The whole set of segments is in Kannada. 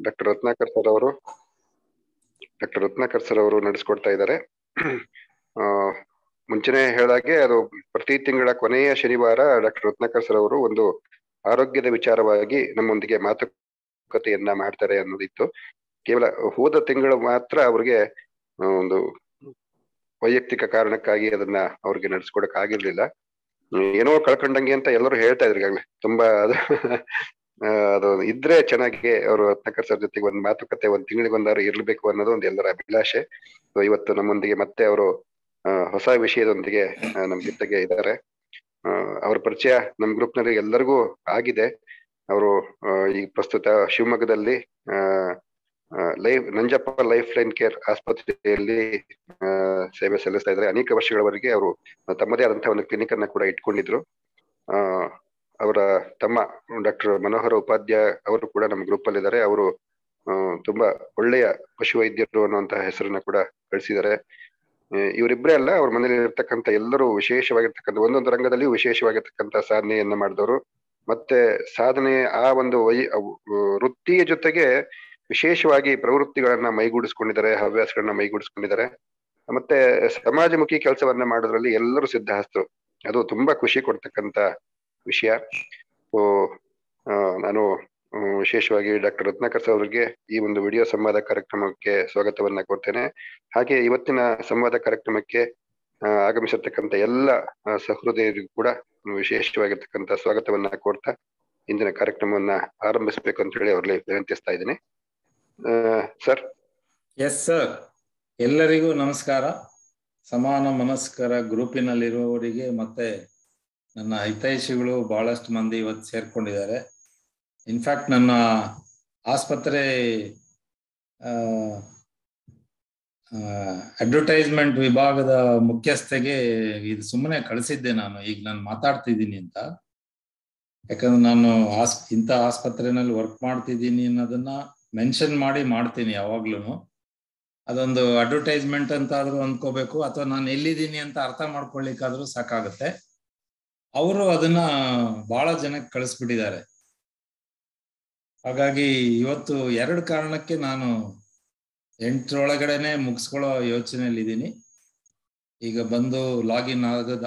ಡಾಕ್ಟರ್ ರತ್ನಾಕರ್ ಸರ್ ಅವರು ನಡೆಸ್ಕೊಡ್ತಾ ಇದ್ದಾರೆ. ಮುಂಚೆನೆ ಹೇಳಿದಾಗೆ ಅದು ಪ್ರತಿ ತಿಂಗಳ ಕೊನೆಯ ಶನಿವಾರ ಡಾಕ್ಟರ್ ರತ್ನಾಕರ್ ಸರ್ ಅವರು ಒಂದು ಆರೋಗ್ಯದ ವಿಚಾರವಾಗಿ ನಮ್ಮೊಂದಿಗೆ ಮಾತುಕತೆಯನ್ನ ಮಾಡ್ತಾರೆ ಅನ್ನೋದಿತ್ತು. ಕೇವಲ ಹೋದ ತಿಂಗಳು ಮಾತ್ರ ಅವ್ರಿಗೆ ಒಂದು ವೈಯಕ್ತಿಕ ಕಾರಣಕ್ಕಾಗಿ ಅದನ್ನ ಅವ್ರಿಗೆ ನಡೆಸ್ಕೊಡಕ್ ಆಗಿರ್ಲಿಲ್ಲ. ಏನೋ ಕಳ್ಕೊಂಡಂಗೆ ಅಂತ ಎಲ್ಲರೂ ಹೇಳ್ತಾ ಇದ್ರು ಈಗಾಗಲೇ. ತುಂಬಾ ಅದು ಇದ್ರೆ ಚೆನ್ನಾಗಿ ಅವರು ರತ್ನಾಕರ್ ಸರ್ ಜೊತೆಗೆ ಒಂದು ಮಾತುಕತೆ ಒಂದ್ ತಿಂಗಳಿಗೊಂದಾರು ಇರ್ಬೇಕು ಅನ್ನೋದು ಒಂದು ಎಲ್ಲರ ಅಭಿಲಾಷೆ. ಇವತ್ತು ನಮ್ಮೊಂದಿಗೆ ಮತ್ತೆ ಅವರು ಹೊಸ ವಿಷಯದೊಂದಿಗೆ ನಮ್ ಜೊತೆಗೆ ಇದ್ದಾರೆ. ಅವ್ರ ಪರಿಚಯ ನಮ್ ಗ್ರೂಪ್ ನಲ್ಲಿ ಎಲ್ಲರಿಗೂ ಆಗಿದೆ. ಅವರು ಈ ಪ್ರಸ್ತುತ ಶಿವಮೊಗ್ಗದಲ್ಲಿ ನಂಜಪ್ಪ ಲೈಫ್ ಲೈನ್ ಕೇರ್ ಆಸ್ಪತ್ರೆಯಲ್ಲಿ ಸೇವೆ ಸಲ್ಲಿಸ್ತಾ ಇದ್ದಾರೆ. ಅನೇಕ ವರ್ಷಗಳವರೆಗೆ ಅವರು ತಮ್ಮದೇ ಆದಂತಹ ಒಂದು ಕ್ಲಿನಿಕ್ ಅನ್ನ ಕೂಡ ಇಟ್ಕೊಂಡಿದ್ರು. ಅವರ ತಮ್ಮ ಡಾಕ್ಟರ್ ಮನೋಹರ ಉಪಾಧ್ಯಾಯ ಅವರು ಕೂಡ ನಮ್ಮ ಗ್ರೂಪ್ ಅಲ್ಲಿ ಇದ್ದಾರೆ. ಅವರು ತುಂಬಾ ಒಳ್ಳೆಯ ಪಶುವೈದ್ಯರು ಅನ್ನುವಂತಹ ಹೆಸರನ್ನ ಕೂಡ ಗಳಿಸಿದ್ದಾರೆ. ಇವರಿಬ್ಬರೇ ಅಲ್ಲ, ಅವ್ರ ಮನೇಲಿ ಇರ್ತಕ್ಕಂಥ ಎಲ್ಲರೂ ವಿಶೇಷವಾಗಿರ್ತಕ್ಕಂಥ ಒಂದೊಂದು ರಂಗದಲ್ಲಿ ವಿಶೇಷವಾಗಿರ್ತಕ್ಕಂಥ ಸಾಧನೆಯನ್ನ ಮಾಡಿದವರು. ಮತ್ತೆ ಸಾಧನೆ ಆ ಒಂದು ವೃತ್ತಿಯ ಜೊತೆಗೆ ವಿಶೇಷವಾಗಿ ಪ್ರವೃತ್ತಿಗಳನ್ನ ಮೈಗೂಡಿಸ್ಕೊಂಡಿದ್ದಾರೆ, ಹವ್ಯಾಸಗಳನ್ನ ಮೈಗೂಡಿಸ್ಕೊಂಡಿದ್ದಾರೆ. ಮತ್ತೆ ಸಮಾಜಮುಖಿ ಕೆಲಸವನ್ನ ಮಾಡೋದ್ರಲ್ಲಿ ಎಲ್ಲರೂ ಸಿದ್ಧಹಸ್ತರು. ಅದು ತುಂಬಾ ಖುಷಿ ಕೊಡ್ತಕ್ಕಂತ ವಿಷಯ. ನಾನು ವಿಶೇಷವಾಗಿ ಡಾಕ್ಟರ್ ರತ್ನಾಕರ್ ಸರ್ ಅವರಿಗೆ ಈ ಒಂದು ವಿಡಿಯೋ ಸಂವಾದ ಕಾರ್ಯಕ್ರಮಕ್ಕೆ ಸ್ವಾಗತವನ್ನ ಕೊಡ್ತೇನೆ. ಹಾಗೆ ಇವತ್ತಿನ ಸಂವಾದ ಕಾರ್ಯಕ್ರಮಕ್ಕೆ ಆಗಮಿಸಿರ್ತಕ್ಕಂಥ ಎಲ್ಲ ಸಹೃದಯರಿಗೂ ಕೂಡ ವಿಶೇಷವಾಗಿರ್ತಕ್ಕಂಥ ಸ್ವಾಗತವನ್ನ ಕೋರ್ತಾ ಇಂದಿನ ಕಾರ್ಯಕ್ರಮವನ್ನ ಆರಂಭಿಸಬೇಕು ಅಂತ ಹೇಳಿ ಅವ್ರಲ್ಲಿ ವಿನಂತಿಸ್ತಾ ಇದ್ದೀನಿ. ಸರ್. ಎಸ್ ಸರ್, ಎಲ್ಲರಿಗೂ ನಮಸ್ಕಾರ. ಸಮಾನ ಮನಸ್ಕರ ಗ್ರೂಪಿನಲ್ಲಿರುವವರಿಗೆ ಮತ್ತೆ ನನ್ನ ಹಿತೈಷಿಗಳು ಬಹಳಷ್ಟು ಮಂದಿ ಇವತ್ತು ಸೇರ್ಕೊಂಡಿದ್ದಾರೆ. ಇನ್ಫ್ಯಾಕ್ಟ್ ನನ್ನ ಆಸ್ಪತ್ರೆ ಅಡ್ವರ್ಟೈಸ್ಮೆಂಟ್ ವಿಭಾಗದ ಮುಖ್ಯಸ್ಥೆಗೆ ಇದು ಸುಮ್ಮನೆ ಕಳಿಸಿದ್ದೆ ನಾನು, ಈಗ ನಾನು ಮಾತಾಡ್ತಿದ್ದೀನಿ ಅಂತ. ಯಾಕಂದ್ರೆ ನಾನು ಇಂಥ ಆಸ್ಪತ್ರೆನಲ್ಲಿ ವರ್ಕ್ ಮಾಡ್ತಿದ್ದೀನಿ ಅನ್ನೋದನ್ನ ಮೆನ್ಷನ್ ಮಾಡಿ ಮಾಡ್ತೀನಿ ಯಾವಾಗ್ಲೂ. ಅದೊಂದು ಅಡ್ವರ್ಟೈಸ್ಮೆಂಟ್ ಅಂತ ಆದ್ರೂ ಅಂದ್ಕೋಬೇಕು, ಅಥವಾ ನಾನು ಎಲ್ಲಿದ್ದೀನಿ ಅಂತ ಅರ್ಥ ಮಾಡ್ಕೊಳ್ಳಿಕ್ಕಾದ್ರೂ ಸಾಕಾಗುತ್ತೆ. ಅವರು ಅದನ್ನ ಬಹಳ ಜನಕ್ಕೆ ಕಳಿಸ್ಬಿಟ್ಟಿದ್ದಾರೆ. ಹಾಗಾಗಿ ಇವತ್ತು 2 ಕಾರಣಕ್ಕೆ ನಾನು 8 ಮುಗಿಸ್ಕೊಳ್ಳೋ ಯೋಚನೆಯಲ್ಲಿದ್ದೀನಿ. ಈಗ ಬಂದು ಲಾಗಿನ್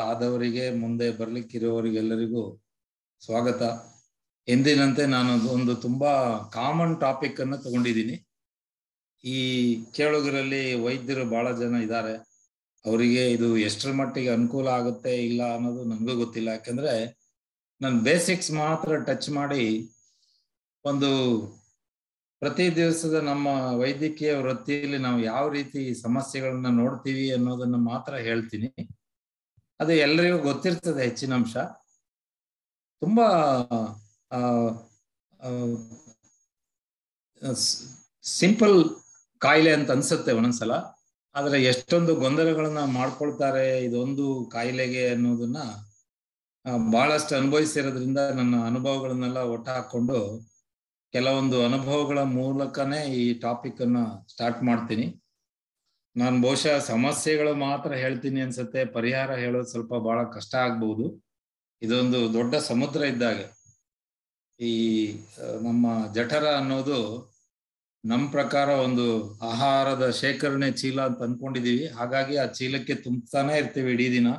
ಆದವರಿಗೆ, ಮುಂದೆ ಬರ್ಲಿಕ್ಕಿರೋರಿಗೆಲ್ಲರಿಗೂ ಸ್ವಾಗತ. ಎಂದಿನಂತೆ ನಾನು ಒಂದು ತುಂಬಾ ಕಾಮನ್ ಟಾಪಿಕ್ ಅನ್ನು ತಗೊಂಡಿದ್ದೀನಿ. ಈ ಕೇಳುಗರಲ್ಲಿ ವೈದ್ಯರು ಬಹಳ ಜನ ಇದ್ದಾರೆ. ಅವರಿಗೆ ಇದು ಎಷ್ಟರ ಮಟ್ಟಿಗೆ ಅನುಕೂಲ ಆಗುತ್ತೆ ಇಲ್ಲ ಅನ್ನೋದು ನನಗೂ ಗೊತ್ತಿಲ್ಲ. ಯಾಕಂದ್ರೆ ನಾನು ಬೇಸಿಕ್ಸ್ ಮಾತ್ರ ಟಚ್ ಮಾಡಿ ಒಂದು ಪ್ರತಿ ದಿವಸದ ನಮ್ಮ ವೈದ್ಯಕೀಯ ವೃತ್ತಿಯಲ್ಲಿ ನಾವು ಯಾವ ರೀತಿ ಸಮಸ್ಯೆಗಳನ್ನ ನೋಡ್ತೀವಿ ಅನ್ನೋದನ್ನ ಮಾತ್ರ ಹೇಳ್ತೀನಿ. ಅದು ಎಲ್ಲರಿಗೂ ಗೊತ್ತಿರ್ತದೆ ಹೆಚ್ಚಿನ ಅಂಶ. ತುಂಬಾ ಸಿಂಪಲ್ ಕಾಯಿಲೆ ಅಂತ ಅನ್ಸುತ್ತೆ ಒಂದೊಂದ್ಸಲ, ಆದ್ರೆ ಎಷ್ಟೊಂದು ಗೊಂದಲಗಳನ್ನ ಮಾಡ್ಕೊಳ್ತಾರೆ ಇದೊಂದು ಕಾಯಿಲೆಗೆ ಅನ್ನೋದನ್ನ ಬಹಳಷ್ಟು ಅನುಭವಿಸಿರೋದ್ರಿಂದ ನನ್ನ ಅನುಭವಗಳನ್ನೆಲ್ಲ ಒಟ್ಟ ಹಾಕೊಂಡು ಕೆಲವೊಂದು ಅನುಭವಗಳ ಮೂಲಕನೇ ಈ ಟಾಪಿಕ್ ಅನ್ನ ಸ್ಟಾರ್ಟ್ ಮಾಡ್ತೀನಿ. ನಾನು ಬಹುಶಃ ಸಮಸ್ಯೆಗಳು ಮಾತ್ರ ಹೇಳ್ತೀನಿ ಅನ್ಸುತ್ತೆ, ಪರಿಹಾರ ಹೇಳೋದು ಸ್ವಲ್ಪ ಬಹಳ ಕಷ್ಟ ಆಗ್ಬಹುದು. ಇದೊಂದು ದೊಡ್ಡ ಸಮುದ್ರ ಇದ್ದಾಗೆ. ಈ ನಮ್ಮ ಜಠರ ಅನ್ನೋದು ನಮ್ಮ ಪ್ರಕಾರ ಒಂದು ಆಹಾರದ ಶೇಖರಣೆ ಚೀಲ ಅಂತ ಅನ್ಕೊಂಡಿದೀವಿ. ಹಾಗಾಗಿ ಆ ಚೀಲಕ್ಕೆ ತುಂಬ್ತಾನೆ ಇರ್ತೀವಿ ಇಡೀ ದಿನ.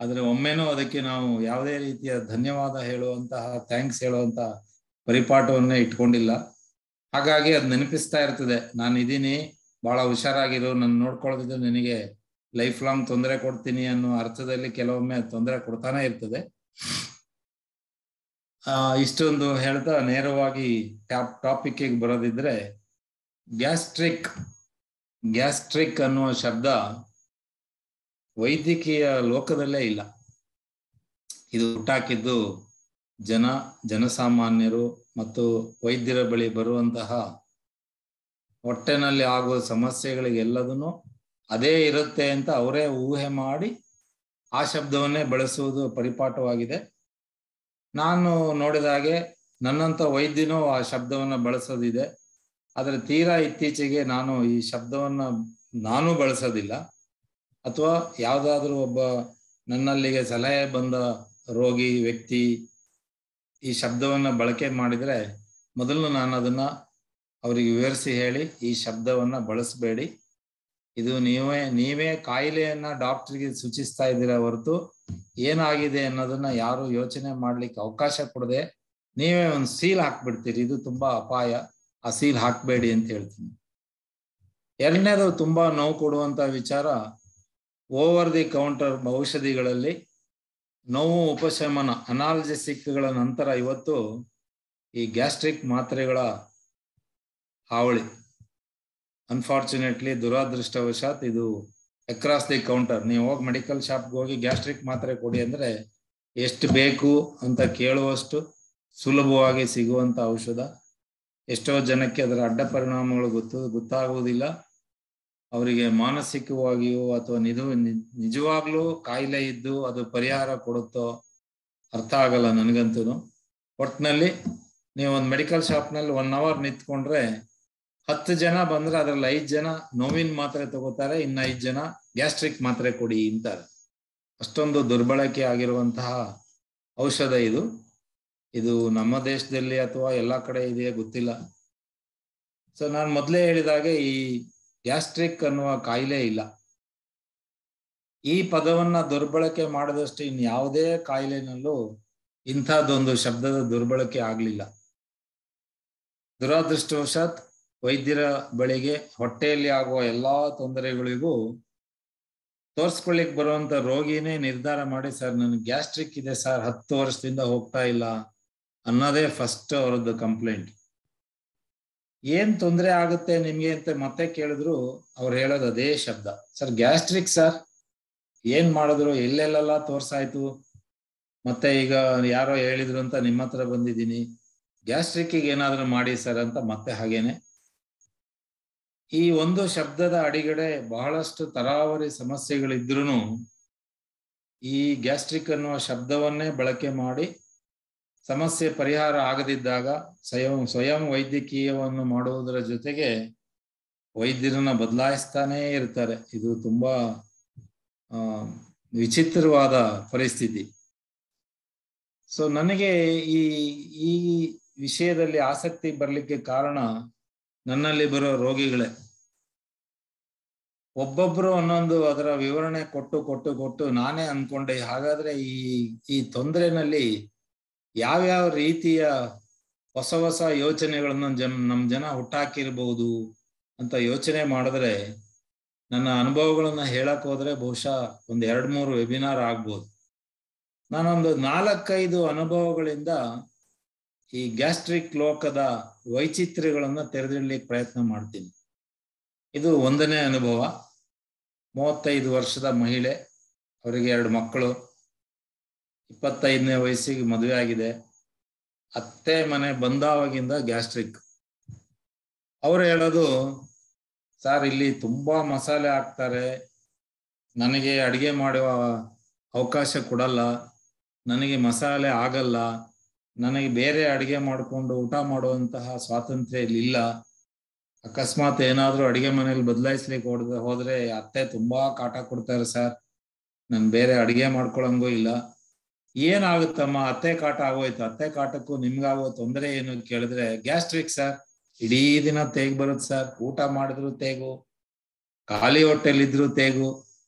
ಆದ್ರೆ ಒಮ್ಮೆನೂ ಅದಕ್ಕೆ ನಾವು ಯಾವುದೇ ರೀತಿಯ ಧನ್ಯವಾದ ಹೇಳುವಂತಹ, ಥ್ಯಾಂಕ್ಸ್ ಹೇಳುವಂತಹ ಪರಿಪಾಠವನ್ನೇ ಇಟ್ಕೊಂಡಿಲ್ಲ. ಹಾಗಾಗಿ ಅದು ನೆನಪಿಸ್ತಾ ಇರ್ತದೆ, ನಾನು ಇದೀನಿ, ಬಹಳ ಹುಷಾರಾಗಿರು, ನಾನು ನೋಡ್ಕೊಳ್ಳೋದಿದ್ರೆ ನಿನಗೆ ಲೈಫ್ ಲಾಂಗ್ ತೊಂದರೆ ಕೊಡ್ತೀನಿ ಅನ್ನೋ ಅರ್ಥದಲ್ಲಿ ಕೆಲವೊಮ್ಮೆ ತೊಂದರೆ ಕೊಡ್ತಾನೆ ಇರ್ತದೆ. ಇಷ್ಟೊಂದು ಹೇಳ್ತಾ ನೇರವಾಗಿ ಟಾಪಿಕ್ಗೆ ಬರೋದಿದ್ರೆ, ಗ್ಯಾಸ್ಟ್ರಿಕ್ ಅನ್ನುವ ಶಬ್ದ ವೈದ್ಯಕೀಯ ಲೋಕದಲ್ಲೇ ಇಲ್ಲ. ಇದು ಹುಟ್ಟಾಕಿದ್ದು ಜನಸಾಮಾನ್ಯರು ಮತ್ತು ವೈದ್ಯರ ಬಳಿ ಬರುವಂತಹ ಹೊಟ್ಟೆನಲ್ಲಿ ಆಗುವ ಸಮಸ್ಯೆಗಳಿಗೆಲ್ಲದನ್ನು ಅದೇ ಇರುತ್ತೆ ಅಂತ ಅವರೇ ಊಹೆ ಮಾಡಿ ಆ ಶಬ್ದವನ್ನೇ ಬಳಸುವುದು ಪರಿಪಾಠವಾಗಿದೆ. ನಾನು ನೋಡಿದ ಹಾಗೆ ನನ್ನಂತ ವೈದ್ಯನೂ ಆ ಶಬ್ದವನ್ನ ಬಳಸೋದಿದೆ. ಆದರೆ ತೀರಾ ಇತ್ತೀಚೆಗೆ ನಾನು ಈ ಶಬ್ದವನ್ನ ನಾನು ಬಳಸೋದಿಲ್ಲ. ಅಥವಾ ಯಾವುದಾದ್ರೂ ಒಬ್ಬ ನನ್ನಲ್ಲಿಗೆ ಸಲಹೆ ಬಂದ ವ್ಯಕ್ತಿ ಈ ಶಬ್ದವನ್ನ ಬಳಕೆ ಮಾಡಿದ್ರೆ ಮೊದಲು ನಾನು ಅದನ್ನ ಅವರಿಗೆ ವಿವರಿಸಿ ಹೇಳಿ ಈ ಶಬ್ದವನ್ನ ಬಳಸಬೇಡಿ, ಇದು ನೀವೇ ಕಾಯಿಲೆಯನ್ನ ಡಾಕ್ಟರ್ಗೆ ಸೂಚಿಸ್ತಾ ಇದ್ದೀರಾ ಹೊರತು ಏನಾಗಿದೆ ಅನ್ನೋದನ್ನ ಯಾರು ಯೋಚನೆ ಮಾಡ್ಲಿಕ್ಕೆ ಅವಕಾಶ ಕೊಡದೆ ನೀವೇ ಒಂದು ಸೀಲ್ ಹಾಕ್ಬಿಡ್ತೀರಿ. ಇದು ತುಂಬಾ ಅಪಾಯ, ಆ ಸೀಲ್ ಹಾಕ್ಬೇಡಿ ಅಂತ ಹೇಳ್ತೀನಿ. ಎರಡನೇದು ತುಂಬಾ ನೋವು ಕೊಡುವಂತ ವಿಚಾರ, ಓವರ್ ದಿ ಕೌಂಟರ್ ಔಷಧಿಗಳಲ್ಲಿ ನೋವು ಉಪಶಮನ ಅನಾಲ್ಜೆಸಿಕ್ಗಳ ನಂತರ ಇವತ್ತು ಈ ಗ್ಯಾಸ್ಟ್ರಿಕ್ ಮಾತ್ರೆಗಳ ಹಾವಳಿ. ಅನ್ಫಾರ್ಚುನೇಟ್ಲಿ, ದುರಾದೃಷ್ಟವಶಾತ್ ಇದು ಅಕ್ರಾಸ್ ದಿ ಕೌಂಟರ್. ನೀವು ಹೋಗಿ ಮೆಡಿಕಲ್ ಶಾಪ್ಗೆ ಹೋಗಿ ಗ್ಯಾಸ್ಟ್ರಿಕ್ ಮಾತ್ರೆ ಕೊಡಿ ಅಂದ್ರೆ ಎಷ್ಟು ಬೇಕು ಅಂತ ಕೇಳುವಷ್ಟು ಸುಲಭವಾಗಿ ಸಿಗುವಂತ ಔಷಧ. ಎಷ್ಟೋ ಜನಕ್ಕೆ ಅದರ ಅಡ್ಡ ಪರಿಣಾಮಗಳು ಗೊತ್ತಾಗುವುದಿಲ್ಲ. ಅವರಿಗೆ ಮಾನಸಿಕವಾಗಿಯೂ ಅಥವಾ ನಿಜವಾಗ್ಲೂ ಕಾಯಿಲೆ ಇದ್ದು ಅದು ಪರಿಹಾರ ಕೊಡುತ್ತೋ ಅರ್ಥ ಆಗಲ್ಲ ನನಗಂತೂ. ಒಟ್ಟಿನಲ್ಲಿ ನೀವು ಒಂದು ಮೆಡಿಕಲ್ ಶಾಪ್ನಲ್ಲಿ 1 hour ನಿಂತ್ಕೊಂಡ್ರೆ 10 ಜನ ಬಂದ್ರೆ ಅದ್ರಲ್ಲಿ 5 ಜನ ನೋವಿನ ಮಾತ್ರೆ ತಗೋತಾರೆ, ಇನ್ನು 5 ಜನ ಗ್ಯಾಸ್ಟ್ರಿಕ್ ಮಾತ್ರೆ ಕೊಡಿ ಅಂತಾರೆ. ಅಷ್ಟೊಂದು ದುರ್ಬಳಕೆ ಆಗಿರುವಂತಹ ಔಷಧ ಇದು. ಇದು ನಮ್ಮ ದೇಶದಲ್ಲಿ ಅಥವಾ ಎಲ್ಲ ಕಡೆ ಇದೆಯಾ ಗೊತ್ತಿಲ್ಲ. ಸೊ ನಾನು ಮೊದಲೇ ಹೇಳಿದಾಗೆ ಈ ಗ್ಯಾಸ್ಟ್ರಿಕ್ ಅನ್ನುವ ಕಾಯಿಲೆ ಇಲ್ಲ. ಈ ಪದವನ್ನ ದುರ್ಬಳಕೆ ಮಾಡದಷ್ಟು ಇನ್ಯಾವುದೇ ಕಾಯಿಲೆನಲ್ಲೂ ಇಂಥದ್ದೊಂದು ಶಬ್ದದ ದುರ್ಬಳಕೆ ಆಗ್ಲಿಲ್ಲ. ದುರಾದೃಷ್ಟವಶಾತ್ ವೈದ್ಯರ ಬಳಿಗೆ ಹೊಟ್ಟೆಯಲ್ಲಿ ಆಗುವ ಎಲ್ಲಾ ತೊಂದರೆಗಳಿಗೂ ತೋರ್ಸ್ಕೊಳ್ಳಿಕ್ ಬರುವಂತ ರೋಗಿನೇ ನಿರ್ಧಾರ ಮಾಡಿ, ಸರ್ ನನಗೆ ಗ್ಯಾಸ್ಟ್ರಿಕ್ ಇದೆ ಸರ್, 10 ವರ್ಷದಿಂದ ಹೋಗ್ತಾ ಇಲ್ಲ ಅನ್ನೋದೇ ಫಸ್ಟ್ ಅವರದ್ದು ಕಂಪ್ಲೇಂಟ್. ಏನ್ ತೊಂದರೆ ಆಗುತ್ತೆ ನಿಮ್ಗೆ ಅಂತ ಮತ್ತೆ ಕೇಳಿದ್ರು ಅವ್ರು ಹೇಳೋದು ಅದೇ ಶಬ್ದ, ಸರ್ ಗ್ಯಾಸ್ಟ್ರಿಕ್ ಸರ್, ಏನ್ ಮಾಡಿದ್ರು, ಎಲ್ಲೆಲ್ಲೆಲ್ಲ ತೋರ್ಸಾಯ್ತು, ಮತ್ತೆ ಈಗ ಯಾರೋ ಹೇಳಿದ್ರು ಅಂತ ನಿಮ್ಮ ಹತ್ರ ಬಂದಿದ್ದೀನಿ, ಗ್ಯಾಸ್ಟ್ರಿಕ್ಕಿಗೆ ಏನಾದ್ರು ಮಾಡಿ ಸರ್ ಅಂತ ಮತ್ತೆ ಹಾಗೇನೆ. ಈ ಒಂದು ಶಬ್ದದ ಅಡಿಗಡೆ ಬಹಳಷ್ಟು ತರಾವರಿ ಸಮಸ್ಯೆಗಳಿದ್ರೂ ಈ ಗ್ಯಾಸ್ಟ್ರಿಕ್ ಅನ್ನುವ ಶಬ್ದವನ್ನೇ ಬಳಕೆ ಮಾಡಿ ಸಮಸ್ಯೆ ಪರಿಹಾರ ಆಗದಿದ್ದಾಗ ಸ್ವಯಂ ವೈದ್ಯಕೀಯವನ್ನು ಮಾಡುವುದರ ಜೊತೆಗೆ ವೈದ್ಯರನ್ನ ಬದಲಾಯಿಸ್ತಾನೇ ಇರ್ತಾರೆ. ಇದು ತುಂಬಾ ವಿಚಿತ್ರವಾದ ಪರಿಸ್ಥಿತಿ. ಸೊ ನನಗೆ ಈ ವಿಷಯದಲ್ಲಿ ಆಸಕ್ತಿ ಬರ್ಲಿಕ್ಕೆ ಕಾರಣ ನನ್ನಲ್ಲಿ ಬರೋ ರೋಗಿಗಳೇ. ಒಬ್ಬೊಬ್ರು ಒಂದೊಂದು ಅದರ ವಿವರಣೆ ಕೊಟ್ಟು ನಾನೇ ಅನ್ಕೊಂಡೆ, ಹಾಗಾದ್ರೆ ಈ ತೊಂದರೆನಲ್ಲಿ ಯಾವ್ಯಾವ ರೀತಿಯ ಹೊಸ ಯೋಚನೆಗಳನ್ನು ನಮ್ಮ ಜನ ಹುಟ್ಟಾಕಿರ್ಬಹುದು ಅಂತ ಯೋಚನೆ ಮಾಡಿದ್ರೆ ನನ್ನ ಅನುಭವಗಳನ್ನ ಹೇಳಕ್ ಹೋದ್ರೆ ಬಹುಶಃ 1-2-3 ವೆಬಿನಾರ್ ಆಗ್ಬೋದು. ನಾನೊಂದು 4-5 ಅನುಭವಗಳಿಂದ ಈ ಗ್ಯಾಸ್ಟ್ರಿಕ್ ಲೋಕದ ವೈಚಿತ್ರ್ಯಗಳನ್ನ ತೆರೆದಿಡ್ಲಿಕ್ಕೆ ಪ್ರಯತ್ನ ಮಾಡ್ತೀನಿ. ಇದು 1ನೇ ಅನುಭವ. 35 ವರ್ಷದ ಮಹಿಳೆ, ಅವರಿಗೆ 2 ಮಕ್ಕಳು, 25ನೇ ವಯಸ್ಸಿಗೆ ಮದುವೆ ಆಗಿದೆ. ಅತ್ತೆ ಮನೆ ಬಂದಾವಾಗಿಂದ ಗ್ಯಾಸ್ಟ್ರಿಕ್. ಅವ್ರು ಹೇಳೋದು, ಸರ್ ಇಲ್ಲಿ ತುಂಬಾ ಮಸಾಲೆ ಹಾಕ್ತಾರೆ, ನನಗೆ ಅಡಿಗೆ ಮಾಡುವ ಅವಕಾಶ ಕೊಡಲ್ಲ, ನನಗೆ ಮಸಾಲೆ ಆಗಲ್ಲ, ನನಗೆ ಬೇರೆ ಅಡಿಗೆ ಮಾಡಿಕೊಂಡು ಊಟ ಮಾಡುವಂತಹ ಸ್ವಾತಂತ್ರ್ಯ ಇಲ್ಲಿಲ್ಲ. ಅಕಸ್ಮಾತ್ ಏನಾದ್ರೂ ಅಡಿಗೆ ಮನೇಲಿ ಬದಲಾಯಿಸ್ಲಿಕ್ಕೆ ಹೋದ್ರೆ ಅತ್ತೆ ತುಂಬಾ ಕಾಟ ಕೊಡ್ತಾರೆ ಸರ್, ನಾನು ಬೇರೆ ಅಡಿಗೆ ಮಾಡ್ಕೊಳಂಗೂ ಇಲ್ಲ. ಏನಾಗುತ್ತಮ್ಮ, ಅತ್ತೆ ಕಾಟ ಆಗೋಯ್ತು, ಅತ್ತೆ ಕಾಟಕ್ಕೂ ನಿಮ್ಗಾಗೋ ತೊಂದರೆ ಏನು ಕೇಳಿದ್ರೆ, ಗ್ಯಾಸ್ಟ್ರಿಕ್ ಸರ್, ಇಡೀ ದಿನ ತೇಗ್ ಬರುತ್ತೆ ಸರ್, ಊಟ ಮಾಡಿದ್ರು ತೇಗು, ಖಾಲಿ ಹೊಟ್ಟೆಲಿದ್ರು ತೇಗು.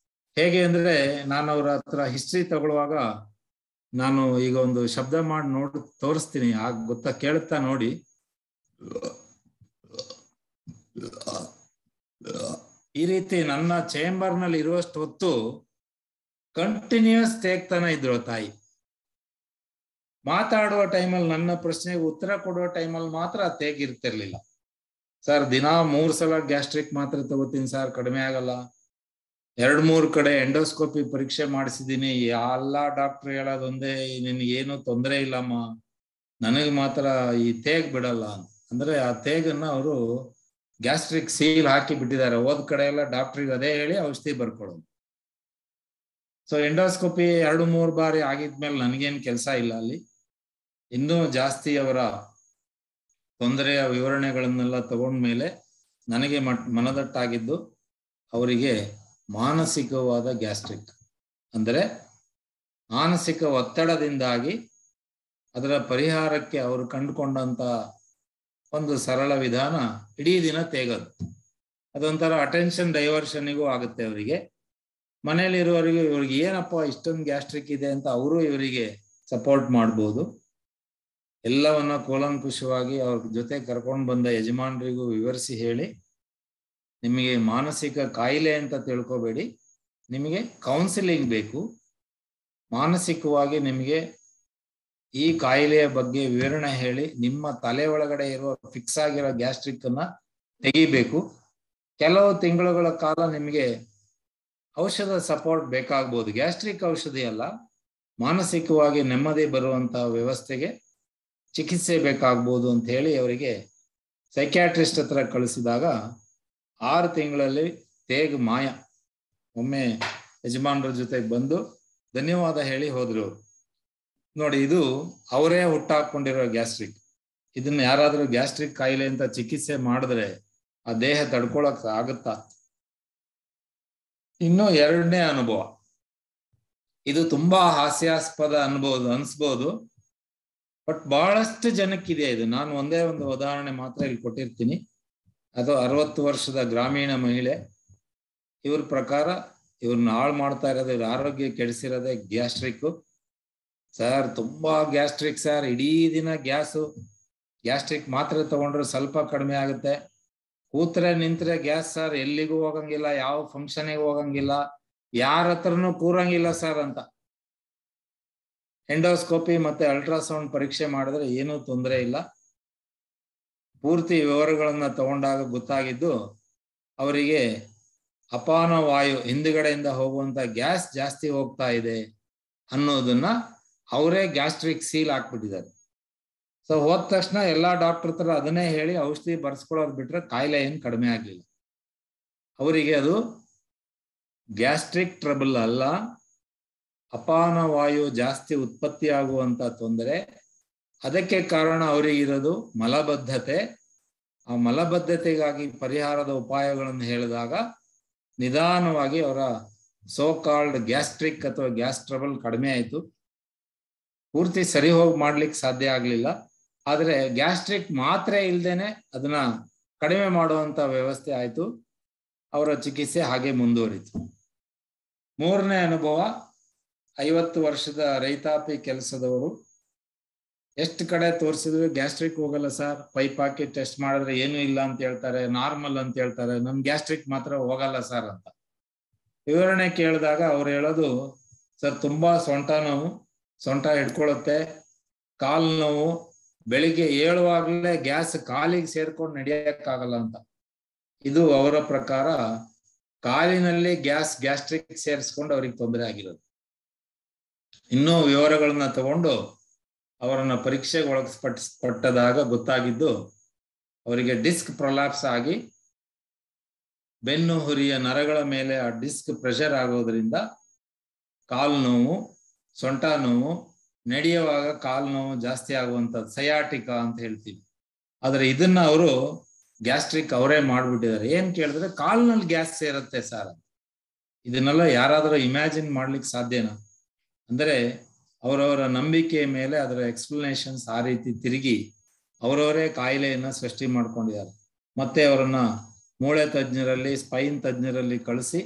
ಹೇಗೆ ಅಂದ್ರೆ ನಾನು ಅವ್ರ ಹತ್ರ ಹಿಸ್ಟ್ರಿ ತಗೊಳ್ಳುವಾಗ ನಾನು ಈಗ ಒಂದು ಶಬ್ದ ಮಾಡಿ ತೋರಿಸ್ತೀನಿ, ಗೊತ್ತಾ, ಕೇಳುತ್ತಾ ನೋಡಿ. ಈ ರೀತಿ ನನ್ನ ಚೇಂಬರ್ ನಲ್ಲಿ ಇರುವಷ್ಟು ಹೊತ್ತು ಕಂಟಿನ್ಯೂಸ್ ತೇಗ್ತಾನೆ ಇದ್ರು ತಾಯಿ. ಮಾತಾಡುವ ಟೈಮಲ್ಲಿ ನನ್ನ ಪ್ರಶ್ನೆಗೆ ಉತ್ತರ ಕೊಡುವ ಟೈಮಲ್ಲಿ ಮಾತ್ರ ತೇಗಿರ್ತಿರ್ಲಿಲ್ಲ. ಸರ್ ದಿನಾ 3 ಸಲ ಗ್ಯಾಸ್ಟ್ರಿಕ್ ಮಾತ್ರೆ ತಗೋತೀನಿ ಸರ್, ಕಡಿಮೆ ಆಗಲ್ಲ. 2-3 ಕಡೆ ಎಂಡೋಸ್ಕೋಪಿ ಪರೀಕ್ಷೆ ಮಾಡಿಸಿದೀನಿ, ಎಲ್ಲಾ ಡಾಕ್ಟರ್ ಹೇಳೋದೊಂದೇ, ನಿನ್ಗೇನು ತೊಂದರೆ ಇಲ್ಲಮ್ಮ, ನನಗೆ ಮಾತ್ರ ಈ ತೇಗ್ ಬಿಡಲ್ಲ ಅಂತ. ಅಂದ್ರೆ ಆ ತೇಗನ್ನ ಅವರು ಗ್ಯಾಸ್ಟ್ರಿಕ್ ಸೀಲ್ ಹಾಕಿ ಬಿಟ್ಟಿದ್ದಾರೆ. ಹೋದ್ ಕಡೆ ಎಲ್ಲ ಡಾಕ್ಟ್ರಿಗೆ ಅದೇ ಹೇಳಿ ಔಷಧಿ ಬರ್ಕೊಡೋದು. ಸೊ ಎಂಡೋಸ್ಕೋಪಿ 2-3 ಬಾರಿ ಆಗಿದ್ಮೇಲೆ ನನಗೇನು ಕೆಲಸ ಇಲ್ಲ ಅಲ್ಲಿ. ಇನ್ನೂ ಜಾಸ್ತಿ ಅವರ ತೊಂದರೆಯ ವಿವರಣೆಗಳನ್ನೆಲ್ಲ ತಗೊಂಡ್ಮೇಲೆ ನನಗೆ ಮನದಟ್ಟಾಗಿದ್ದು ಅವರಿಗೆ ಮಾನಸಿಕವಾದ ಗ್ಯಾಸ್ಟ್ರಿಕ್, ಅಂದರೆ ಮಾನಸಿಕ ಒತ್ತಡದಿಂದಾಗಿ ಅದರ ಪರಿಹಾರಕ್ಕೆ ಅವರು ಕಂಡುಕೊಂಡಂತ ಒಂದು ಸರಳ ವಿಧಾನ, ಇಡೀ ದಿನ ತೇಗೋದು. ಅದೊಂಥರ ಅಟೆನ್ಷನ್ ಡೈವರ್ಷನ್ನಿಗೂ ಆಗುತ್ತೆ ಅವರಿಗೆ. ಮನೇಲಿ ಇರುವವರಿಗೆ ಇವ್ರಿಗೆ ಏನಪ್ಪ ಇಷ್ಟೊಂದು ಗ್ಯಾಸ್ಟ್ರಿಕ್ ಇದೆ ಅಂತ ಅವರು ಇವರಿಗೆ ಸಪೋರ್ಟ್ ಮಾಡ್ಬೋದು. ಎಲ್ಲವನ್ನ ಕೂಲಂಕುಷವಾಗಿ ಅವ್ರ ಜೊತೆ ಕರ್ಕೊಂಡು ಬಂದ ಯಜಮಾನರಿಗೂ ವಿವರಿಸಿ ಹೇಳಿ, ನಿಮಗೆ ಮಾನಸಿಕ ಕಾಯಿಲೆ ಅಂತ ತಿಳ್ಕೊಬೇಡಿ, ನಿಮಗೆ ಕೌನ್ಸಿಲಿಂಗ್ ಬೇಕು, ಮಾನಸಿಕವಾಗಿ ನಿಮಗೆ ಈ ಕಾಯಿಲೆಯ ಬಗ್ಗೆ ವಿವರಣೆ ಹೇಳಿ ನಿಮ್ಮ ತಲೆ ಒಳಗಡೆ ಇರುವ ಫಿಕ್ಸ್ ಆಗಿರೋ ಗ್ಯಾಸ್ಟ್ರಿಕ್ ಅನ್ನ ತೆಗಿಬೇಕು. ಕೆಲವು ತಿಂಗಳುಗಳ ಕಾಲ ನಿಮಗೆ ಔಷಧ ಸಪೋರ್ಟ್ ಬೇಕಾಗ್ಬೋದು. ಗ್ಯಾಸ್ಟ್ರಿಕ್ ಔಷಧಿ ಅಲ್ಲ, ಮಾನಸಿಕವಾಗಿ ನೆಮ್ಮದಿ ಬರುವಂತಹ ವ್ಯವಸ್ಥೆಗೆ ಚಿಕಿತ್ಸೆ ಬೇಕಾಗ್ಬೋದು ಅಂತ ಹೇಳಿ ಅವರಿಗೆ ಸೈಕ್ಯಾಟ್ರಿಸ್ಟ್ ಹತ್ರ ಕಳಿಸಿದಾಗ 6 ತಿಂಗಳಲ್ಲಿ ತೇಗ್ ಮಾಯ. ಒಮ್ಮೆ ಯಜಮಾನರ ಜೊತೆಗೆ ಬಂದು ಧನ್ಯವಾದ ಹೇಳಿ ಹೋದ್ರು. ನೋಡಿ, ಇದು ಅವರೇ ಹುಟ್ಟಾಕೊಂಡಿರೋ ಗ್ಯಾಸ್ಟ್ರಿಕ್. ಇದನ್ನ ಯಾರಾದ್ರೂ ಗ್ಯಾಸ್ಟ್ರಿಕ್ ಕಾಯಿಲೆ ಅಂತ ಚಿಕಿತ್ಸೆ ಮಾಡಿದ್ರೆ ಆ ದೇಹ ತಡ್ಕೊಳಕ್ ಆಗುತ್ತಾ? ಇನ್ನು 2ನೇ ಅನುಭವ, ಇದು ತುಂಬಾ ಹಾಸ್ಯಾಸ್ಪದ ಅನ್ಸ್ಬೋದು, ಬಟ್ ಬಹಳಷ್ಟು ಜನಕ್ಕಿದೆ ಇದು. ನಾನು ಒಂದೇ ಒಂದು ಉದಾಹರಣೆ ಮಾತ್ರ ಇಲ್ಲಿ ಕೊಟ್ಟಿರ್ತೀನಿ. ಅದು 60 ವರ್ಷದ ಗ್ರಾಮೀಣ ಮಹಿಳೆ. ಇವ್ರ ಪ್ರಕಾರ ಇವ್ರನ್ನ ಹಾಳು ಮಾಡ್ತಾ ಇರೋದು, ಇವ್ರ ಆರೋಗ್ಯ ಕೆಡಿಸಿರೋದೇ ಗ್ಯಾಸ್ಟ್ರಿಕ್. ಸರ್ ತುಂಬಾ ಗ್ಯಾಸ್ಟ್ರಿಕ್ ಸರ್, ಇಡೀ ದಿನ ಗ್ಯಾಸ್ಟ್ರಿಕ್ ಮಾತ್ರೆ ತಗೊಂಡ್ರೆ ಸ್ವಲ್ಪ ಕಡಿಮೆ ಆಗುತ್ತೆ, ಕೂತ್ರೆ ನಿಂತ್ರೆ ಗ್ಯಾಸ್ ಸರ್, ಎಲ್ಲಿಗೂ ಹೋಗಂಗಿಲ್ಲ, ಯಾವ ಫಂಕ್ಷನ್ಗೆ ಹೋಗಂಗಿಲ್ಲ, ಯಾರ ಹತ್ರನೂ ಕೂರಂಗಿಲ್ಲ ಸರ್ ಅಂತ. ಎಂಡೋಸ್ಕೋಪಿ ಮತ್ತೆ ಅಲ್ಟ್ರಾಸೌಂಡ್ ಪರೀಕ್ಷೆ ಮಾಡಿದ್ರೆ ಏನೂ ತೊಂದರೆ ಇಲ್ಲ. ಪೂರ್ತಿ ವಿವರಗಳನ್ನ ತಗೊಂಡಾಗ ಗೊತ್ತಾಗಿದ್ದು ಅವರಿಗೆ ಅಪಾನ ವಾಯು, ಹಿಂದುಗಡೆಯಿಂದ ಹೋಗುವಂತ ಗ್ಯಾಸ್ ಜಾಸ್ತಿ ಹೋಗ್ತಾ ಇದೆ ಅನ್ನೋದನ್ನ ಅವರೇ ಗ್ಯಾಸ್ಟ್ರಿಕ್ ಸೀಲ್ ಹಾಕ್ಬಿಟ್ಟಿದ್ದಾರೆ. ಸೊ ಹೋದ ತಕ್ಷಣ ಎಲ್ಲಾ ಡಾಕ್ಟರ್ ಹತ್ರ ಅದನ್ನೇ ಹೇಳಿ ಔಷಧಿ ಬರ್ಸ್ಕೊಳ್ಳೋದು ಬಿಟ್ರೆ ಕಾಯಿಲೆ ಏನು ಕಡಿಮೆ ಆಗ್ಲಿಲ್ಲ. ಅವರಿಗೆ ಅದು ಗ್ಯಾಸ್ಟ್ರಿಕ್ ಟ್ರಬಲ್ ಅಲ್ಲ, ಅಪಾನ ವಾಯು ಜಾಸ್ತಿ ಉತ್ಪತ್ತಿ ಆಗುವಂತ ತೊಂದರೆ. ಅದಕ್ಕೆ ಕಾರಣ ಅವರಿಗಿರೋದು ಮಲಬದ್ಧತೆ. ಆ ಮಲಬದ್ಧತೆಗಾಗಿ ಪರಿಹಾರದ ಉಪಾಯಗಳನ್ನು ಹೇಳಿದಾಗ ನಿಧಾನವಾಗಿ ಅವರ ಸೋ ಕಾಲ್ಡ್ ಗ್ಯಾಸ್ಟ್ರಿಕ್ ಅಥವಾ ಗ್ಯಾಸ್ ಟ್ರಬಲ್ ಕಡಿಮೆ ಆಯಿತು. ಪೂರ್ತಿ ಸರಿ ಹೋಗಿ ಮಾಡ್ಲಿಕ್ಕೆ ಸಾಧ್ಯ ಆಗ್ಲಿಲ್ಲ, ಆದ್ರೆ ಗ್ಯಾಸ್ಟ್ರಿಕ್ ಮಾತ್ರೆ ಇಲ್ದೇನೆ ಅದನ್ನ ಕಡಿಮೆ ಮಾಡುವಂತ ವ್ಯವಸ್ಥೆ ಆಯ್ತು. ಅವರ ಚಿಕಿತ್ಸೆ ಹಾಗೆ ಮುಂದುವರಿತು. 3ನೇ ಅನುಭವ, 50 ವರ್ಷದ ರೈತಾಪಿ ಕೆಲಸದವರು. ಎಷ್ಟು ಕಡೆ ತೋರಿಸಿದ್ರು ಗ್ಯಾಸ್ಟ್ರಿಕ್ ಹೋಗಲ್ಲ ಸರ್, ಪೈಪ್ ಹಾಕಿ ಟೆಸ್ಟ್ ಮಾಡಿದ್ರೆ ಏನೂ ಇಲ್ಲ ಅಂತ ಹೇಳ್ತಾರೆ, ನಾರ್ಮಲ್ ಅಂತ ಹೇಳ್ತಾರೆ, ನಮ್ ಗ್ಯಾಸ್ಟ್ರಿಕ್ ಮಾತ್ರ ಹೋಗಲ್ಲ ಸರ್ ಅಂತ ವಿವರಣೆ ಕೇಳಿದಾಗ ಅವ್ರು ಹೇಳೋದು, ಸರ್ ತುಂಬಾ ಸೊಂಟ ಹಿಡ್ಕೊಳ್ಳುತ್ತೆ, ಕಾಲ್ ನೋವು, ಬೆಳಿಗ್ಗೆ ಏಳುವಾಗಲೇ ಗ್ಯಾಸ್ ಕಾಲಿಗೆ ಸೇರ್ಕೊಂಡು ನಡೆಯಕ್ಕಾಗಲ್ಲ ಅಂತ. ಇದು ಅವರ ಪ್ರಕಾರ ಕಾಲಿನಲ್ಲಿ ಗ್ಯಾಸ್ಟ್ರಿಕ್ ಸೇರಿಸ್ಕೊಂಡು ಅವ್ರಿಗೆ ತೊಂದರೆ ಆಗಿರೋದು. ಇನ್ನೂ ವಿವರಗಳನ್ನ ತಗೊಂಡು ಅವರನ್ನ ಪರೀಕ್ಷೆಗೆ ಒಳಪಟ್ಟದಾಗ ಗೊತ್ತಾಗಿದ್ದು ಅವರಿಗೆ ಡಿಸ್ಕ್ ಪ್ರೊಲ್ಯಾಪ್ಸ್ ಆಗಿ ಬೆನ್ನು ಹುರಿಯ ನರಗಳ ಮೇಲೆ ಆ ಡಿಸ್ಕ್ ಪ್ರೆಷರ್ ಆಗೋದ್ರಿಂದ ಕಾಲು ನೋವು, ಸೊಂಟ ನೋವು, ನಡೆಯುವಾಗ ಕಾಲು ನೋವು ಜಾಸ್ತಿ ಆಗುವಂಥದ್ದು ಸಯಾಟಿಕಾ ಅಂತ ಹೇಳ್ತೀವಿ. ಆದ್ರೆ ಇದನ್ನ ಅವರು ಗ್ಯಾಸ್ಟ್ರಿಕ್ ಅವರೇ ಮಾಡ್ಬಿಟ್ಟಿದ್ದಾರೆ. ಏನ್ ಕೇಳಿದ್ರೆ ಕಾಲ್ನಲ್ಲಿ ಗ್ಯಾಸ್ ಸೇರುತ್ತೆ ಸರ್. ಇದನ್ನೆಲ್ಲ ಯಾರಾದ್ರೂ ಇಮ್ಯಾಜಿನ್ ಮಾಡ್ಲಿಕ್ಕೆ ಸಾಧ್ಯನಾ? ಅಂದ್ರೆ ಅವರವರ ನಂಬಿಕೆಯ ಮೇಲೆ ಅದರ ಎಕ್ಸ್ಪ್ಲನೇಷನ್ಸ್ ಆ ರೀತಿ ತಿರುಗಿ ಅವರವರೇ ಕಾಯಿಲೆಯನ್ನ ಸೃಷ್ಟಿ ಮಾಡ್ಕೊಂಡಿದ್ದಾರೆ. ಮತ್ತೆ ಅವರನ್ನ ಮೂಳೆ ತಜ್ಞರಲ್ಲಿ, ಸ್ಪೈನ್ ತಜ್ಞರಲ್ಲಿ ಕಳಿಸಿ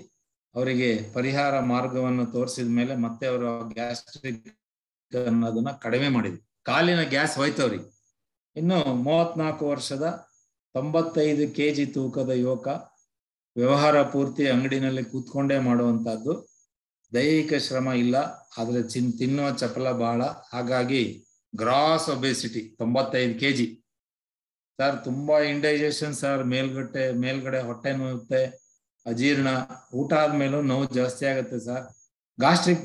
ಅವರಿಗೆ ಪರಿಹಾರ ಮಾರ್ಗವನ್ನು ತೋರಿಸಿದ ಮೇಲೆ ಮತ್ತೆ ಅವರು ಗ್ಯಾಸ್ಟ್ರಿಕ್ ಅನ್ನೋದನ್ನ ಕಡಿಮೆ ಮಾಡಿದ್ರು. ಕಾಲಿನ ಗ್ಯಾಸ್ ಹೋಯ್ತವ್ರಿಗೆ. ಇನ್ನು 34 ವರ್ಷದ 95 kg ತೂಕದ ಯುವಕ, ವ್ಯವಹಾರ ಪೂರ್ತಿ ಅಂಗಡಿನಲ್ಲಿ ಕೂತ್ಕೊಂಡೇ ಮಾಡುವಂತಹದ್ದು, ದೈಹಿಕ ಶ್ರಮ ಇಲ್ಲ, ಆದ್ರೆ ತಿನ್ನುವ ಚಪಲ ಬಹಳ, ಹಾಗಾಗಿ ಗ್ರಾಸ್ ಒಬೆಸಿಟಿ 95 kg. ಸರ್ ತುಂಬಾ ಇಂಡೈಜೆಷನ್ ಸರ್, ಮೇಲ್ಗಡೆ ಹೊಟ್ಟೆ ನೋಯುತ್ತೆ, ಅಜೀರ್ಣ, ಊಟ ಆದ್ಮೇಲೂ ನೋವು ಜಾಸ್ತಿ ಆಗುತ್ತೆ ಸರ್.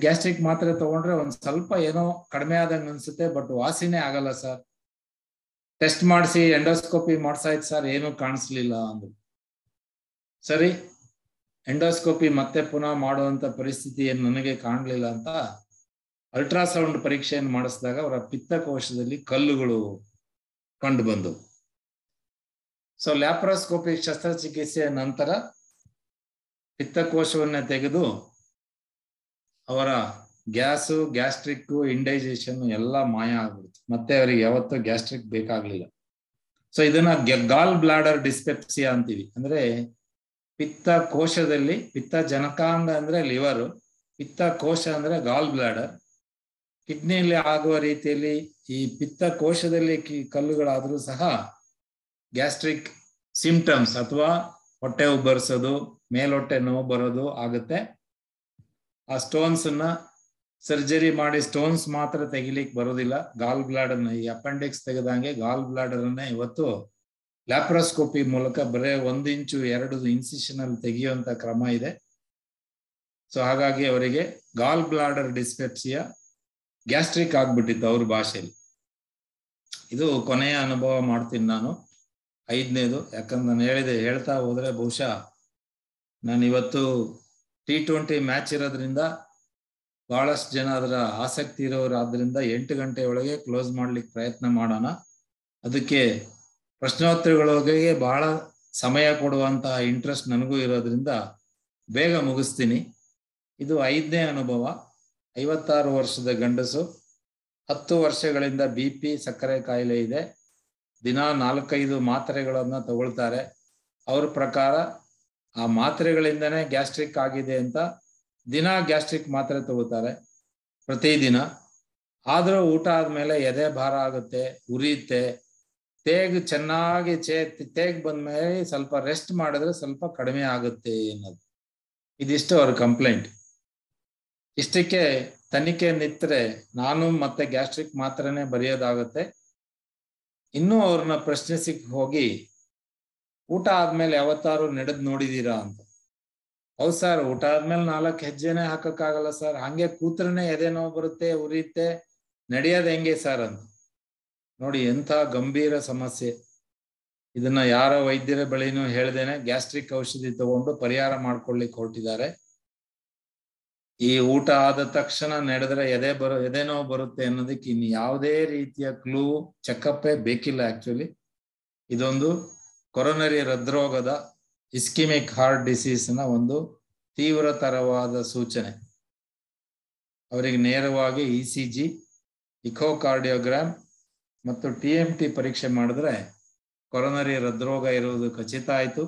ಗ್ಯಾಸ್ಟ್ರಿಕ್ ಮಾತ್ರೆ ತಗೊಂಡ್ರೆ ಒಂದ್ ಸ್ವಲ್ಪ ಏನೋ ಕಡಿಮೆ ಆದಂಗೆ ಅನ್ಸುತ್ತೆ, ಬಟ್ ವಾಸಿನೇ ಆಗಲ್ಲ ಸರ್. ಟೆಸ್ಟ್ ಮಾಡಿಸಿ ಎಂಡೋಸ್ಕೋಪಿ ಮಾಡ್ಸಾಯ್ತು ಸರ್, ಏನೂ ಕಾಣಿಸ್ಲಿಲ್ಲ ಅಂದ್ರು. ಸರಿ, ಎಂಡೋಸ್ಕೋಪಿ ಮತ್ತೆ ಪುನಃ ಮಾಡುವಂತ ಪರಿಸ್ಥಿತಿ ಏನು ನನಗೆ ಕಾಣಲಿಲ್ಲ ಅಂತ ಅಲ್ಟ್ರಾಸೌಂಡ್ ಪರೀಕ್ಷೆಯನ್ನು ಮಾಡಿಸಿದಾಗ ಅವರ ಪಿತ್ತಕೋಶದಲ್ಲಿ ಕಲ್ಲುಗಳು ಕಂಡು ಬಂದವು. ಸೊ ಲ್ಯಾಪ್ರೋಸ್ಕೋಪಿಕ್ ಶಸ್ತ್ರಚಿಕಿತ್ಸೆಯ ನಂತರ ಪಿತ್ತಕೋಶವನ್ನೇ ತೆಗೆದು ಅವರ ಗ್ಯಾಸ್ಟ್ರಿಕ್, ಇಂಡೈಜೆಷನ್ ಎಲ್ಲ ಮಾಯ ಆಗ್ಬಿಡ್ತು. ಮತ್ತೆ ಅವರಿಗೆ ಯಾವತ್ತೂ ಗ್ಯಾಸ್ಟ್ರಿಕ್ ಬೇಕಾಗ್ಲಿಲ್ಲ. ಸೊ ಇದನ್ನ ಗಾಲ್ ಬ್ಲಾಡರ್ ಡಿಸ್ಪೆಪ್ಸಿಯಾ ಅಂತೀವಿ. ಅಂದ್ರೆ ಪಿತ್ತ ಕೋಶದಲ್ಲಿ, ಪಿತ್ತ ಜನಕಾಂಗ ಅಂದ್ರೆ ಲಿವರ್, ಪಿತ್ತ ಕೋಶ ಅಂದ್ರೆ ಗಾಲ್ ಬ್ಲಾಡರ್. ಕಿಡ್ನಿಯಲ್ಲಿ ಆಗುವ ರೀತಿಯಲ್ಲಿ ಈ ಪಿತ್ತ ಕೋಶದಲ್ಲಿ ಕಲ್ಲುಗಳಾದ್ರೂ ಸಹ ಗ್ಯಾಸ್ಟ್ರಿಕ್ ಸಿಂಪ್ಟಮ್ಸ್ ಅಥವಾ ಹೊಟ್ಟೆ ಉಬ್ಬರಿಸೋದು, ಮೇಲೊಟ್ಟೆ ನೋವು ಬರೋದು ಆಗುತ್ತೆ. ಆ ಸ್ಟೋನ್ಸ್ ಅನ್ನ ಸರ್ಜರಿ ಮಾಡಿ ಸ್ಟೋನ್ಸ್ ಮಾತ್ರ ತೆಗಿಲಿಕ್ಕೆ ಬರೋದಿಲ್ಲ. ಗಾಲ್ ಬ್ಲಾಡರ್ ಈ ಅಪೆಂಡಿಕ್ಸ್ ತೆಗೆದಂಗೆ ಗಾಲ್ ಬ್ಲಾಡರ್ ಅನ್ನ ಇವತ್ತು ಲ್ಯಾಪ್ರೋಸ್ಕೋಪಿ ಮೂಲಕ ಬರೇ 1 ಇಂಚು 2 ಇನ್ಸಿಷನ್ ಅಲ್ಲಿ ತೆಗೆಯುವಂತ ಕ್ರಮ ಇದೆ. ಸೊ ಹಾಗಾಗಿ ಅವರಿಗೆ ಗಾಲ್ ಬ್ಲಾಡರ್ ಡಿಸ್ಪೆಪ್ಸಿಯಾ, ಗ್ಯಾಸ್ಟ್ರಿಕ್ ಆಗ್ಬಿಟ್ಟಿತ್ತು ಅವ್ರ ಭಾಷೆಯಲ್ಲಿ. ಇದು ಕೊನೆಯ ಅನುಭವ ಮಾಡ್ತೀನಿ ನಾನು, 5ನೇದು. ಯಾಕಂದ್ರೆ ನಾನು ಹೇಳ್ತಾ ಹೋದ್ರೆ ಬಹುಶಃ ನಾನು ಇವತ್ತು T20 ಮ್ಯಾಚ್ ಇರೋದ್ರಿಂದ ಬಹಳಷ್ಟು ಜನ ಅದರ ಆಸಕ್ತಿ ಇರೋರಾದ್ರಿಂದ 8 ಗಂಟೆ ಒಳಗೆ ಕ್ಲೋಸ್ ಮಾಡ್ಲಿಕ್ಕೆ ಪ್ರಯತ್ನ ಮಾಡೋಣ. ಅದಕ್ಕೆ ಪ್ರಶ್ನೋತ್ತರಗಳಿಗೆ ಬಹಳ ಸಮಯ ಕೊಡುವಂತಹ ಇಂಟ್ರೆಸ್ಟ್ ನನಗೂ ಇರೋದ್ರಿಂದ ಬೇಗ ಮುಗಿಸ್ತೀನಿ. ಇದು 5ನೇ ಅನುಭವ. 56 ವರ್ಷದ ಗಂಡಸು, 10 ವರ್ಷಗಳಿಂದ BP ಸಕ್ಕರೆ ಕಾಯಿಲೆ ಇದೆ. ದಿನ 4-5 ಮಾತ್ರೆಗಳನ್ನ ತಗೊಳ್ತಾರೆ. ಅವ್ರ ಪ್ರಕಾರ ಆ ಮಾತ್ರೆಗಳಿಂದನೇ ಗ್ಯಾಸ್ಟ್ರಿಕ್ ಆಗಿದೆ ಅಂತ ದಿನ ಗ್ಯಾಸ್ಟ್ರಿಕ್ ಮಾತ್ರೆ ತಗೋತಾರೆ ಪ್ರತಿದಿನ. ಆದ್ರೂ ಊಟ ಆದ್ಮೇಲೆ ಎದೆ ಭಾರ ಆಗುತ್ತೆ, ಉರಿಯುತ್ತೆ, ತೇಗ್ ಚೆನ್ನಾಗಿ ತೇಗ್ ಬಂದ್ಮೇಲೆ ಸ್ವಲ್ಪ ರೆಸ್ಟ್ ಮಾಡಿದ್ರೆ ಸ್ವಲ್ಪ ಕಡಿಮೆ ಆಗುತ್ತೆ ಅನ್ನೋದು, ಇದಿಷ್ಟು ಅವ್ರ ಕಂಪ್ಲೇಂಟ್. ಇಷ್ಟಕ್ಕೆ ತನಿಖೆ ನಿಂತರೆ ನಾನು ಮತ್ತೆ ಗ್ಯಾಸ್ಟ್ರಿಕ್ ಮಾತ್ರನೇ ಬರೆಯೋದಾಗತ್ತೆ. ಇನ್ನೂ ಅವ್ರನ್ನ ಪ್ರಶ್ನಿಸಿಕ್ ಹೋಗಿ, ಊಟ ಆದ್ಮೇಲೆ ಯಾವತ್ತಾರು ನಡೆದ್ ನೋಡಿದೀರಾ ಅಂತ. ಹೌದು ಸರ್, ಊಟ ಆದ್ಮೇಲೆ 4 ಹೆಜ್ಜೆನೆ ಹಾಕಕ್ಕಾಗಲ್ಲ ಸರ್, ಹಂಗೆ ಕೂತ್ರನೆ ಎದೆ ನೋವು ಬರುತ್ತೆ, ಉರಿಯುತ್ತೆ, ನಡೆಯೋದ್ ಹೆಂಗೆ ಸರ್ ಅಂತ. ನೋಡಿ ಎಂಥ ಗಂಭೀರ ಸಮಸ್ಯೆ. ಇದನ್ನ ಯಾರ ವೈದ್ಯರ ಬಳಿನೂ ಹೇಳ್ದೇನೆ ಗ್ಯಾಸ್ಟ್ರಿಕ್ ಔಷಧಿ ತಗೊಂಡು ಪರಿಹಾರ ಮಾಡ್ಕೊಳ್ಲಿಕ್ಕೆ ಹೊರಟಿದ್ದಾರೆ. ಈ ಊಟ ಆದ ತಕ್ಷಣ ನಡೆದ್ರೆ ಎದೆ ನೋವು ಬರುತ್ತೆ ಅನ್ನೋದಕ್ಕೆ ಇನ್ನು ಯಾವುದೇ ರೀತಿಯ ಕ್ಲೂ, ಚೆಕಪ್ಪೇ ಬೇಕಿಲ್ಲ. ಆಕ್ಚುಲಿ ಇದೊಂದು ಕೊರೊನರಿ ಹೃದ್ರೋಗದ, ಇಸ್ಕಿಮಿಕ್ ಹಾರ್ಟ್ ಡಿಸೀಸ್ ನ ಒಂದು ತೀವ್ರತರವಾದ ಸೂಚನೆ. ಅವರಿಗೆ ನೇರವಾಗಿ ECG, ಇಕೋಕಾರ್ಡಿಯೋಗ್ರಾಮ್ ಮತ್ತು TMT ಪರೀಕ್ಷೆ ಮಾಡಿದ್ರೆ ಕೊರೊನರಿ ಹೃದ್ರೋಗ ಇರುವುದು ಖಚಿತ ಆಯಿತು.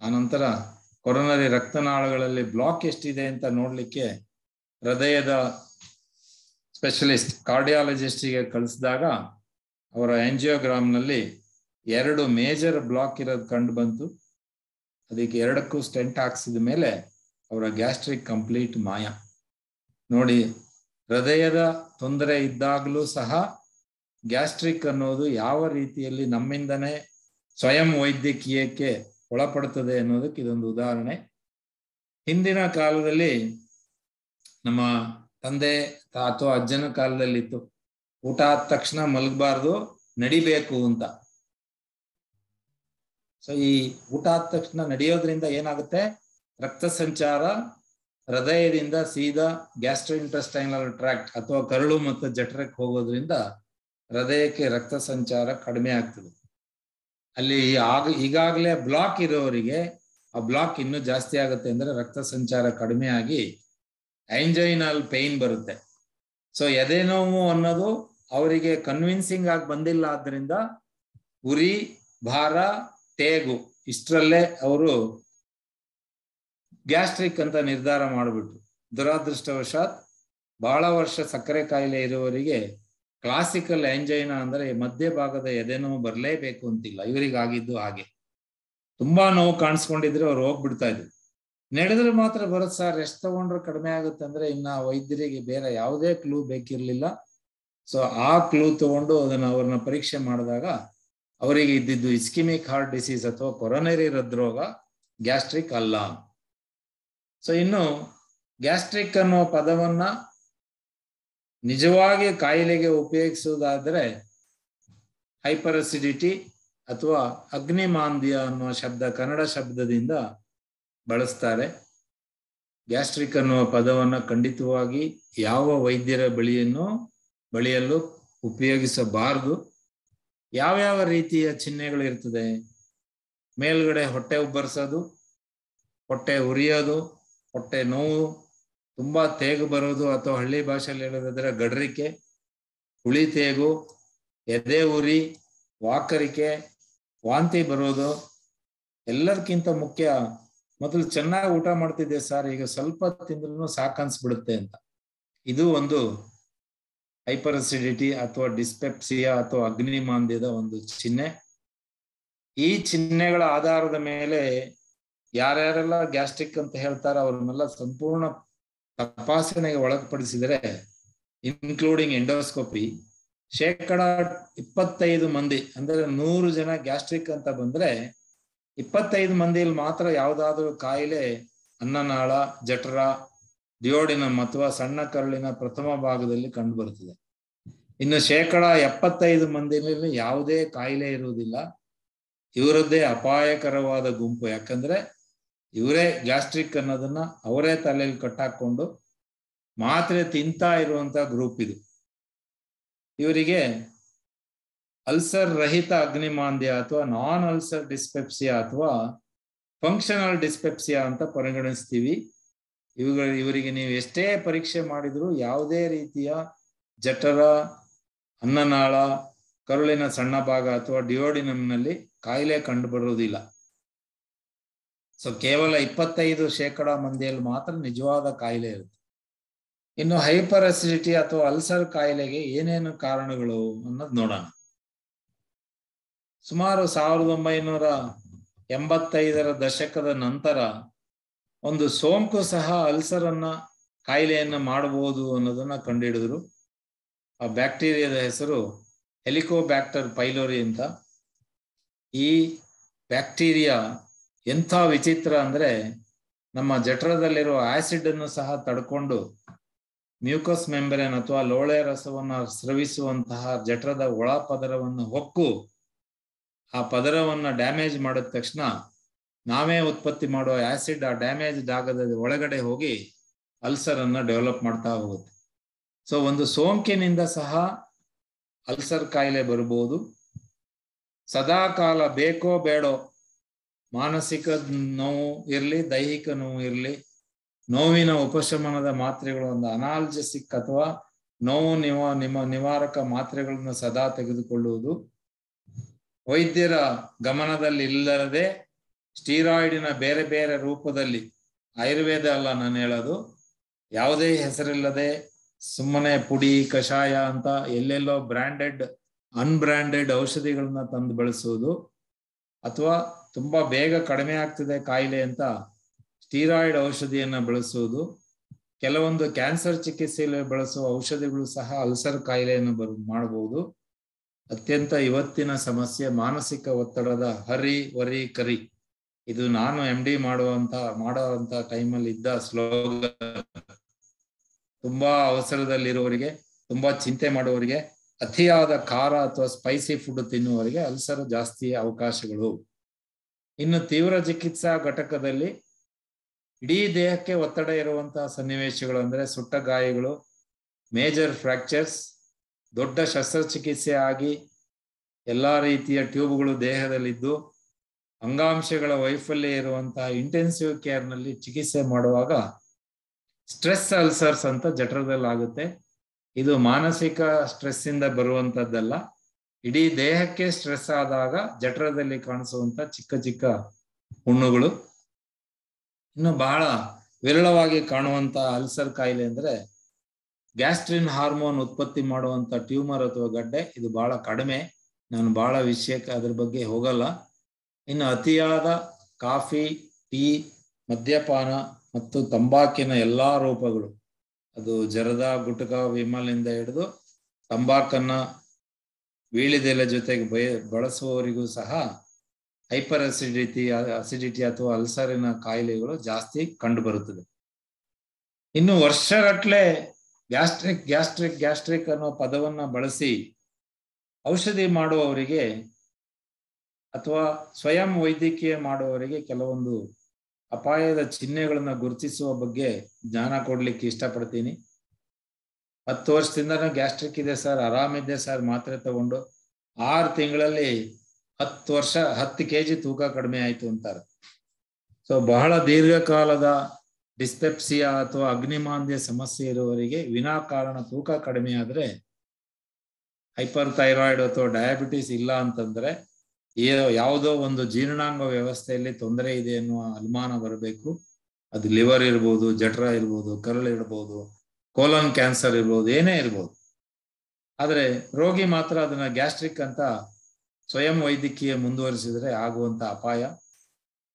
ಆನಂತರ ಕೊರೊನರಿ ರಕ್ತನಾಳಗಳಲ್ಲಿ ಬ್ಲಾಕ್ ಎಷ್ಟಿದೆ ಅಂತ ನೋಡ್ಲಿಕ್ಕೆ ಹೃದಯದ ಸ್ಪೆಷಲಿಸ್ಟ್ ಕಾರ್ಡಿಯಾಲಜಿಸ್ಟಿಗೆ ಕಳಿಸಿದಾಗ ಅವರ ಆಂಜಿಯೋಗ್ರಾಮ್ನಲ್ಲಿ 2 ಮೇಜರ್ ಬ್ಲಾಕ್ ಇರೋದು ಕಂಡು ಬಂತು. ಅದಕ್ಕೆ 2ಕ್ಕೂ ಸ್ಟೆಂಟ್ ಹಾಕ್ಸಿದ ಮೇಲೆ ಅವರ ಗ್ಯಾಸ್ಟ್ರಿಕ್ ಕಂಪ್ಲೀಟ್ ಮಾಯ. ನೋಡಿ, ಹೃದಯದ ತೊಂದರೆ ಇದ್ದಾಗಲೂ ಸಹ ಗ್ಯಾಸ್ಟ್ರಿಕ್ ಅನ್ನೋದು ಯಾವ ರೀತಿಯಲ್ಲಿ ನಮ್ಮಿಂದನೇ ಸ್ವಯಂ ವೈದ್ಯಕೀಯಕ್ಕೆ ಒಳಪಡುತ್ತದೆ ಅನ್ನೋದಕ್ಕೆ ಇದೊಂದು ಉದಾಹರಣೆ. ಹಿಂದಿನ ಕಾಲದಲ್ಲಿ ನಮ್ಮ ತಂದೆ ಅಥವಾ ಅಜ್ಜನ ಕಾಲದಲ್ಲಿತ್ತು, ಊಟ ಆದ ತಕ್ಷಣ ಮಲಗಬಾರ್ದು, ನಡಿಬೇಕು ಅಂತ. ಸೊ ಈ ಊಟ ಆದ ತಕ್ಷಣ ನಡೆಯೋದ್ರಿಂದ ಏನಾಗುತ್ತೆ, ರಕ್ತ ಸಂಚಾರ ಹೃದಯದಿಂದ ಸೀದಾ ಗ್ಯಾಸ್ಟ್ರೋಇಂಟೆಸ್ಟೈನಲ್ ಟ್ರ್ಯಾಕ್ಟ್ ಅಥವಾ ಕರಳು ಮತ್ತು ಜಠರಕ್ಕೆ ಹೋಗೋದ್ರಿಂದ ಹೃದಯಕ್ಕೆ ರಕ್ತ ಸಂಚಾರ ಕಡಿಮೆ ಆಗ್ತದೆ. ಅಲ್ಲಿ ಈಗಾಗಲೇ ಬ್ಲಾಕ್ ಇರೋರಿಗೆ ಆ ಬ್ಲಾಕ್ ಇನ್ನೂ ಜಾಸ್ತಿ ಆಗುತ್ತೆ. ಅಂದ್ರೆ ರಕ್ತ ಸಂಚಾರ ಕಡಿಮೆ ಆಗಿ ಆಂಜೈನಲ್ ಪೇನ್ ಬರುತ್ತೆ. ಸೊ ಎದೆ ನೋವು ಅನ್ನೋದು ಅವರಿಗೆ ಕನ್ವಿನ್ಸಿಂಗ್ ಆಗಿ ಬಂದಿಲ್ಲ. ಆದ್ರಿಂದ ಉರಿ, ಭಾರ, ತೇಗು ಇಷ್ಟರಲ್ಲೇ ಅವರು ಗ್ಯಾಸ್ಟ್ರಿಕ್ ಅಂತ ನಿರ್ಧಾರ ಮಾಡಿಬಿಟ್ರು. ದುರಾದೃಷ್ಟವಶಾತ್ ಬಹಳ ವರ್ಷ ಸಕ್ಕರೆ ಕಾಯಿಲೆ ಇರುವವರಿಗೆ ಕ್ಲಾಸಿಕಲ್ ಆಂಜೈನಾ ಅಂದ್ರೆ ಮಧ್ಯಭಾಗದ ಎದೆನೋವು ಬರಲೇಬೇಕು ಅಂತಿಲ್ಲ. ಇವರಿಗಾಗಿದ್ದು ಹಾಗೆ. ತುಂಬಾ ನೋವು ಕಾಣಿಸ್ಕೊಂಡಿದ್ರೆ ಅವ್ರು ಹೋಗ್ಬಿಡ್ತಾ ಇದ್ರು. ನಡೆದ್ರೆ ಮಾತ್ರ ಬರುತ್ತೆ ಸರ್, ರೆಸ್ಟ್ ತಗೊಂಡ್ರೆ ಕಡಿಮೆ ಆಗುತ್ತೆ ಅಂದ್ರೆ ಇನ್ನ ವೈದ್ಯರಿಗೆ ಬೇರೆ ಯಾವುದೇ ಕ್ಲೂ ಬೇಕಿರ್ಲಿಲ್ಲ. ಸೊ ಆ ಕ್ಲೂ ತಗೊಂಡು ಅವ್ರನ್ನ ಪರೀಕ್ಷೆ ಮಾಡಿದಾಗ ಅವರಿಗೆ ಇದ್ದಿದ್ದು ಇಸ್ಕಿಮಿಕ್ ಹಾರ್ಟ್ ಡಿಸೀಸ್ ಅಥವಾ ಕೊರೊನರಿ ಹೃದ್ರೋಗ, ಗ್ಯಾಸ್ಟ್ರಿಕ್ ಅಲ್ಲ. ಸೊ ಇನ್ನು ಗ್ಯಾಸ್ಟ್ರಿಕ್ ಅನ್ನೋ ಪದವನ್ನ ನಿಜವಾಗಿ ಕಾಯಿಲೆಗೆ ಉಪಯೋಗಿಸುವುದಾದ್ರೆ ಹೈಪರ್ ಅಸಿಡಿಟಿ ಅಥವಾ ಅಗ್ನಿಮಾಂದ್ಯ ಅನ್ನುವ ಶಬ್ದ ಕನ್ನಡ ಶಬ್ದದಿಂದ ಬಳಸ್ತಾರೆ. ಗ್ಯಾಸ್ಟ್ರಿಕ್ ಅನ್ನುವ ಪದವನ್ನ ಖಂಡಿತವಾಗಿ ಯಾವ ವೈದ್ಯರ ಬಳಿಯಲ್ಲೂ ಉಪಯೋಗಿಸಬಾರದು. ಯಾವ್ಯಾವ ರೀತಿಯ ಚಿಹ್ನೆಗಳು ಇರ್ತದೆ? ಮೇಲ್ಗಡೆ ಹೊಟ್ಟೆ ಉಬ್ಬರಿಸೋದು, ಹೊಟ್ಟೆ ಉರಿಯೋದು, ಹೊಟ್ಟೆ ನೋವು, ತುಂಬಾ ತೇಗು ಬರೋದು ಅಥವಾ ಹಳ್ಳಿ ಭಾಷೆಯಲ್ಲಿ ಹೇಳೋದಾದ್ರೆ ಗಡ್ರಿಕೆ, ಹುಳಿ ತೇಗು, ಎದೆ ಉರಿ, ವಾಕರಿಕೆ, ವಾಂತಿ ಬರೋದು. ಎಲ್ಲದಕ್ಕಿಂತ ಮುಖ್ಯ, ಮೊದಲು ಚೆನ್ನಾಗಿ ಊಟ ಮಾಡ್ತಿದ್ದೆ ಸರ್, ಈಗ ಸ್ವಲ್ಪ ತಿಂದ್ರೂ ಸಾಕನ್ಸ್ಬಿಡುತ್ತೆ ಅಂತ. ಇದು ಒಂದು ಹೈಪರ್ ಅಸಿಡಿಟಿ ಅಥವಾ ಡಿಸ್ಪೆಪ್ಸಿಯಾ ಅಥವಾ ಅಗ್ನಿಮಾಂದ್ಯದ ಒಂದು ಚಿಹ್ನೆ. ಈ ಚಿಹ್ನೆಗಳ ಆಧಾರದ ಮೇಲೆ ಯಾರ್ಯಾರೆಲ್ಲ ಗ್ಯಾಸ್ಟ್ರಿಕ್ ಅಂತ ಹೇಳ್ತಾರೆ ಅವ್ರನ್ನೆಲ್ಲ ಸಂಪೂರ್ಣ ತಪಾಸಣೆಗೆ ಒಳಪಡಿಸಿದರೆ, ಇನ್ಕ್ಲೂಡಿಂಗ್ ಎಂಡೋಸ್ಕೋಪಿ, 25% ಮಂದಿ ಅಂದ್ರೆ 100 ಜನ ಗ್ಯಾಸ್ಟ್ರಿಕ್ ಅಂತ ಬಂದ್ರೆ 25 ಮಂದಿಯಲ್ಲಿ ಮಾತ್ರ ಯಾವುದಾದ್ರೂ ಕಾಯಿಲೆ ಅನ್ನನಾಳ, ಜಠರ, ಡಿಯೋಡಿನಮ್ ಅಥವಾ ಸಣ್ಣ ಕರುಳಿನ ಪ್ರಥಮ ಭಾಗದಲ್ಲಿ ಕಂಡು ಬರುತ್ತದೆ. ಇನ್ನು 75% ಮಂದಿಯಲ್ಲಿ ಯಾವುದೇ ಕಾಯಿಲೆ ಇರುವುದಿಲ್ಲ. ಇವರದ್ದೇ ಅಪಾಯಕರವಾದ ಗುಂಪು. ಯಾಕಂದ್ರೆ ಇವರೇ ಗ್ಯಾಸ್ಟ್ರಿಕ್ ಅನ್ನೋದನ್ನ ಅವರೇ ತಲೆಯಲ್ಲಿ ಕಟ್ಟಾಕೊಂಡು ಮಾತ್ರೆ ತಿಂತಾ ಇರುವಂತ ಗ್ರೂಪ್ ಇದು. ಇವರಿಗೆ ಅಲ್ಸರ್ ರಹಿತ ಅಗ್ನಿಮಾಂದ್ಯ ಅಥವಾ ನಾನ್ ಅಲ್ಸರ್ ಡಿಸ್ಪೆಪ್ಸಿಯಾ ಅಥವಾ ಫಂಕ್ಷನಲ್ ಡಿಸ್ಪೆಪ್ಸಿಯಾ ಅಂತ ಪರಿಗಣಿಸ್ತೀವಿ. ಇವರಿಗೆ ನೀವು ಎಷ್ಟೇ ಪರೀಕ್ಷೆ ಮಾಡಿದ್ರು ಯಾವುದೇ ರೀತಿಯ ಜಠರ, ಅನ್ನನಾಳ, ಕರುಳಿನ ಸಣ್ಣ ಭಾಗ ಅಥವಾ ಡಿಯೋಡಿನಂನಲ್ಲಿ ಕಾಯಿಲೆ ಕಂಡು ಬರುವುದಿಲ್ಲ. ಸೊ ಕೇವಲ 25% ಮಂದಿಯಲ್ಲಿ ಮಾತ್ರ ನಿಜವಾದ ಕಾಯಿಲೆ ಇರುತ್ತೆ. ಇನ್ನು ಹೈಪರ್ ಅಸಿಡಿಟಿ ಅಥವಾ ಅಲ್ಸರ್ ಕಾಯಿಲೆಗೆ ಏನೇನು ಕಾರಣಗಳು ಅನ್ನೋದು ನೋಡೋಣ. ಸುಮಾರು 1985ರ ದಶಕದ ನಂತರ ಒಂದು ಸೋಂಕು ಸಹ ಅಲ್ಸರ್ ಕಾಯಿಲೆಯನ್ನ ಮಾಡಬಹುದು ಅನ್ನೋದನ್ನ ಕಂಡುಹಿಡಿದ್ರು. ಆ ಬ್ಯಾಕ್ಟೀರಿಯಾದ ಹೆಸರು ಹೆಲಿಕೋಬ್ಯಾಕ್ಟರ್ ಪೈಲೋರಿ ಅಂತ. ಈ ಬ್ಯಾಕ್ಟೀರಿಯಾ ಎಂಥ ವಿಚಿತ್ರ ಅಂದ್ರೆ, ನಮ್ಮ ಜಠರದಲ್ಲಿರೋ ಆಸಿಡ್ ಅನ್ನು ಸಹ ತಡ್ಕೊಂಡು ಮ್ಯೂಕಸ್ ಮೆಂಬ್ರೇನ್ ಅಥವಾ ಲೋಳೆ ರಸವನ್ನ ಸ್ರವಿಸುವಂತಹ ಜಠರದ ಒಳ ಪದರವನ್ನು ಹೊಕ್ಕು ಆ ಪದರವನ್ನ ಡ್ಯಾಮೇಜ್ ಮಾಡಿದ ತಕ್ಷಣ ನಾವೇ ಉತ್ಪತ್ತಿ ಮಾಡುವ ಆಸಿಡ್ ಆ ಡ್ಯಾಮೇಜ್ ಜಾಗದ ಒಳಗಡೆ ಹೋಗಿ ಅಲ್ಸರ್ ಅನ್ನ ಡೆವಲಪ್ ಮಾಡ್ತಾ ಹೋಗುತ್ತೆ. ಸೊ ಒಂದು ಸೋಂಕಿನಿಂದ ಸಹ ಅಲ್ಸರ್ ಕಾಯಿಲೆ ಬರಬಹುದು. ಸದಾ ಕಾಲ ಬೇಕೋ ಬೇಡೋ ಮಾನಸಿಕ ನೋವು ಇರಲಿ, ದೈಹಿಕ ನೋವು ಇರಲಿ, ನೋವಿನ ಉಪಶಮನದ ಮಾತ್ರೆಗಳು, ಒಂದು ಅನಾಲ್ಜೆಸಿಕ್ ಅಥವಾ ನೋವು ನಿವಾರಕ ಮಾತ್ರೆಗಳನ್ನು ಸದಾ ತೆಗೆದುಕೊಳ್ಳುವುದು, ವೈದ್ಯರ ಗಮನದಲ್ಲಿ ಇಲ್ಲದೆ ಸ್ಟೀರಾಯ್ಡಿನ ಬೇರೆ ಬೇರೆ ರೂಪದಲ್ಲಿ, ಆಯುರ್ವೇದ ಅಲ್ಲ ನಾನು ಹೇಳೋದು, ಯಾವುದೇ ಹೆಸರಿಲ್ಲದೆ ಸುಮ್ಮನೆ ಪುಡಿ, ಕಷಾಯ ಅಂತ ಎಲ್ಲೆಲ್ಲೋ ಬ್ರ್ಯಾಂಡೆಡ್, ಅನ್ಬ್ರ್ಯಾಂಡೆಡ್ ಔಷಧಿಗಳನ್ನ ತಂದು ಬಳಸುವುದು, ಅಥವಾ ತುಂಬಾ ಬೇಗ ಕಡಿಮೆ ಆಗ್ತಿದೆ ಕಾಯಿಲೆ ಅಂತ ಸ್ಟೀರಾಯ್ಡ್ ಔಷಧಿಯನ್ನ ಬಳಸುವುದು. ಕೆಲವೊಂದು ಕ್ಯಾನ್ಸರ್ ಚಿಕಿತ್ಸೆಯಲ್ಲಿ ಬಳಸುವ ಔಷಧಿಗಳು ಸಹ ಅಲ್ಸರ್ ಕಾಯಿಲೆಯನ್ನು ಮಾಡಬಹುದು. ಅತ್ಯಂತ ಇವತ್ತಿನ ಸಮಸ್ಯೆ ಮಾನಸಿಕ ಒತ್ತಡದ ವರಿ ಕರಿ. ಇದು ನಾನು MD ಮಾಡುವಂತ ಟೈಮಲ್ಲಿ ಇದ್ದ ಸ್ಲೋಗನ್. ತುಂಬಾ ಅವಸರದಲ್ಲಿರುವವರಿಗೆ, ತುಂಬಾ ಚಿಂತೆ ಮಾಡುವವರಿಗೆ, ಅತಿಯಾದ ಖಾರ ಅಥವಾ ಸ್ಪೈಸಿ ಫುಡ್ ತಿನ್ನುವವರಿಗೆ ಅಲ್ಸರ್ ಜಾಸ್ತಿ ಅವಕಾಶಗಳು. ಇನ್ನು ತೀವ್ರ ಚಿಕಿತ್ಸಾ ಘಟಕದಲ್ಲಿ ಇಡೀ ದೇಹಕ್ಕೆ ಒತ್ತಡ ಇರುವಂತಹ ಸನ್ನಿವೇಶಗಳು ಅಂದ್ರೆ ಸುಟ್ಟ ಗಾಯಗಳು, ಮೇಜರ್ ಫ್ರಾಕ್ಚರ್ಸ್, ದೊಡ್ಡ ಶಸ್ತ್ರಚಿಕಿತ್ಸೆ ಆಗಿ ಎಲ್ಲಾ ರೀತಿಯ ಟ್ಯೂಬ್ಗಳು ದೇಹದಲ್ಲಿದ್ದು ಅಂಗಾಂಶಗಳ ವೈಫಲ್ಯ ಇರುವಂತಹ ಇಂಟೆನ್ಸಿವ್ ಕೇರ್ನಲ್ಲಿ ಚಿಕಿತ್ಸೆ ಮಾಡುವಾಗ ಸ್ಟ್ರೆಸ್ ಅಲ್ಸರ್ಸ್ ಅಂತ ಜಠರದಲ್ಲಿ ಆಗುತ್ತೆ. ಇದು ಮಾನಸಿಕ ಸ್ಟ್ರೆಸ್ ಇಂದ ಬರುವಂತದ್ದಲ್ಲ, ಇಡೀ ದೇಹಕ್ಕೆ ಸ್ಟ್ರೆಸ್ ಆದಾಗ ಜಠರದಲ್ಲಿ ಕಾಣಿಸುವಂತ ಚಿಕ್ಕ ಚಿಕ್ಕ ಹುಣ್ಣುಗಳು. ಇನ್ನು ಬಹಳ ವಿರಳವಾಗಿ ಕಾಣುವಂತ ಅಲ್ಸರ್ ಕಾಯಿಲೆ ಅಂದ್ರೆ ಗ್ಯಾಸ್ಟ್ರಿನ್ ಹಾರ್ಮೋನ್ ಉತ್ಪತ್ತಿ ಮಾಡುವಂತ ಟ್ಯೂಮರ್ ಅಥವಾ ಗಡ್ಡೆ. ಇದು ಬಹಳ ಕಡಿಮೆ, ನಾನು ಬಹಳ ವಿಷಯಕ್ಕೆ ಅದ್ರ ಬಗ್ಗೆ ಹೋಗಲ್ಲ. ಇನ್ನು ಅತಿಯಾದ ಕಾಫಿ, ಟೀ, ಮದ್ಯಪಾನ ಮತ್ತು ತಂಬಾಕಿನ ಎಲ್ಲಾ ರೂಪಗಳು, ಅದು ಜರದ, ಗುಟ್ಕ, ವಿಮಲಿಂದ ಹಿಡಿದು ತಂಬಾಕನ್ನ ವೀಳಿದೆಲೆ ಜೊತೆಗೆ ಬಳಸುವವರಿಗೂ ಸಹ ಹೈಪರ್ ಅಸಿಡಿಟಿ ಅಥವಾ ಅಲ್ಸರಿನ ಕಾಯಿಲೆಗಳು ಜಾಸ್ತಿ ಕಂಡು ಬರುತ್ತದೆ. ಇನ್ನು ವರ್ಷಗಟ್ಲೆ ಗ್ಯಾಸ್ಟ್ರಿಕ್ ಅನ್ನೋ ಪದವನ್ನ ಬಳಸಿ ಔಷಧಿ ಮಾಡುವವರಿಗೆ ಅಥವಾ ಸ್ವಯಂ ವೈದ್ಯಕೀಯ ಮಾಡುವವರಿಗೆ ಕೆಲವೊಂದು ಅಪಾಯದ ಚಿಹ್ನೆಗಳನ್ನ ಗುರುತಿಸುವ ಬಗ್ಗೆ ಜ್ಞಾನ ಕೊಡ್ಲಿಕ್ಕೆ ಇಷ್ಟಪಡ್ತೀನಿ. 10 ವರ್ಷದಿಂದನೂ ಗ್ಯಾಸ್ಟ್ರಿಕ್ ಇದೆ ಸರ್, ಆರಾಮಿದ್ದೆ ಸರ್, ಮಾತ್ರೆ ತಗೊಂಡು 6 ತಿಂಗಳಲ್ಲಿ 10 kg ತೂಕ ಕಡಿಮೆ ಆಯ್ತು ಅಂತಾರೆ. ಸೊ ಬಹಳ ದೀರ್ಘಕಾಲದ ಡಿಸ್ಪೆಪ್ಸಿಯಾ ಅಥವಾ ಅಗ್ನಿಮಾಂದ್ಯ ಸಮಸ್ಯೆ ಇರುವವರಿಗೆ ವಿನಾಕಾರಣ ತೂಕ ಕಡಿಮೆ ಆದ್ರೆ ಹೈಪರ್ ಥೈರಾಯ್ಡ್ ಅಥವಾ ಡಯಾಬಿಟಿಸ್ ಇಲ್ಲ ಅಂತಂದ್ರೆ ಯಾವುದೋ ಒಂದು ಜೀರ್ಣಾಂಗ ವ್ಯವಸ್ಥೆಯಲ್ಲಿ ತೊಂದರೆ ಇದೆ ಎನ್ನುವ ಅನುಮಾನ ಬರಬೇಕು. ಅದು ಲಿವರ್ ಇರ್ಬೋದು, ಜಠರ ಇರ್ಬೋದು, ಕರುಳು ಇರ್ಬೋದು, ಕೋಲನ್ ಕ್ಯಾನ್ಸರ್ ಇರ್ಬೋದು, ಏನೇ ಇರ್ಬೋದು. ಆದ್ರೆ ರೋಗಿ ಮಾತ್ರ ಅದನ್ನ ಗ್ಯಾಸ್ಟ್ರಿಕ್ ಅಂತ ಸ್ವಯಂ ವೈದ್ಯಕೀಯ ಮುಂದುವರಿಸಿದ್ರೆ ಆಗುವಂತ ಅಪಾಯ.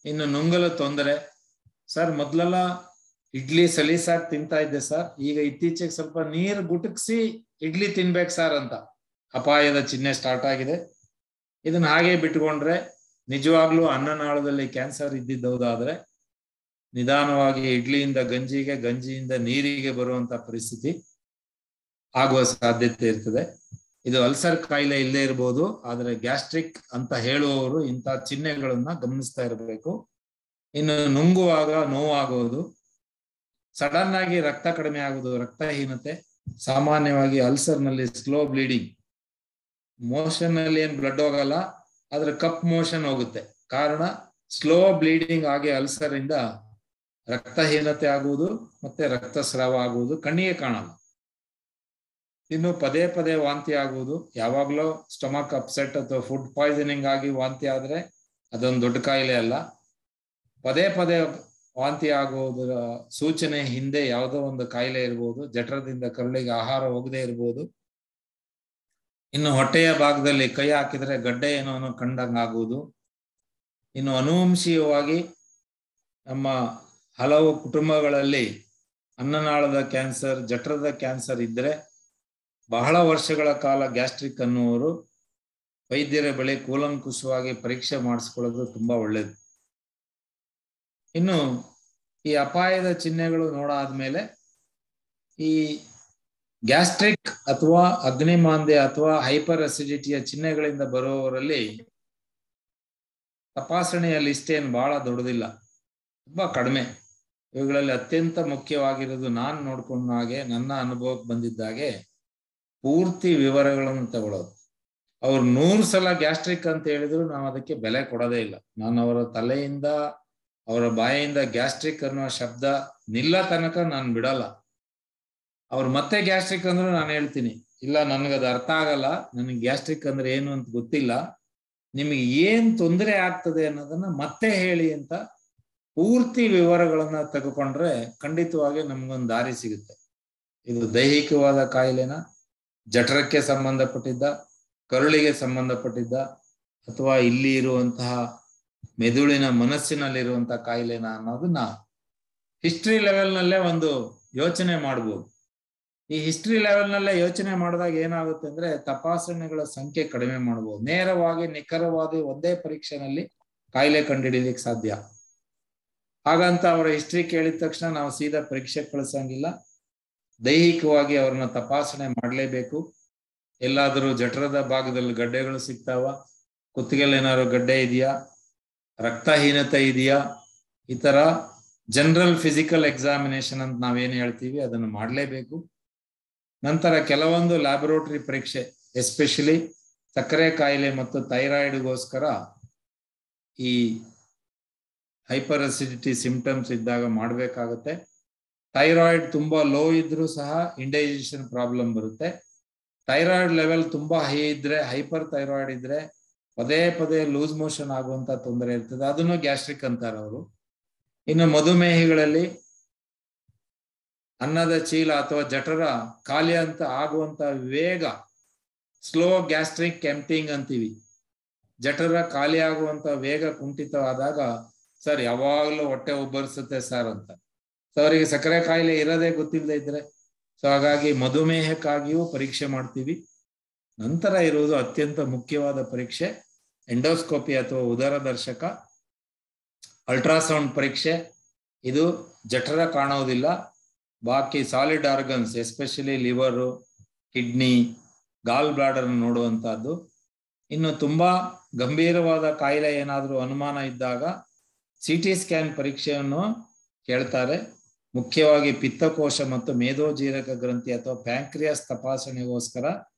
ಇನ್ನು ನುಂಗಲು ತೊಂದರೆ, ಸರ್ ಮೊದ್ಲೆಲ್ಲ ಇಡ್ಲಿ ಸಲೀಸಾಗಿ ತಿಂತಾ ಇದ್ದೆ ಸರ್, ಈಗ ಇತ್ತೀಚೆಗೆ ಸ್ವಲ್ಪ ನೀರು ಗುಟುಕ್ಸಿ ಇಡ್ಲಿ ತಿನ್ಬೇಕು ಸರ್ ಅಂತ ಅಪಾಯದ ಚಿಹ್ನೆ ಸ್ಟಾರ್ಟ್ ಆಗಿದೆ. ಇದನ್ನ ಹಾಗೆ ಬಿಟ್ಕೊಂಡ್ರೆ ನಿಜವಾಗ್ಲೂ ಅನ್ನನಾಳದಲ್ಲಿ ಕ್ಯಾನ್ಸರ್ ಇದ್ದಿದ್ದೌದಾದ್ರೆ ನಿಧಾನವಾಗಿ ಇಡ್ಲಿಯಿಂದ ಗಂಜಿಗೆ, ಗಂಜಿಯಿಂದ ನೀರಿಗೆ ಬರುವಂತ ಪರಿಸ್ಥಿತಿ ಆಗುವ ಸಾಧ್ಯತೆ ಇರ್ತದೆ. ಇದು ಅಲ್ಸರ್ ಕಾಯಿಲೆ ಇಲ್ಲದೆ ಇರ್ಬೋದು, ಆದ್ರೆ ಗ್ಯಾಸ್ಟ್ರಿಕ್ ಅಂತ ಹೇಳುವವರು ಇಂಥ ಚಿಹ್ನೆಗಳನ್ನ ಗಮನಿಸ್ತಾ ಇರಬೇಕು. ಇನ್ನು ನುಂಗುವಾಗ ನೋವಾಗೋದು, ಸಡನ್ ಆಗಿ ರಕ್ತ ಕಡಿಮೆ ಆಗೋದು, ರಕ್ತಹೀನತೆ, ಸಾಮಾನ್ಯವಾಗಿ ಅಲ್ಸರ್ ನಲ್ಲಿ ಸ್ಲೋ ಬ್ಲೀಡಿಂಗ್, ಮೋಷನ್ ನಲ್ಲಿ ಏನ್ ಬ್ಲಡ್ ಹೋಗಲ್ಲ, ಆದ್ರೆ ಕಪ್ ಮೋಷನ್ ಹೋಗುತ್ತೆ. ಕಾರಣ ಸ್ಲೋ ಬ್ಲೀಡಿಂಗ್ ಆಗಿ ಅಲ್ಸರ್ ಇಂದ ರಕ್ತಹೀನತೆ ಆಗುವುದು ಮತ್ತೆ ರಕ್ತಸ್ರಾವ ಆಗುವುದು, ಕಣ್ಣಿಗೆ ಕಾಣಲ್ಲ. ಇನ್ನು ಪದೇ ಪದೇ ವಾಂತಿ ಆಗುವುದು, ಯಾವಾಗ್ಲೂ ಸ್ಟಮಕ್ ಅಪ್ಸೆಟ್ ಅಥವಾ ಫುಡ್ ಪಾಯ್ಸನಿಂಗ್ ಆಗಿ ವಾಂತಿ ಆದ್ರೆ ಅದೊಂದು ದೊಡ್ಡ ಕಾಯಿಲೆ ಅಲ್ಲ. ಪದೇ ಪದೇ ವಾಂತಿ ಆಗುವುದರ ಸೂಚನೆ ಹಿಂದೆ ಯಾವುದೋ ಒಂದು ಕಾಯಿಲೆ ಇರ್ಬೋದು, ಜಠರದಿಂದ ಕರುಳಿಗೆ ಆಹಾರ ಹೋಗದೆ ಇರ್ಬೋದು. ಇನ್ನು ಹೊಟ್ಟೆಯ ಭಾಗದಲ್ಲಿ ಕೈ ಹಾಕಿದ್ರೆ ಗಡ್ಡೆ ಏನೋ ಕಂಡಂಗಾಗುವುದು. ಇನ್ನು ಅನುವಂಶೀಯವಾಗಿ ನಮ್ಮ ಹಲವು ಕುಟುಂಬಗಳಲ್ಲಿ ಅನ್ನನಾಳದ ಕ್ಯಾನ್ಸರ್, ಜಠರದ ಕ್ಯಾನ್ಸರ್ ಇದ್ರೆ ಬಹಳ ವರ್ಷಗಳ ಕಾಲ ಗ್ಯಾಸ್ಟ್ರಿಕ್ ಅನ್ನುವರು ವೈದ್ಯರ ಬಳಿ ಕೂಲಂಕುಷವಾಗಿ ಪರೀಕ್ಷೆ ಮಾಡಿಸ್ಕೊಳ್ಳೋದು ತುಂಬಾ ಒಳ್ಳೇದು. ಇನ್ನು ಈ ಅಪಾಯದ ಚಿಹ್ನೆಗಳು ನೋಡಾದ್ಮೇಲೆ ಈ ಗ್ಯಾಸ್ಟ್ರಿಕ್ ಅಥವಾ ಅಗ್ನಿಮಾಂದ್ಯ ಅಥವಾ ಹೈಪರ್ ಅಸಿಡಿಟಿಯ ಚಿಹ್ನೆಗಳಿಂದ ಬರುವವರಲ್ಲಿ ತಪಾಸಣೆಯ ಲಿಸ್ಟ್ ಏನು ಬಹಳ ದೊಡ್ಡದಿಲ್ಲ, ತುಂಬಾ ಕಡಿಮೆ. ಇವುಗಳಲ್ಲಿ ಅತ್ಯಂತ ಮುಖ್ಯವಾಗಿರೋದು ನಾನು ನೋಡ್ಕೊಂಡ ಹಾಗೆ, ನನ್ನ ಅನುಭವಕ್ಕೆ ಬಂದಿದ್ದಾಗೆ ಪೂರ್ತಿ ವಿವರಗಳನ್ನು ತಗೊಳ್ಳೋದು. ಅವ್ರು 100 ಸಲ ಗ್ಯಾಸ್ಟ್ರಿಕ್ ಅಂತ ಹೇಳಿದ್ರು ನಾವು ಅದಕ್ಕೆ ಬೆಲೆ ಕೊಡೋದೇ ಇಲ್ಲ. ನಾನು ಅವರ ತಲೆಯಿಂದ, ಅವರ ಬಾಯಿಂದ ಗ್ಯಾಸ್ಟ್ರಿಕ್ ಅನ್ನುವ ಶಬ್ದ ನಿಲ್ಲ ತನಕ ನಾನು ಬಿಡಲ್ಲ. ಅವ್ರು ಮತ್ತೆ ಗ್ಯಾಸ್ಟ್ರಿಕ್ ಅಂದ್ರು ನಾನು ಹೇಳ್ತೀನಿ, ಇಲ್ಲ ನನಗದು ಅರ್ಥ ಆಗಲ್ಲ, ನನಗೆ ಗ್ಯಾಸ್ಟ್ರಿಕ್ ಅಂದ್ರೆ ಏನು ಅಂತ ಗೊತ್ತಿಲ್ಲ, ನಿಮಗೆ ಏನ್ ತೊಂದರೆ ಆಗ್ತದೆ ಅನ್ನೋದನ್ನ ಮತ್ತೆ ಹೇಳಿ ಅಂತ ಪೂರ್ತಿ ವಿವರಗಳನ್ನ ತೆಗೆದುಕೊಂಡ್ರೆ ಖಂಡಿತವಾಗಿ ನಮ್ಗೊಂದು ದಾರಿ ಸಿಗುತ್ತೆ. ಇದು ದೈಹಿಕವಾದ ಕಾಯಿಲೆನ, ಜಠರಕ್ಕೆ ಸಂಬಂಧಪಟ್ಟಿದ್ದ, ಕರುಳಿಗೆ ಸಂಬಂಧಪಟ್ಟಿದ್ದ, ಅಥವಾ ಇಲ್ಲಿ ಇರುವಂತಹ ಮೆದುಳಿನ ಮನಸ್ಸಿನಲ್ಲಿರುವಂತಹ ಕಾಯಿಲೆನ ಅನ್ನೋದನ್ನ ಹಿಸ್ಟ್ರಿ ಲೆವೆಲ್ನಲ್ಲೇ ಒಂದು ಯೋಚನೆ ಮಾಡ್ಬೋದು. ಈ ಹಿಸ್ಟ್ರಿ ಲೆವೆಲ್ನಲ್ಲೇ ಯೋಚನೆ ಮಾಡಿದಾಗ ಏನಾಗುತ್ತೆ ಅಂದ್ರೆ ತಪಾಸಣೆಗಳ ಸಂಖ್ಯೆ ಕಡಿಮೆ ಮಾಡ್ಬೋದು. ನೇರವಾಗಿ ನಿಖರವಾಗಿ ಒಂದೇ ಪರೀಕ್ಷೆನಲ್ಲಿ ಕಾಯಿಲೆ ಕಂಡುಹಿಡಿಯಲಿಕ್ಕೆ ಸಾಧ್ಯ. ಹಾಗಂತ ಅವರ ಹಿಸ್ಟ್ರಿ ಕೇಳಿದ ತಕ್ಷಣ ನಾವು ಸೀದಾ ಪರೀಕ್ಷೆ ಕಳಿಸಂಗಿಲ್ಲ. ದೈಹಿಕವಾಗಿ ಅವ್ರನ್ನ ತಪಾಸಣೆ ಮಾಡಲೇಬೇಕು. ಎಲ್ಲಾದರೂ ಜಠರದ ಭಾಗದಲ್ಲಿ ಗಡ್ಡೆಗಳು ಸಿಗ್ತಾವ, ಕುತ್ತಿಗೆಯಲ್ಲಿ ಏನಾದ್ರು ಗಡ್ಡೆ ಇದೆಯಾ, ರಕ್ತಹೀನತೆ ಇದೆಯಾ, ಈ ತರ ಜನರಲ್ ಫಿಸಿಕಲ್ ಎಕ್ಸಾಮಿನೇಷನ್ ಅಂತ ನಾವೇನು ಹೇಳ್ತೀವಿ ಅದನ್ನು ಮಾಡಲೇಬೇಕು. ನಂತರ ಕೆಲವೊಂದು ಲ್ಯಾಬೊರೇಟರಿ ಪರೀಕ್ಷೆ, ಎಸ್ಪೆಷಲಿ ಸಕ್ಕರೆ ಕಾಯಿಲೆ ಮತ್ತು ಥೈರಾಯ್ಡ್ಗೋಸ್ಕರ ಈ ಹೈಪರ್ ಅಸಿಡಿಟಿ ಸಿಂಪ್ಟಮ್ಸ್ ಇದ್ದಾಗ ಮಾಡಬೇಕಾಗುತ್ತೆ. ಥೈರಾಯ್ಡ್ ತುಂಬಾ ಲೋ ಇದ್ರೂ ಸಹ ಇಂಡೈಜೆಷನ್ ಪ್ರಾಬ್ಲಮ್ ಬರುತ್ತೆ. ಥೈರಾಯ್ಡ್ ಲೆವೆಲ್ ತುಂಬಾ ಹೈ ಇದ್ರೆ, ಹೈಪರ್ ಥೈರಾಯ್ಡ್ ಇದ್ರೆ ಪದೇ ಪದೇ ಲೂಸ್ ಮೋಷನ್ ಆಗುವಂತ ತೊಂದರೆ ಇರ್ತದೆ, ಅದನ್ನು ಗ್ಯಾಸ್ಟ್ರಿಕ್ ಅಂತಾರೆ ಅವರು. ಇನ್ನು ಮಧುಮೇಹಿಗಳಲ್ಲಿ ಅನ್ನದ ಚೀಲ ಅಥವಾ ಜಠರ ಖಾಲಿ ಅಂತ ಆಗುವಂತ ವೇಗ, ಸ್ಲೋ ಗ್ಯಾಸ್ಟ್ರಿಕ್ ಎಂಪ್ಟಿಂಗ್ ಅಂತೀವಿ. ಜಠರ ಖಾಲಿ ಆಗುವಂತ ವೇಗ ಕುಂಠಿತವಾದಾಗ ಸರ್ ಯಾವಾಗಲೂ ಹೊಟ್ಟೆ ಉಬ್ಬರಿಸುತ್ತೆ ಸರ್ ಅಂತ. ಸೊ ಅವರಿಗೆ ಸಕ್ಕರೆ ಕಾಯಿಲೆ ಇರೋದೇ ಗೊತ್ತಿಲ್ಲದೆ ಇದ್ರೆ, ಸೊ ಹಾಗಾಗಿ ಮಧುಮೇಹಕ್ಕಾಗಿಯೂ ಪರೀಕ್ಷೆ ಮಾಡ್ತೀವಿ. ನಂತರ ಇರುವುದು ಅತ್ಯಂತ ಮುಖ್ಯವಾದ ಪರೀಕ್ಷೆ ಎಂಡೋಸ್ಕೋಪಿ ಅಥವಾ ಉದರದರ್ಶಕ ಅಲ್ಟ್ರಾಸೌಂಡ್ ಪರೀಕ್ಷೆ. ಇದು ಜಠರ ಕಾಣೋದಿಲ್ಲ, ಬಾಕಿ solid organs especially liver, kidney, gall bladder ನೋಡುವಂತಹದ್ದು. ಇನ್ನು ತುಂಬಾ ಗಂಭೀರವಾದ ಕಾಯಿಲೆ ಏನಾದರೂ ಅನುಮಾನ ಇದ್ದಾಗ CT ಸ್ಕ್ಯಾನ್ ಪರೀಕ್ಷೆಯನ್ನು ಕೇಳ್ತಾರೆ. ಮುಖ್ಯವಾಗಿ ಪಿತ್ತಕೋಶ ಮತ್ತು ಮೇದೋಜೀರಕ ಗ್ರಂಥಿ ಅಥವಾ ಪ್ಯಾಂಕ್ರಿಯಾಸ್ ತಪಾಸಣೆಗೋಸ್ಕರ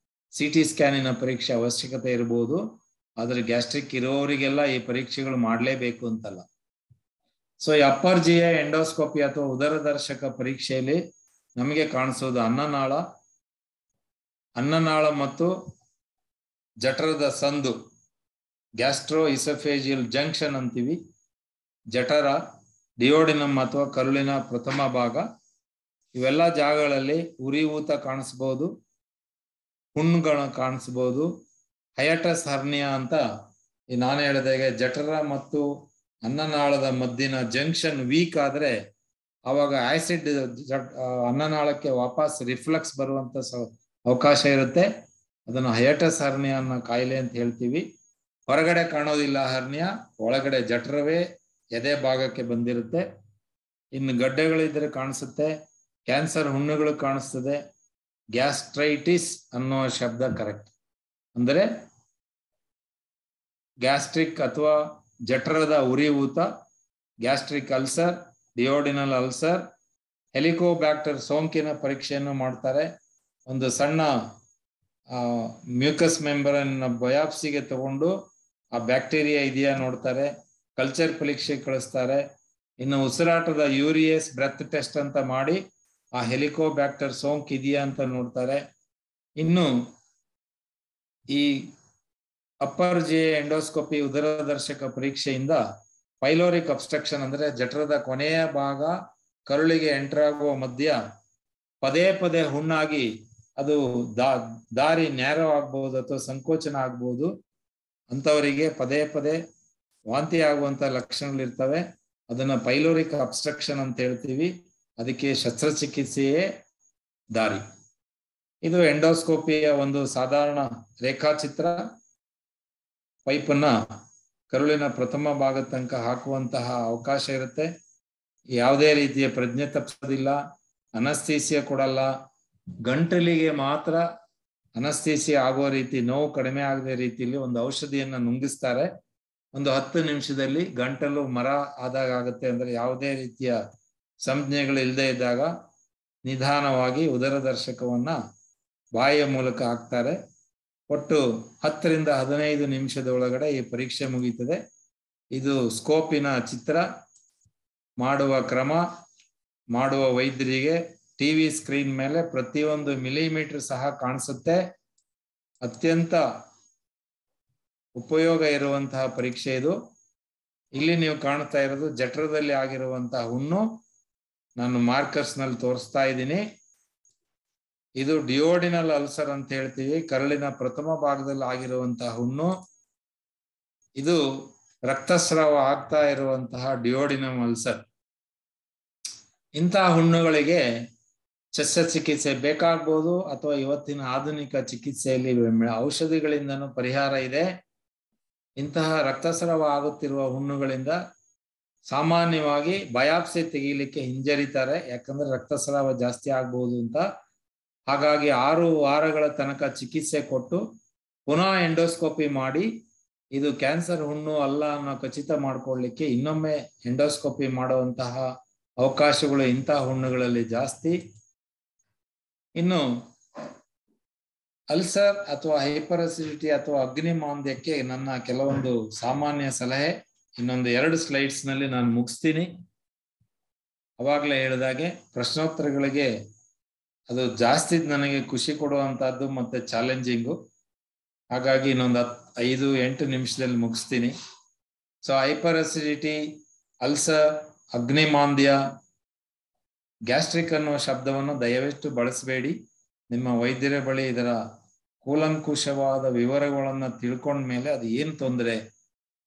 CT ಸ್ಕ್ಯಾನಿನ ಪರೀಕ್ಷೆ ಅವಶ್ಯಕತೆ ಇರಬಹುದು. ಆದ್ರೆ ಗ್ಯಾಸ್ಟ್ರಿಕ್ ಇರೋರಿಗೆಲ್ಲ ಈ ಪರೀಕ್ಷೆಗಳು ಮಾಡಲೇಬೇಕು ಅಂತಲ್ಲ. ಸೊ ಅಪ್ಪರ್ GI ಎಂಡೋಸ್ಕೋಪಿ ಅಥವಾ ಉದರದರ್ಶಕ ಪರೀಕ್ಷೆಯಲ್ಲಿ ನಮಗೆ ಕಾಣಿಸೋದು ಅನ್ನನಾಳ ಮತ್ತು ಜಠರದ ಸಂದು, ಗ್ಯಾಸ್ಟ್ರೋ ಇಸೋಫೇಜಿಯಲ್ ಜಂಕ್ಷನ್ ಅಂತೀವಿ. ಜಠರ, ಡಿಯೋಡಿನಮ್ ಅಥವಾ ಕರುಳಿನ ಪ್ರಥಮ ಭಾಗ, ಇವೆಲ್ಲ ಜಾಗಗಳಲ್ಲಿ ಉರಿಯೂತ ಕಾಣಿಸ್ಬೋದು, ಹುಣ್ಣುಗಳು ಕಾಣಿಸ್ಬೋದು. ಹಯಟಸ್ ಹರ್ನಿಯಾ ಅಂತ ನಾನು ಹೇಳಿದಾಗೆ ಜಠರ ಮತ್ತು ಅನ್ನನಾಳದ ಮಧ್ಯನ ಜಂಕ್ಷನ್ ವೀಕ್ ಆದ್ರೆ ಅವಾಗ ಆಸಿಡ್ ಅನ್ನನಾಳಕ್ಕೆ ವಾಪಸ್ ರಿಫ್ಲಕ್ಸ್ ಬರುವಂತ ಅವಕಾಶ ಇರುತ್ತೆ. ಅದನ್ನು ಹಯಟಸ್ ಹರ್ನಿಯಾ ಅನ್ನೋ ಕಾಯಿಲೆ ಅಂತ ಹೇಳ್ತೀವಿ. ಹೊರಗಡೆ ಕಾಣೋದಿಲ್ಲ ಹರ್ನಿಯಾ, ಒಳಗಡೆ ಜಠರವೇ ಎದೆ ಭಾಗಕ್ಕೆ ಬಂದಿರುತ್ತೆ. ಇನ್ನು ಗಡ್ಡೆಗಳಿದ್ರೆ ಕಾಣಿಸುತ್ತೆ, ಕ್ಯಾನ್ಸರ್ ಹುಣ್ಣುಗಳು ಕಾಣಿಸ್ತದೆ. ಗ್ಯಾಸ್ಟ್ರೈಟಿಸ್ ಅನ್ನೋ ಶಬ್ದ ಕರೆಕ್ಟ್. ಅಂದ್ರೆ ಗ್ಯಾಸ್ಟ್ರಿಕ್ ಅಥವಾ ಜಠರದ ಉರಿಯೂತ, gastric ulcer, duodenal ulcer, Helicobacter ಸೋಂಕಿನ ಪರೀಕ್ಷೆಯನ್ನು ಮಾಡ್ತಾರೆ. ಒಂದು ಸಣ್ಣ ಮ್ಯೂಕಸ್ ಮೆಂಬ್ರೇನ್ ಬಯಾಪ್ಸಿಗೆ ತಗೊಂಡು ಆ ಬ್ಯಾಕ್ಟೀರಿಯಾ ಇದೆಯಾ ನೋಡ್ತಾರೆ, ಕಲ್ಚರ್ ಪರೀಕ್ಷೆ ಕಳಿಸ್ತಾರೆ. ಇನ್ನು ಉಸಿರಾಟದ ಯೂರಿಯಸ್ ಬ್ರೆತ್ ಟೆಸ್ಟ್ ಅಂತ ಮಾಡಿ ಆ ಹೆಲಿಕೋಬ್ಯಾಕ್ಟರ್ ಸೋಂಕು ಇದೆಯಾ ಅಂತ ನೋಡ್ತಾರೆ. ಇನ್ನು ಈ ಅಪ್ಪರ್ ಜೆ ಎಂಡೋಸ್ಕೋಪಿ ಉದರದರ್ಶಕ ಪರೀಕ್ಷೆಯಿಂದ ಪೈಲೋರಿಕ್ ಅಬ್ಸ್ಟ್ರಕ್ಷನ್ ಅಂದ್ರೆ ಜಠರದ ಕೊನೆಯ ಭಾಗ ಕರುಳಿಗೆ ಎಂಟರ್ ಆಗುವ ಮಧ್ಯ ಪದೇ ಪದೇ ಹುಣ್ಣಾಗಿ ಅದು ದಾರಿ ನ್ಯಾರೋ ಆಗ್ಬಹುದು ಅಥವಾ ಸಂಕೋಚನ ಆಗ್ಬಹುದು. ಅಂತವರಿಗೆ ಪದೇ ಪದೇ ವಾಂತಿ ಆಗುವಂತ ಲಕ್ಷಣಗಳಿರ್ತವೆ. ಅದನ್ನ ಪೈಲೋರಿಕ್ ಅಬ್ಸ್ಟ್ರಕ್ಷನ್ ಅಂತ ಹೇಳ್ತೀವಿ. ಅದಕ್ಕೆ ಶಸ್ತ್ರಚಿಕಿತ್ಸೆಯೇ ದಾರಿ. ಇದು ಎಂಡೋಸ್ಕೋಪಿಯ ಒಂದು ಸಾಧಾರಣ ರೇಖಾಚಿತ್ರ. ಪೈಪನ್ನ ಕರುಳಿನ ಪ್ರಥಮ ಭಾಗದ ತನಕ ಹಾಕುವಂತಹ ಅವಕಾಶ ಇರುತ್ತೆ. ಯಾವುದೇ ರೀತಿಯ ಪ್ರಜ್ಞೆ ತಪ್ಪಿಸೋದಿಲ್ಲ, ಅನಸ್ಥೀಸಿಯಾ ಕೊಡಲ್ಲ. ಗಂಟಲಿಗೆ ಮಾತ್ರ ಅನಸ್ಥೀಸಿಯಾ ಆಗೋ ರೀತಿ, ನೋವು ಕಡಿಮೆ ಆಗದ ರೀತಿಯಲ್ಲಿ ಒಂದು ಔಷಧಿಯನ್ನ ನುಂಗಿಸ್ತಾರೆ. ಒಂದು 10 ನಿಮಿಷದಲ್ಲಿ ಗಂಟಲು ಮರ ಆದಾಗ ಆಗುತ್ತೆ. ಅಂದ್ರೆ ಯಾವುದೇ ರೀತಿಯ ಸಂಜ್ಞೆಗಳು ಇಲ್ಲದೆ ಇದ್ದಾಗ ನಿಧಾನವಾಗಿ ಉದರದರ್ಶಕವನ್ನ ಬಾಯಿಯ ಮೂಲಕ ಹಾಕ್ತಾರೆ. ಒಟ್ಟು 10 ರಿಂದ 15 ನಿಮಿಷದ ಒಳಗಡೆ ಈ ಪರೀಕ್ಷೆ ಮುಗೀತದೆ. ಇದು ಸ್ಕೋಪಿನ ಚಿತ್ರ. ಮಾಡುವ ಕ್ರಮ, ಮಾಡುವ ವೈದ್ಯರಿಗೆ ಟಿವಿ ಸ್ಕ್ರೀನ್ ಮೇಲೆ ಪ್ರತಿಯೊಂದು ಮಿಲಿಮೀಟರ್ ಸಹ ಕಾಣಿಸುತ್ತೆ. ಅತ್ಯಂತ ಉಪಯೋಗ ಇರುವಂತಹ ಪರೀಕ್ಷೆ ಇದು. ಇಲ್ಲಿ ನೀವು ಕಾಣ್ತಾ ಇರೋದು ಜಠರದಲ್ಲಿ ಆಗಿರುವಂತಹ ಹುಣ್ಣು. ನಾನು ಮಾರ್ಕರ್ಸ್ ನಲ್ಲಿ ತೋರಿಸ್ತಾ ಇದ್ದೀನಿ. ಇದು ಡಿಯೋಡಿನಲ್ ಅಲ್ಸರ್ ಅಂತ ಹೇಳ್ತೀವಿ, ಕರುಳಿನ ಪ್ರಥಮ ಭಾಗದಲ್ಲಿ ಆಗಿರುವಂತಹ ಹುಣ್ಣು. ಇದು ರಕ್ತಸ್ರಾವ ಆಗ್ತಾ ಇರುವಂತಹ ಡಿಯೋಡಿನಮ್ ಅಲ್ಸರ್. ಇಂತಹ ಹುಣ್ಣುಗಳಿಗೆ ಶಸ್ತ್ರಚಿಕಿತ್ಸೆ ಬೇಕಾಗ್ಬೋದು ಅಥವಾ ಇವತ್ತಿನ ಆಧುನಿಕ ಚಿಕಿತ್ಸೆಯಲ್ಲಿ ಔಷಧಿಗಳಿಂದನೂ ಪರಿಹಾರ ಇದೆ. ಇಂತಹ ರಕ್ತಸ್ರಾವ ಆಗುತ್ತಿರುವ ಹುಣ್ಣುಗಳಿಂದ ಸಾಮಾನ್ಯವಾಗಿ ಬಯಾಪ್ಸಿ ತೆಗೀಲಿಕ್ಕೆ ಹಿಂಜರಿತಾರೆ, ಯಾಕಂದ್ರೆ ರಕ್ತಸ್ರಾವ ಜಾಸ್ತಿ ಆಗ್ಬಹುದು ಅಂತ. ಹಾಗಾಗಿ 6 ವಾರಗಳ ತನಕ ಚಿಕಿತ್ಸೆ ಕೊಟ್ಟು ಪುನಃ ಎಂಡೋಸ್ಕೋಪಿ ಮಾಡಿ ಇದು ಕ್ಯಾನ್ಸರ್ ಹುಣ್ಣು ಅಲ್ಲ ಅನ್ನೋ ಖಚಿತ ಮಾಡ್ಕೊಳ್ಳಿಕ್ಕೆ ಇನ್ನೊಮ್ಮೆ ಎಂಡೋಸ್ಕೋಪಿ ಮಾಡುವಂತಹ ಅವಕಾಶಗಳು ಇಂತಹ ಹುಣ್ಣುಗಳಲ್ಲಿ ಜಾಸ್ತಿ. ಇನ್ನು ಅಲ್ಸರ್ ಅಥವಾ ಹೈಪರ್ ಅಸಿಡಿಟಿ ಅಥವಾ ಅಗ್ನಿಮಾಂದ್ಯಕ್ಕೆ ನನ್ನ ಕೆಲವೊಂದು ಸಾಮಾನ್ಯ ಸಲಹೆ ಇನ್ನೊಂದು 2 ಸ್ಲೈಡ್ಸ್ ನಲ್ಲಿ ನಾನು ಮುಗಿಸ್ತೀನಿ. ಅವಾಗಲೇ ಹೇಳಿದಾಗೆ ಪ್ರಶ್ನೋತ್ತರಗಳಿಗೆ ಅದು ಜಾಸ್ತಿ ನನಗೆ ಖುಷಿ ಕೊಡುವಂತಹದ್ದು ಮತ್ತೆ ಚಾಲೆಂಜಿಂಗು. ಹಾಗಾಗಿ ಇನ್ನೊಂದು 5-8 ನಿಮಿಷದಲ್ಲಿ ಮುಗಿಸ್ತೀನಿ. ಸೊ ಹೈಪರ್ ಅಸಿಡಿಟಿ, ಅಲ್ಸರ್, ಅಗ್ನಿಮಾಂದ್ಯ, ಗ್ಯಾಸ್ಟ್ರಿಕ್ ಅನ್ನೋ ಶಬ್ದವನ್ನು ದಯವಿಟ್ಟು ಬಳಸಬೇಡಿ. ನಿಮ್ಮ ವೈದ್ಯರ ಬಳಿ ಇದರ ಕೂಲಂಕುಷವಾದ ವಿವರಗಳನ್ನ ತಿಳ್ಕೊಂಡ ಮೇಲೆ ಅದು ಏನು ತೊಂದರೆ,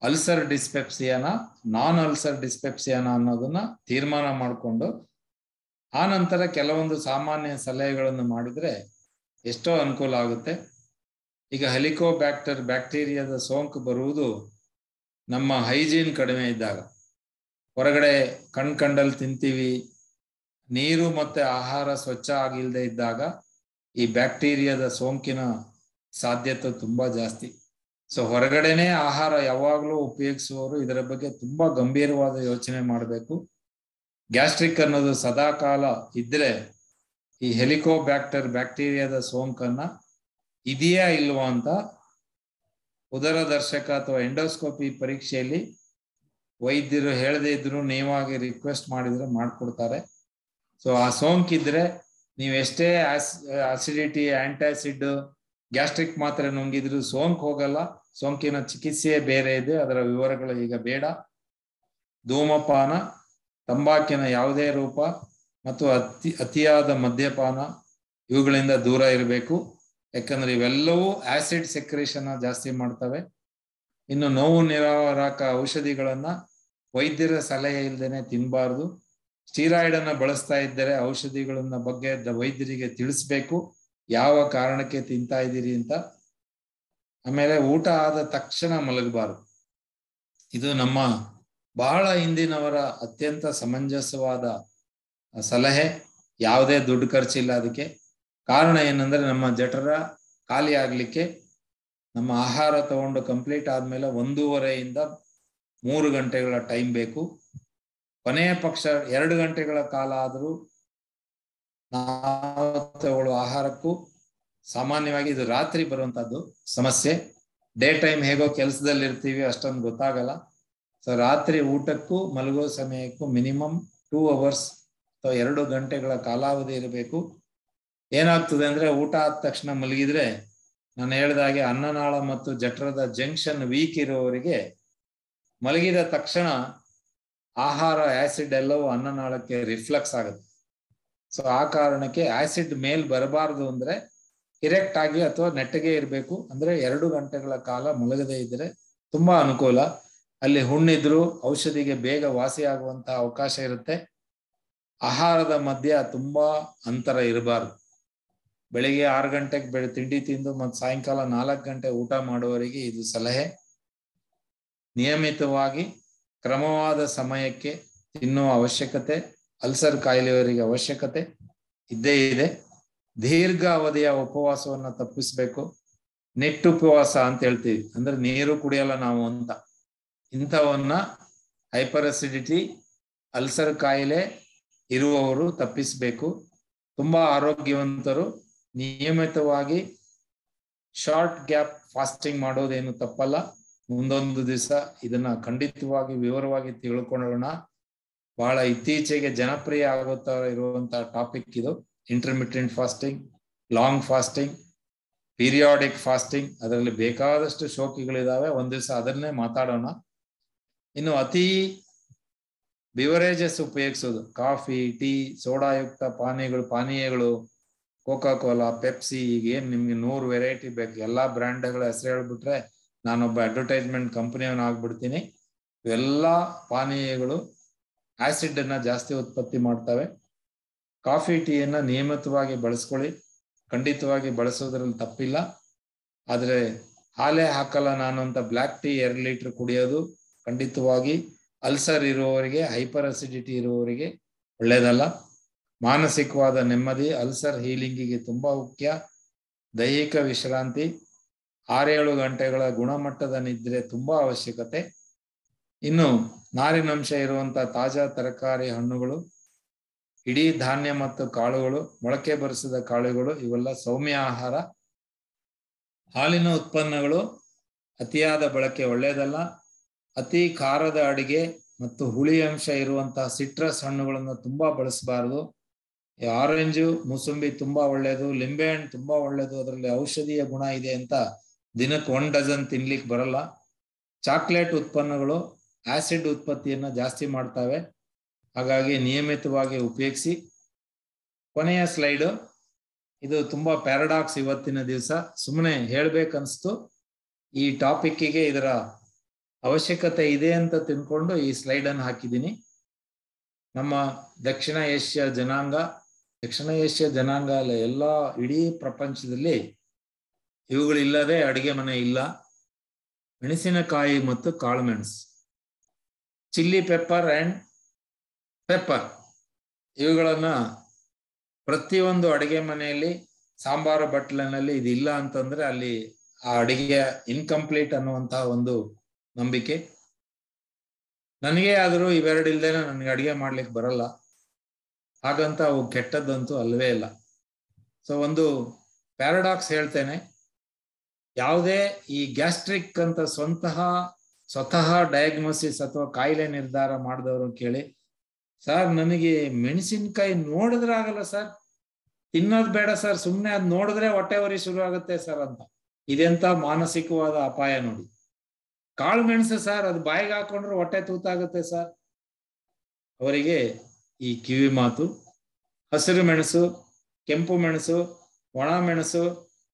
ಅಲ್ಸರ್ ಡಿಸ್ಪೆಪ್ಸಿಯಾನ ನಾನ್ ಅಲ್ಸರ್ ಡಿಸ್ಪೆಪ್ಸಿಯಾನ ಅನ್ನೋದನ್ನ ತೀರ್ಮಾನ ಮಾಡಿಕೊಂಡು ಆ ನಂತರ ಕೆಲವೊಂದು ಸಾಮಾನ್ಯ ಸಲಹೆಗಳನ್ನು ಮಾಡಿದ್ರೆ ಎಷ್ಟೋ ಅನುಕೂಲ ಆಗುತ್ತೆ. ಈಗ ಹೆಲಿಕೋಬ್ಯಾಕ್ಟರ್ ಬ್ಯಾಕ್ಟೀರಿಯಾದ ಸೋಂಕು ಬರುವುದು ನಮ್ಮ ಹೈಜೀನ್ ಕಡಿಮೆ ಇದ್ದಾಗ, ಹೊರಗಡೆ ಕಂಡಲ್ಲಿ ತಿಂತೀವಿ, ನೀರು ಮತ್ತೆ ಆಹಾರ ಸ್ವಚ್ಛ ಆಗಿಲ್ಲದೆ ಇದ್ದಾಗ ಈ ಬ್ಯಾಕ್ಟೀರಿಯಾದ ಸೋಂಕಿನ ಸಾಧ್ಯತೆ ತುಂಬಾ ಜಾಸ್ತಿ. ಸೊ ಹೊರಗಡೆನೆ ಆಹಾರ ಯಾವಾಗಲೂ ಉಪಯೋಗಿಸುವವರು ಇದರ ಬಗ್ಗೆ ತುಂಬಾ ಗಂಭೀರವಾದ ಯೋಚನೆ ಮಾಡಬೇಕು. ಗ್ಯಾಸ್ಟ್ರಿಕ್ ಅನ್ನೋದು ಸದಾಕಾಲ ಇದ್ರೆ ಈ ಹೆಲಿಕೋಬ್ಯಾಕ್ಟರ್ ಬ್ಯಾಕ್ಟೀರಿಯಾದ ಸೋಂಕನ್ನ ಇದೆಯಾ ಇಲ್ವಾ ಅಂತ ಉದರದರ್ಶಕ ಅಥವಾ ಎಂಡೋಸ್ಕೋಪಿ ಪರೀಕ್ಷೆಯಲ್ಲಿ ವೈದ್ಯರು ಹೇಳದೇ ಇದ್ರು ನೀವಾಗಿ ರಿಕ್ವೆಸ್ಟ್ ಮಾಡಿದ್ರೆ ಮಾಡ್ಕೊಡ್ತಾರೆ. ಸೊ ಆ ಸೋಂಕಿದ್ರೆ ನೀವು ಎಷ್ಟೇ ಅಸಿಡಿಟಿ, ಆಂಟಾಸಿಡ್ ಗ್ಯಾಸ್ಟ್ರಿಕ್ ಮಾತ್ರೆ ನುಂಗಿದ್ರು ಸೋಂಕು ಹೋಗಲ್ಲ. ಸೋಂಕಿನ ಚಿಕಿತ್ಸೆ ಬೇರೆ ಇದೆ, ಅದರ ವಿವರಗಳು ಈಗ ಬೇಡ. ಧೂಮಪಾನ, ತಂಬಾಕಿನ ಯಾವುದೇ ರೂಪ ಮತ್ತು ಅತಿಯಾದ ಮದ್ಯಪಾನ ಇವುಗಳಿಂದ ದೂರ ಇರಬೇಕು. ಯಾಕಂದ್ರೆ ಇವೆಲ್ಲವೂ ಆಸಿಡ್ ಸೆಕ್ರೇಷನ್ ಜಾಸ್ತಿ ಮಾಡ್ತವೆ. ಇನ್ನು ನೋವು ನಿವಾರಕ ಔಷಧಿಗಳನ್ನ ವೈದ್ಯರ ಸಲಹೆ ಇಲ್ಲದೇನೆ ತಿನ್ನಬಾರ್ದು. ಸ್ಟೀರಾಯ್ಡ್ ಅನ್ನ ಬಳಸ್ತಾ ಇದ್ದರೆ ಔಷಧಿಗಳನ್ನ ಬಗ್ಗೆ ವೈದ್ಯರಿಗೆ ತಿಳಿಸ್ಬೇಕು, ಯಾವ ಕಾರಣಕ್ಕೆ ತಿಂತಾ ಇದ್ದೀರಿ ಅಂತ. ಆಮೇಲೆ ಊಟ ಆದ ತಕ್ಷಣ ಮಲಗಬಾರದು. ಇದು ನಮ್ಮ ಬಹಳ ಹಿಂದಿನವರ ಅತ್ಯಂತ ಸಮಂಜಸವಾದ ಸಲಹೆ. ಯಾವುದೇ ದುಡ್ಡು ಖರ್ಚಿಲ್ಲ ಅದಕ್ಕೆ. ಕಾರಣ ಏನಂದ್ರೆ ನಮ್ಮ ಜಠರ ಖಾಲಿ ಆಗ್ಲಿಕ್ಕೆ ನಮ್ಮ ಆಹಾರ ತಗೊಂಡು ಕಂಪ್ಲೀಟ್ ಆದ್ಮೇಲೆ 1.5 ಇಂದ 3 ಗಂಟೆಗಳ ಟೈಮ್ ಬೇಕು. ಕೊನೆಯ ಪಕ್ಷ 2 ಗಂಟೆಗಳ ಕಾಲ ಆದರೂ ನಾವು ತಗೊಳ್ಳುವ ಆಹಾರಕ್ಕೂ ಸಾಮಾನ್ಯವಾಗಿ ಇದು ರಾತ್ರಿ ಬರುವಂತದ್ದು ಸಮಸ್ಯೆ. ಡೇ ಟೈಮ್ ಹೇಗೋ ಕೆಲಸದಲ್ಲಿ ಇರ್ತೀವಿ, ಅಷ್ಟೊಂದು ಗೊತ್ತಾಗಲ್ಲ. ಸೊ ರಾತ್ರಿ ಊಟಕ್ಕೂ ಮಲಗೋ ಸಮಯಕ್ಕೂ ಮಿನಿಮಮ್ 2 ಅವರ್ಸ್ ಅಥವಾ 2 ಗಂಟೆಗಳ ಕಾಲಾವಧಿ ಇರಬೇಕು. ಏನಾಗ್ತದೆ ಅಂದ್ರೆ ಊಟ ಆದ ತಕ್ಷಣ ಮಲಗಿದ್ರೆ, ನಾನು ಹೇಳಿದಾಗೆ ಅನ್ನನಾಳ ಮತ್ತು ಜಠರದ ಜಂಕ್ಷನ್ ವೀಕ್ ಇರುವವರಿಗೆ ಮಲಗಿದ ತಕ್ಷಣ ಆಹಾರ ಆಸಿಡ್ ಎಲ್ಲವೂ ಅನ್ನನಾಳಕ್ಕೆ ರಿಫ್ಲೆಕ್ಸ್ ಆಗುತ್ತೆ. ಸೊ ಆ ಕಾರಣಕ್ಕೆ ಆಸಿಡ್ ಮೇಲ್ ಬರಬಾರದು ಅಂದ್ರೆ ಇರೆಕ್ಟ್ ಆಗಿ ಅಥವಾ ನೆಟ್ಟಗೆ ಇರಬೇಕು. ಅಂದ್ರೆ 2 ಗಂಟೆಗಳ ಕಾಲ ಮಲಗದೇ ಇದ್ರೆ ತುಂಬಾ ಅನುಕೂಲ. ಅಲ್ಲಿ ಹುಣ್ಣಿದ್ರು ಔಷಧಿಗೆ ಬೇಗ ವಾಸಿ ಆಗುವಂತಹ ಅವಕಾಶ ಇರುತ್ತೆ. ಆಹಾರದ ಮಧ್ಯ ತುಂಬಾ ಅಂತರ ಇರಬಾರ್ದು. ಬೆಳಿಗ್ಗೆ 6 ಗಂಟೆಗೆ ತಿಂಡಿ ತಿಂದು ಮತ್ತು ಸಾಯಂಕಾಲ 4 ಗಂಟೆ ಊಟ ಮಾಡುವವರಿಗೆ ಇದು ಸಲಹೆ. ನಿಯಮಿತವಾಗಿ ಕ್ರಮವಾದ ಸಮಯಕ್ಕೆ ತಿನ್ನುವ ಅವಶ್ಯಕತೆ ಅಲ್ಸರ್ ಕಾಯಿಲೆಯವರಿಗೆ ಅವಶ್ಯಕತೆ ಇದ್ದೇ ಇದೆ. ದೀರ್ಘ ಅವಧಿಯ ಉಪವಾಸವನ್ನ ತಪ್ಪಿಸ್ಬೇಕು. ಉಪವಾಸ ಅಂತ ಹೇಳ್ತೀವಿ, ಅಂದ್ರೆ ನೀರು ಕುಡಿಯಲ್ಲ ನಾವು ಅಂತ. ಇಂಥವನ್ನ ಹೈಪರ್ ಅಸಿಡಿಟಿ, ಅಲ್ಸರ್ ಕಾಯಿಲೆ ಇರುವವರು ತಪ್ಪಿಸ್ಬೇಕು. ತುಂಬಾ ಆರೋಗ್ಯವಂತರು ನಿಯಮಿತವಾಗಿ ಶಾರ್ಟ್ ಗ್ಯಾಪ್ ಫಾಸ್ಟಿಂಗ್ ಮಾಡೋದೇನು ತಪ್ಪಲ್ಲ. ಮುಂದೊಂದು ದಿವಸ ಇದನ್ನ ಖಂಡಿತವಾಗಿ ವಿವರವಾಗಿ ತಿಳ್ಕೊಳ್ಳೋಣ. ಬಹಳ ಇತ್ತೀಚೆಗೆ ಜನಪ್ರಿಯ ಆಗುತ್ತಾ ಇರುವಂತಹ ಟಾಪಿಕ್ ಇದು. Intermittent fasting, long fasting, periodic fasting, ಅದರಲ್ಲಿ ಬೇಕಾದಷ್ಟು ಶೋಕಿಗಳಿದಾವೆ. ಒಂದ್ ದಿವಸ ಅದನ್ನೇ ಮಾತಾಡೋಣ. ಇನ್ನು ಅತಿ ಬಿವರೇಜಸ್ ಉಪಯೋಗಿಸೋದು, ಕಾಫಿ, ಟೀ, ಸೋಡಾಯುಕ್ತ ಪಾನೀಯಗಳು, ಕೋಕಾ ಕೋಲಾ, ಪೆಪ್ಸಿ, ಈಗ ಏನ್ ನಿಮ್ಗೆ 100 ವೆರೈಟಿ ಬೇಕು. ಎಲ್ಲಾ ಬ್ರ್ಯಾಂಡ್ಗಳ ಹೆಸರು ಹೇಳ್ಬಿಟ್ರೆ ನಾನೊಬ್ಬ ಅಡ್ವರ್ಟೈಸ್ಮೆಂಟ್ ಕಂಪನಿಯವನ್ನ ಆಗ್ಬಿಡ್ತೀನಿ. ಇವೆಲ್ಲಾ ಪಾನೀಯಗಳು ಆಸಿಡ್ ಅನ್ನ ಜಾಸ್ತಿ ಉತ್ಪತ್ತಿ ಮಾಡ್ತವೆ. ಕಾಫಿ, ಟೀಯನ್ನ ನಿಯಮಿತವಾಗಿ ಬಳಸ್ಕೊಳ್ಳಿ. ಖಂಡಿತವಾಗಿ ಬಳಸೋದ್ರಲ್ಲಿ ತಪ್ಪಿಲ್ಲ. ಆದ್ರೆ ಹಾಲೇ ಹಾಕಲ್ಲ ನಾನು ಅಂತ ಬ್ಲ್ಯಾಕ್ ಟೀ 2 ಲೀಟರ್ ಕುಡಿಯೋದು ಖಂಡಿತವಾಗಿ ಅಲ್ಸರ್ ಇರುವವರಿಗೆ, ಹೈಪರ್ ಅಸಿಡಿಟಿ ಇರುವವರಿಗೆ ಒಳ್ಳೇದಲ್ಲ. ಮಾನಸಿಕವಾದ ನೆಮ್ಮದಿ ಅಲ್ಸರ್ ಹೀಲಿಂಗಿಗೆ ತುಂಬಾ ಮುಖ್ಯ. ದೈಹಿಕ ವಿಶ್ರಾಂತಿ, 6-7 ಗಂಟೆಗಳ ಗುಣಮಟ್ಟದ ನಿದ್ರೆ ತುಂಬಾ ಅವಶ್ಯಕತೆ. ಇನ್ನು ನಾರಿನಂಶ ಇರುವಂತ ತಾಜಾ ತರಕಾರಿ, ಹಣ್ಣುಗಳು, ಇಡೀ ಧಾನ್ಯ ಮತ್ತು ಕಾಳುಗಳು, ಮೊಳಕೆ ಬರಿಸಿದ ಕಾಳುಗಳು ಇವೆಲ್ಲ ಸೌಮ್ಯ ಆಹಾರ. ಹಾಲಿನ ಉತ್ಪನ್ನಗಳು ಅತಿಯಾದ ಬಳಕೆ ಒಳ್ಳೆಯದಲ್ಲ. ಅತಿ ಖಾರದ ಅಡಿಗೆ ಮತ್ತು ಹುಳಿ ಅಂಶ ಇರುವಂತಹ ಸಿಟ್ರಸ್ ಹಣ್ಣುಗಳನ್ನು ತುಂಬಾ ಬಳಸಬಾರದು. ಆರೆಂಜು, ಮೂಸಂಬಿ ತುಂಬಾ ಒಳ್ಳೆಯದು, ಲಿಂಬೆ ಹಣ್ಣು ತುಂಬಾ ಒಳ್ಳೆಯದು, ಅದರಲ್ಲಿ ಔಷಧೀಯ ಗುಣ ಇದೆ ಅಂತ ದಿನಕ್ಕೆ 1 ಡಜನ್ ತಿನ್ಲಿಕ್ಕೆ ಬರಲ್ಲ. ಚಾಕ್ಲೇಟ್ ಉತ್ಪನ್ನಗಳು ಆಸಿಡ್ ಉತ್ಪತ್ತಿಯನ್ನ ಜಾಸ್ತಿ ಮಾಡ್ತವೆ, ಹಾಗಾಗಿ ನಿಯಮಿತವಾಗಿ ಉಪಯೋಗಿಸಿ. ಕೊನೆಯ ಸ್ಲೈಡ್, ಇದು ತುಂಬಾ ಪ್ಯಾರಾಡಾಕ್ಸ್. ಇವತ್ತಿನ ದಿವಸ ಸುಮ್ಮನೆ ಹೇಳ್ಬೇಕನ್ಸ್ತು. ಈ ಟಾಪಿಕ್ಕಿಗೆ ಇದರ ಅವಶ್ಯಕತೆ ಇದೆ ಅಂತ ತಿಳ್ಕೊಂಡು ಈ ಸ್ಲೈಡ್ ಅನ್ನು ಹಾಕಿದ್ದೀನಿ. ನಮ್ಮ ದಕ್ಷಿಣ ಏಷ್ಯಾ ಜನಾಂಗ ಅಲ್ಲ, ಎಲ್ಲಾ ಇಡೀ ಪ್ರಪಂಚದಲ್ಲಿ ಇವುಗಳಿಲ್ಲದೆ ಅಡಿಗೆ ಮನೆ ಇಲ್ಲ. ಮೆಣಸಿನಕಾಯಿ ಮತ್ತು ಕಾಳುಮೆಣಸು, ಚಿಲ್ಲಿ ಪೆಪ್ಪರ್ ಅಂಡ್ ಪೆಪ್ಪರ್, ಇವುಗಳನ್ನ ಪ್ರತಿಯೊಂದು ಅಡಿಗೆ ಮನೆಯಲ್ಲಿ, ಸಾಂಬಾರು ಬಟ್ಲಿನಲ್ಲಿ ಇದಿಲ್ಲ ಅಂತಂದ್ರೆ ಅಲ್ಲಿ ಆ ಅಡಿಗೆ ಇನ್ಕಂಪ್ಲೀಟ್ ಅನ್ನುವಂತಹ ಒಂದು ನಂಬಿಕೆ. ನನಗೆ ಆದರೂ ಇವೆರಡು ಇಲ್ದೇನೆ ನನಗೆ ಅಡಿಗೆ ಮಾಡ್ಲಿಕ್ಕೆ ಬರಲ್ಲ. ಹಾಗಂತ ಅವು ಕೆಟ್ಟದ್ದಂತೂ ಅಲ್ವೇ ಇಲ್ಲ. ಸೊ ಒಂದು ಪ್ಯಾರಾಡಾಕ್ಸ್ ಹೇಳ್ತೇನೆ. ಯಾವುದೇ ಈ ಗ್ಯಾಸ್ಟ್ರಿಕ್ ಅಂತ ಸ್ವತಃ ಡಯಾಗ್ನೋಸಿಸ್ ಅಥವಾ ಕಾಯಿಲೆ ನಿರ್ಧಾರ ಮಾಡಿದವರು ಕೇಳಿ, ಸರ್ ನನಗೆ ಮೆಣಸಿನಕಾಯಿ ನೋಡಿದ್ರೆ ಆಗಲ್ಲ ಸರ್, ತಿನ್ನೋದ್ ಬೇಡ ಸರ್, ಸುಮ್ನೆ ಅದ್ ನೋಡಿದ್ರೆ ಹೊಟ್ಟೆ ಉರಿ ಶುರು ಆಗುತ್ತೆ ಸರ್ ಅಂತ. ಇದೆಂತ ಮಾನಸಿಕವಾದ ಅಪಾಯ ನೋಡಿ. ಕಾಳು ಮೆಣಸು ಸರ್, ಅದು ಬಾಯಿಗೆ ಹಾಕೊಂಡ್ರೆ ಹೊಟ್ಟೆ ತೂತಾಗುತ್ತೆ ಸರ್. ಅವರಿಗೆ ಈ ಕಿವಿ ಮಾತು, ಹಸಿರು ಮೆಣಸು, ಕೆಂಪು ಮೆಣಸು, ಒಣ ಮೆಣಸು,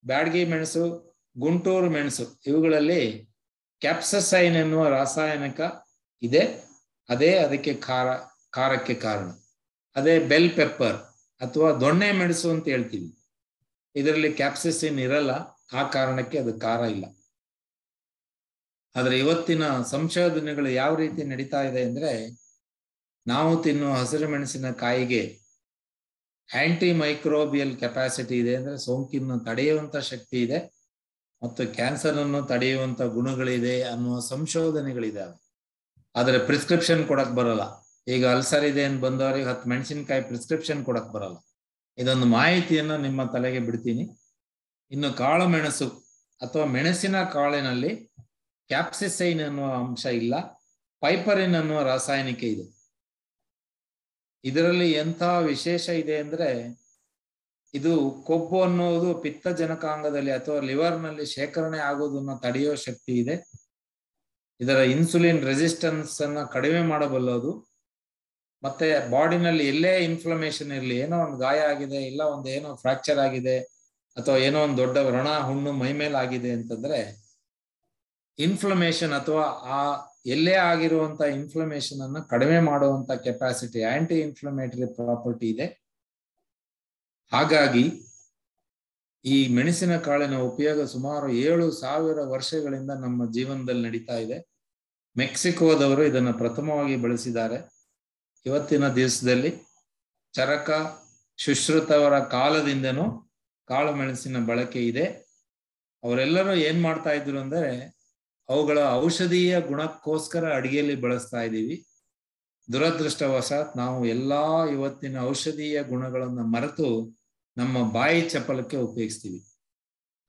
ಬ್ಯಾಡಗಿ ಮೆಣಸು, ಗುಂಟೂರು ಮೆಣಸು, ಇವುಗಳಲ್ಲಿ ಕ್ಯಾಪ್ಸಸೈನ್ ಎನ್ನುವ ರಾಸಾಯನಿಕ ಇದೆ. ಅದೇ ಅದಕ್ಕೆ ಖಾರಕ್ಕೆ ಕಾರಣ. ಅದೇ ಬೆಲ್ ಪೆಪ್ಪರ್ ಅಥವಾ ದೊಣ್ಣೆ ಮೆಣಸು ಅಂತ ಹೇಳ್ತೀವಿ. ಇದರಲ್ಲಿ ಕ್ಯಾಪ್ಸೈಸಿನ್ ಇರಲ್ಲ, ಆ ಕಾರಣಕ್ಕೆ ಅದು ಖಾರ ಇಲ್ಲ. ಆದ್ರೆ ಇವತ್ತಿನ ಸಂಶೋಧನೆಗಳು ಯಾವ ರೀತಿ ನಡೀತಾ ಇದೆ ಅಂದ್ರೆ, ನಾವು ತಿನ್ನುವ ಹಸಿರು ಮೆಣಸಿನ ಕಾಯಿಗೆ ಆಂಟಿ ಮೈಕ್ರೋಬಿಯಲ್ ಕೆಪಾಸಿಟಿ ಇದೆ, ಅಂದ್ರೆ ಸೋಂಕಿನ ತಡೆಯುವಂತ ಶಕ್ತಿ ಇದೆ ಮತ್ತು ಕ್ಯಾನ್ಸರ್ ಅನ್ನು ತಡೆಯುವಂತ ಗುಣಗಳಿದೆ ಅನ್ನುವ ಸಂಶೋಧನೆಗಳಿದಾವೆ. ಆದ್ರೆ ಪ್ರಿಸ್ಕ್ರಿಪ್ಷನ್ ಕೊಡಕ್ ಬರಲ್ಲ. ಈಗ ಅಲ್ಸರ್ ಇದೆ ಅಂತ ಬಂದವರಿಗೆ 10 ಮೆಣಸಿನಕಾಯಿ ಪ್ರಿಸ್ಕ್ರಿಪ್ಷನ್ ಕೊಡಕ್ ಬರಲ್ಲ. ಇದೊಂದು ಮಾಹಿತಿಯನ್ನ ನಿಮ್ಮ ತಲೆಗೆ ಬಿಡ್ತೀನಿ. ಇನ್ನು ಕಾಳು ಮೆಣಸು ಅಥವಾ ಮೆಣಸಿನ ಕಾಳಿನಲ್ಲಿ ಕ್ಯಾಪ್ಸಿಸೈನ್ ಅನ್ನುವ ಅಂಶ ಇಲ್ಲ, ಪೈಪರಿನ್ ಅನ್ನುವ ರಾಸಾಯನಿಕ ಇದೆ. ಇದರಲ್ಲಿ ಎಂಥ ವಿಶೇಷ ಇದೆ ಅಂದ್ರೆ, ಇದು ಕೊಬ್ಬು ಅನ್ನೋದು ಪಿತ್ತಜನಕಾಂಗದಲ್ಲಿ ಅಥವಾ ಲಿವರ್ನಲ್ಲಿ ಶೇಖರಣೆ ಆಗೋದನ್ನ ತಡೆಯೋ ಶಕ್ತಿ ಇದೆ. ಇದರ ಇನ್ಸುಲಿನ್ ರೆಸಿಸ್ಟೆನ್ಸ್ ಅನ್ನ ಕಡಿಮೆ ಮಾಡಬಲ್ಲದು. ಮತ್ತೆ ಬಾಡಿನಲ್ಲಿ ಎಲ್ಲೇ ಇನ್ಫ್ಲಮೇಷನ್ ಇರಲಿ, ಏನೋ ಒಂದು ಗಾಯ ಆಗಿದೆ, ಇಲ್ಲ ಒಂದು ಏನೋ ಫ್ರಾಕ್ಚರ್ ಆಗಿದೆ, ಅಥವಾ ಏನೋ ಒಂದು ದೊಡ್ಡ ವ್ರಣ ಹುಣ್ಣು ಮೈ ಮೇಲೆ ಆಗಿದೆ ಅಂತಂದ್ರೆ, ಇನ್ಫ್ಲಮೇಷನ್ ಅಥವಾ ಆ ಎಲ್ಲೇ ಆಗಿರುವಂತ ಇನ್ಫ್ಲಮೇಷನ್ ಅನ್ನ ಕಡಿಮೆ ಮಾಡುವಂತ ಕೆಪಾಸಿಟಿ, ಆಂಟಿ ಇನ್ಫ್ಲಮೇಟರಿ ಪ್ರಾಪರ್ಟಿ ಇದೆ. ಹಾಗಾಗಿ ಈ ಮೆಣಸಿನ ಕಾಳಿನ ಉಪಯೋಗ ಸುಮಾರು 7,000 ವರ್ಷಗಳಿಂದ ನಮ್ಮ ಜೀವನದಲ್ಲಿ ನಡೀತಾ ಇದೆ. ಮೆಕ್ಸಿಕೋದವರು ಇದನ್ನು ಪ್ರಥಮವಾಗಿ ಬಳಸಿದ್ದಾರೆ. ಇವತ್ತಿನ ದಿವಸದಲ್ಲಿ ಚರಕ ಶುಶ್ರುತವರ ಕಾಲದಿಂದನೂ ಕಾಳು ಮೆಣಸಿನ ಬಳಕೆ ಇದೆ. ಅವರೆಲ್ಲರೂ ಏನ್ ಮಾಡ್ತಾ ಇದ್ರು ಅಂದ್ರೆ, ಅವುಗಳ ಔಷಧೀಯ ಗುಣಕ್ಕೋಸ್ಕರ ಅಡಿಗೆಯಲ್ಲಿ ಬಳಸ್ತಾ ಇದ್ದೀವಿ. ದುರದೃಷ್ಟವಶಾತ್ ನಾವು ಎಲ್ಲಾ ಇವತ್ತಿನ ಔಷಧೀಯ ಗುಣಗಳನ್ನ ಮರೆತು ನಮ್ಮ ಬಾಯಿ ಚಪಲಕ್ಕೆ ಉಪಯೋಗಿಸ್ತೀವಿ.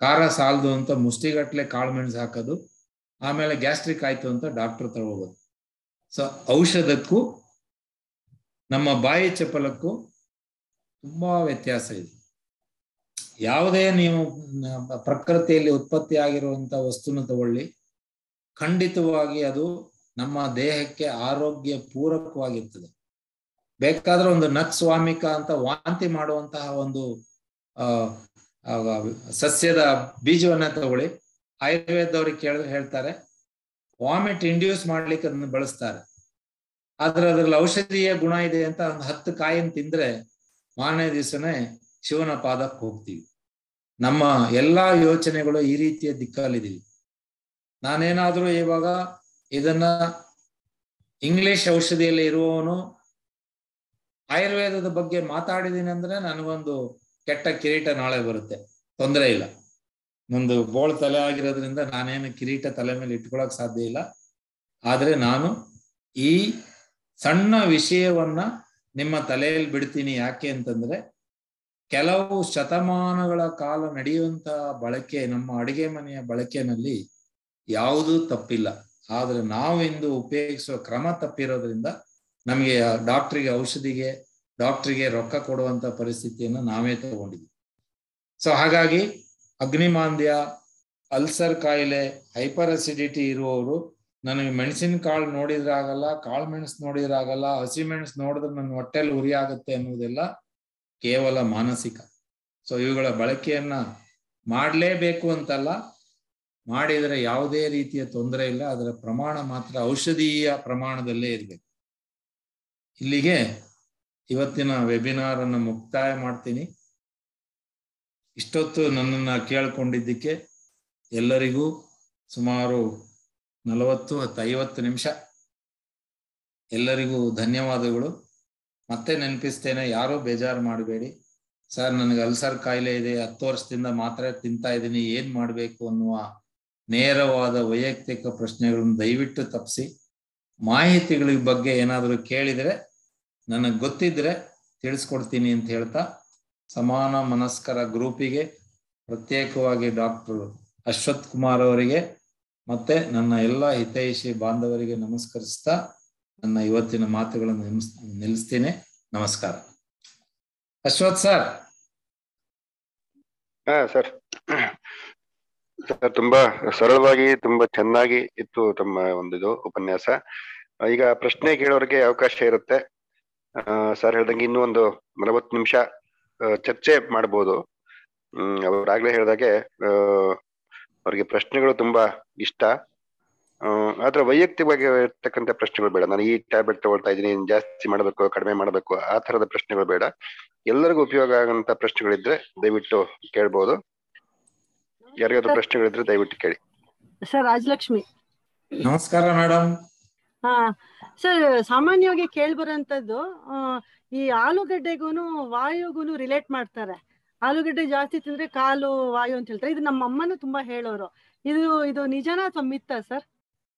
ಖಾರ ಸಾಲದು ಅಂತ ಮುಷ್ಟಿಗಟ್ಲೆ ಕಾಳು ಮೆಣಸು ಹಾಕೋದು, ಆಮೇಲೆ ಗ್ಯಾಸ್ಟ್ರಿಕ್ ಆಯ್ತು ಅಂತ ಡಾಕ್ಟರ್ ತಗೋಬೋದು. ಸೊ ಔಷಧಕ್ಕೂ ನಮ್ಮ ಬಾಯಿ ಚಪಲಕ್ಕೂ ತುಂಬಾ ವ್ಯತ್ಯಾಸ ಇದೆ. ಯಾವುದೇ ನೀವು ಪ್ರಕೃತಿಯಲ್ಲಿ ಉತ್ಪತ್ತಿ ಆಗಿರುವಂತ ವಸ್ತುನ ತಗೊಳ್ಳಿ, ಖಂಡಿತವಾಗಿ ಅದು ನಮ್ಮ ದೇಹಕ್ಕೆ ಆರೋಗ್ಯ ಪೂರಕವಾಗಿರ್ತದೆ. ಬೇಕಾದ್ರೆ ಒಂದು ನಕ್ಸ್ವಾಮಿಕ ಅಂತ ವಾಂತಿ ಮಾಡುವಂತಹ ಒಂದು ಸಸ್ಯದ ಬೀಜವನ್ನ ತಗೊಳ್ಳಿ, ಆಯುರ್ವೇದದವ್ರಿಗೆ ಕೇಳಿದ್ರೆ ಹೇಳ್ತಾರೆ ವಾಮಿಟ್ ಇಂಡ್ಯೂಸ್ ಮಾಡ್ಲಿಕ್ಕೆ ಅದನ್ನ ಬಳಸ್ತಾರೆ. ಆದ್ರೆ ಅದ್ರಲ್ಲಿ ಔಷಧೀಯ ಗುಣ ಇದೆ ಅಂತ ಒಂದು 10 ಕಾಯಿನ ತಿಂದ್ರೆ ಮಾರನೇ ದಿವಸನೇ ಶಿವನ ಪಾದಕ್ಕೆ ಹೋಗ್ತೀವಿ. ನಮ್ಮ ಎಲ್ಲಾ ಯೋಚನೆಗಳು ಈ ರೀತಿಯ ದಿಕ್ಕಲ್ಲಿದ್ದೀವಿ. ನಾನೇನಾದ್ರೂ ಇವಾಗ ಇದನ್ನ ಇಂಗ್ಲಿಷ್ ಔಷಧಿಯಲ್ಲಿ ಇರುವವನು ಆಯುರ್ವೇದದ ಬಗ್ಗೆ ಮಾತಾಡಿದೀನಿ ಅಂದ್ರೆ ನನಗೊಂದು ಕೆಟ್ಟ ಕಿರೀಟ ನಾಳೆ ಬರುತ್ತೆ, ತೊಂದರೆ ಇಲ್ಲ. ನಂದು ಬೋಳ್ ತಲೆ ಆಗಿರೋದ್ರಿಂದ ನಾನೇನು ಕಿರೀಟ ತಲೆ ಮೇಲೆ ಇಟ್ಕೊಳಕ್ ಸಾಧ್ಯ ಇಲ್ಲ. ಆದ್ರೆ ನಾನು ಈ ಸಣ್ಣ ವಿಷಯವನ್ನ ನಿಮ್ಮ ತಲೆಯಲ್ಲಿ ಬಿಡ್ತೀನಿ. ಯಾಕೆ ಅಂತಂದ್ರೆ, ಕೆಲವು ಶತಮಾನಗಳ ಕಾಲ ನಡೆಯುವಂತಹ ಬಳಕೆ, ನಮ್ಮ ಅಡಿಗೆ ಮನೆಯ ಬಳಕೆನಲ್ಲಿ ಯಾವುದೂ ತಪ್ಪಿಲ್ಲ. ಆದ್ರೆ ನಾವು ಇಂದು ಉಪಯೋಗಿಸುವ ಕ್ರಮ ತಪ್ಪಿರೋದ್ರಿಂದ ನಮಗೆ ಡಾಕ್ಟ್ರಿಗೆ ರೊಕ್ಕ ಕೊಡುವಂತ ಪರಿಸ್ಥಿತಿಯನ್ನು ನಾವೇ ತಗೊಂಡಿದ್ವಿ. ಸೊ ಹಾಗಾಗಿ ಅಗ್ನಿಮಾಂದ್ಯ, ಅಲ್ಸರ್ ಕಾಯಿಲೆ, ಹೈಪರ್ ಅಸಿಡಿಟಿ ಇರುವವರು ನನಗೆ ಮೆಣಸಿನ ಕಾಳು ನೋಡಿದ್ರೆ ಆಗಲ್ಲ, ಕಾಳು ಮೆಣಸು ನೋಡಿದ್ರೆ ಆಗಲ್ಲ, ಹಸಿ ಮೆಣಸು ನೋಡಿದ್ರೆ ನನ್ನ ಹೊಟ್ಟೆಲಿ ಉರಿ ಆಗುತ್ತೆ ಅನ್ನೋದೆಲ್ಲ ಕೇವಲ ಮಾನಸಿಕ. ಸೊ ಇವುಗಳ ಬಳಕೆಯನ್ನ ಮಾಡಲೇಬೇಕು ಅಂತಲ್ಲ, ಮಾಡಿದರೆ ಯಾವುದೇ ರೀತಿಯ ತೊಂದರೆ ಇಲ್ಲ. ಅದರ ಪ್ರಮಾಣ ಮಾತ್ರ ಔಷಧೀಯ ಪ್ರಮಾಣದಲ್ಲೇ ಇರಬೇಕು. ಇಲ್ಲಿಗೆ ಇವತ್ತಿನ ವೆಬಿನಾರ್ ಅನ್ನು ಮುಕ್ತಾಯ ಮಾಡ್ತೀನಿ. ಇಷ್ಟೊತ್ತು ನನ್ನನ್ನು ಕೇಳ್ಕೊಂಡಿದ್ದಕ್ಕೆ ಎಲ್ಲರಿಗೂ ಸುಮಾರು 40-50 ನಿಮಿಷ ಎಲ್ಲರಿಗೂ ಧನ್ಯವಾದಗಳು. ಮತ್ತೆ ನೆನಪಿಸ್ತೇನೆ, ಯಾರೂ ಬೇಜಾರು ಮಾಡಬೇಡಿ. ಸರ್ ನನಗೆ ಅಲ್ಸರ್ ಕಾಯಿಲೆ ಇದೆ, 10 ವರ್ಷದಿಂದ ಮಾತ್ರೆ ತಿಂತಾ ಇದ್ದೀನಿ, ಏನ್ ಮಾಡಬೇಕು ಅನ್ನುವ ನೇರವಾದ ವೈಯಕ್ತಿಕ ಪ್ರಶ್ನೆಗಳನ್ನು ದಯವಿಟ್ಟು ತಪ್ಪಿಸಿ. ಮಾಹಿತಿಗಳ ಬಗ್ಗೆ ಏನಾದರೂ ಕೇಳಿದರೆ ನನಗೆ ಗೊತ್ತಿದ್ರೆ ತಿಳಿಸ್ಕೊಡ್ತೀನಿ ಅಂತ ಹೇಳ್ತಾ, ಸಮಾನ ಮನಸ್ಕರ ಗ್ರೂಪಿಗೆ ಪ್ರತ್ಯೇಕವಾಗಿ ಡಾಕ್ಟರ್ ಅಶ್ವಥ್ ಕುಮಾರ್ ಅವರಿಗೆ ಮತ್ತೆ ನನ್ನ ಎಲ್ಲ ಹಿತೈಷಿ ಬಾಂಧವರಿಗೆ ನಮಸ್ಕರಿಸ್ತಾ ನನ್ನ ಇವತ್ತಿನ ಮಾತುಗಳನ್ನು ನಿಲ್ಲಿಸ್ತೇನೆ. ನಮಸ್ಕಾರ. ಅಶ್ವಥ್ ಸರ್. ಸರ್ ತುಂಬಾ ಸರಳವಾಗಿ ತುಂಬಾ ಚೆನ್ನಾಗಿ ಇತ್ತು ತಮ್ಮ ಒಂದಿದು ಉಪನ್ಯಾಸ. ಈಗ ಪ್ರಶ್ನೆ ಕೇಳೋರಿಗೆ ಅವಕಾಶ ಇರುತ್ತೆ. ಸರ್ ಹೇಳ್ದಂಗೆ ಇನ್ನೂ ಒಂದು 40 ನಿಮಿಷ ಚರ್ಚೆ ಮಾಡ್ಬೋದು. ಅವ್ರಾಗ್ಲೇ ಹೇಳ್ದಾಗೆ ಅವ್ರಿಗೆ ಪ್ರಶ್ನೆಗಳು ತುಂಬಾ ಇಷ್ಟ. ಆದ್ರೆ ವೈಯಕ್ತಿಕವಾಗಿ ಇರ್ತಕ್ಕಂಥ ಪ್ರಶ್ನೆಗಳು ಬೇಡ. ನಾನು ಈ ಟ್ಯಾಬ್ಲೆಟ್ ತಗೊಳ್ತಾ ಇದ್ದೀನಿ, ಜಾಸ್ತಿ ಮಾಡಬೇಕು ಕಡಿಮೆ ಮಾಡಬೇಕು ಆ ತರದ ಪ್ರಶ್ನೆಗಳು ಬೇಡ. ಎಲ್ಲರಿಗೂ ಉಪಯೋಗ ಆಗಂತ ಪ್ರಶ್ನೆಗಳಿದ್ರೆ ದಯವಿಟ್ಟು ಕೇಳ್ಬೋದು. ಯಾರಿಗಾದ್ರೂ ಪ್ರಶ್ನೆಗಳಿದ್ರೆ ದಯವಿಟ್ಟು ಕೇಳಿ. ಸರ್ ರಾಜಲಕ್ಷ್ಮಿ. ನಮಸ್ಕಾರ ಮೇಡಮ್. ಹಾ ಸರ್, ಸಾಮಾನ್ಯವಾಗಿ ಕೇಳ್ಬರೋಂಥದ್ದು ಈ ಆಲೂಗಡ್ಡೆಗೂನು ವಾಯುಗೂನು ರಿಲೇಟ್ ಮಾಡ್ತಾರೆ. ಆಲೂಗಡ್ಡೆ ಜಾಸ್ತಿ ತಿಂದ್ರೆ ಕಾಲು ವಾಯು ಅಂತ ಹೇಳ್ತಾರೆ. ಇದು ನಮ್ಮ ಅಮ್ಮನೂ ತುಂಬಾ ಹೇಳೋರು. ಇದು ನಿಜನಾ ಅಥವಾ ಮಿತ್ತ ಸರ್?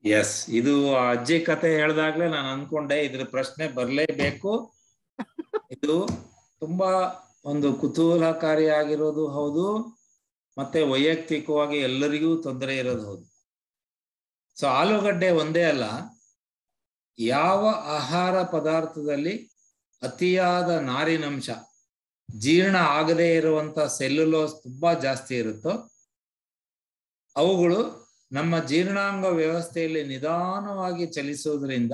ಎಸ್, ಇದು ಅಜ್ಜಿ ಕತೆ ಹೇಳ್ದಾಗ್ಲೇ ನಾನು ಅನ್ಕೊಂಡೆ ಇದ್ರ ಪ್ರಶ್ನೆ ಬರ್ಲೇಬೇಕು. ಇದು ತುಂಬಾ ಒಂದು ಕುತೂಹಲಕಾರಿಯಾಗಿರೋದು ಹೌದು, ಮತ್ತೆ ವೈಯಕ್ತಿಕವಾಗಿ ಎಲ್ಲರಿಗೂ ತೊಂದರೆ ಇರೋದು ಹೌದು. ಸೊ ಆಲೂಗಡ್ಡೆ ಒಂದೇ ಅಲ್ಲ, ಯಾವ ಆಹಾರ ಪದಾರ್ಥದಲ್ಲಿ ಅತಿಯಾದ ನಾರಿನಂಶ, ಜೀರ್ಣ ಆಗದೇ ಇರುವಂತ ಸೆಲ್ಯುಲೋಸ್ ತುಂಬಾ ಜಾಸ್ತಿ ಇರುತ್ತೋ ಅವುಗಳು ನಮ್ಮ ಜೀರ್ಣಾಂಗ ವ್ಯವಸ್ಥೆಯಲ್ಲಿ ನಿಧಾನವಾಗಿ ಚಲಿಸೋದ್ರಿಂದ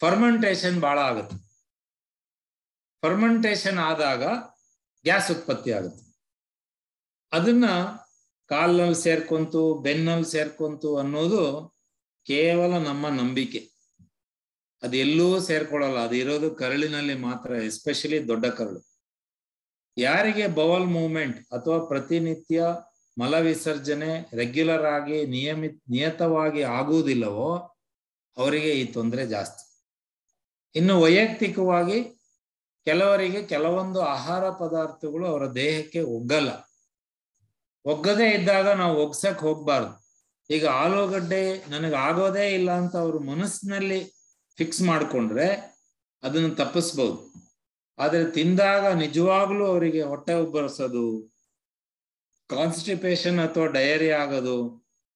ಫರ್ಮೆಂಟೇಶನ್ ಬಹಳ ಆಗುತ್ತೆ. ಫರ್ಮೆಂಟೇಶನ್ ಆದಾಗ ಗ್ಯಾಸ್ ಉತ್ಪತ್ತಿ ಆಗುತ್ತೆ. ಅದನ್ನ ಕಾಲಲ್ಲಿ ಸೇರ್ಕೊಂತು, ಬೆನ್ನಲ್ಲಿ ಸೇರ್ಕೊಂತು ಅನ್ನೋದು ಕೇವಲ ನಮ್ಮ ನಂಬಿಕೆ. ಅದು ಎಲ್ಲೂ ಸೇರ್ಕೊಳ್ಳಲ್ಲ. ಅದು ಇರೋದು ಕರಳಿನಲ್ಲಿ ಮಾತ್ರ, ಎಸ್ಪೆಷಲಿ ದೊಡ್ಡ ಕರಳು. ಯಾರಿಗೆ ಬವಲ್ ಮೂವ್ಮೆಂಟ್ ಅಥವಾ ಪ್ರತಿನಿತ್ಯ ಮಲ ವಿಸರ್ಜನೆ ರೆಗ್ಯುಲರ್ ಆಗಿ ನಿಯತವಾಗಿ ಆಗುವುದಿಲ್ಲವೋ ಅವರಿಗೆ ಈ ತೊಂದರೆ ಜಾಸ್ತಿ. ಇನ್ನು ವೈಯಕ್ತಿಕವಾಗಿ ಕೆಲವರಿಗೆ ಕೆಲವೊಂದು ಆಹಾರ ಪದಾರ್ಥಗಳು ಅವರ ದೇಹಕ್ಕೆ ಒಗ್ಗಲ್ಲ. ಒಗ್ಗದೇ ಇದ್ದಾಗ ನಾವು ಒಗ್ಸಕ್ ಹೋಗ್ಬಾರ್ದು. ಈಗ ಆಲೂಗಡ್ಡೆ ನನಗೆ ಆಗೋದೇ ಇಲ್ಲ ಅಂತ ಅವರು ಮನಸ್ಸಿನಲ್ಲಿ ಫಿಕ್ಸ್ ಮಾಡ್ಕೊಂಡ್ರೆ ಅದನ್ನು ತಪ್ಪಿಸ್ಬೋದು. ಆದ್ರೆ ತಿಂದಾಗ ನಿಜವಾಗ್ಲೂ ಅವರಿಗೆ ಹೊಟ್ಟೆ ಉಬ್ಬರಿಸೋದು, ಕಾನ್ಸ್ಟಿಪೇಷನ್ ಅಥವಾ ಡಯರಿ ಆಗೋದು,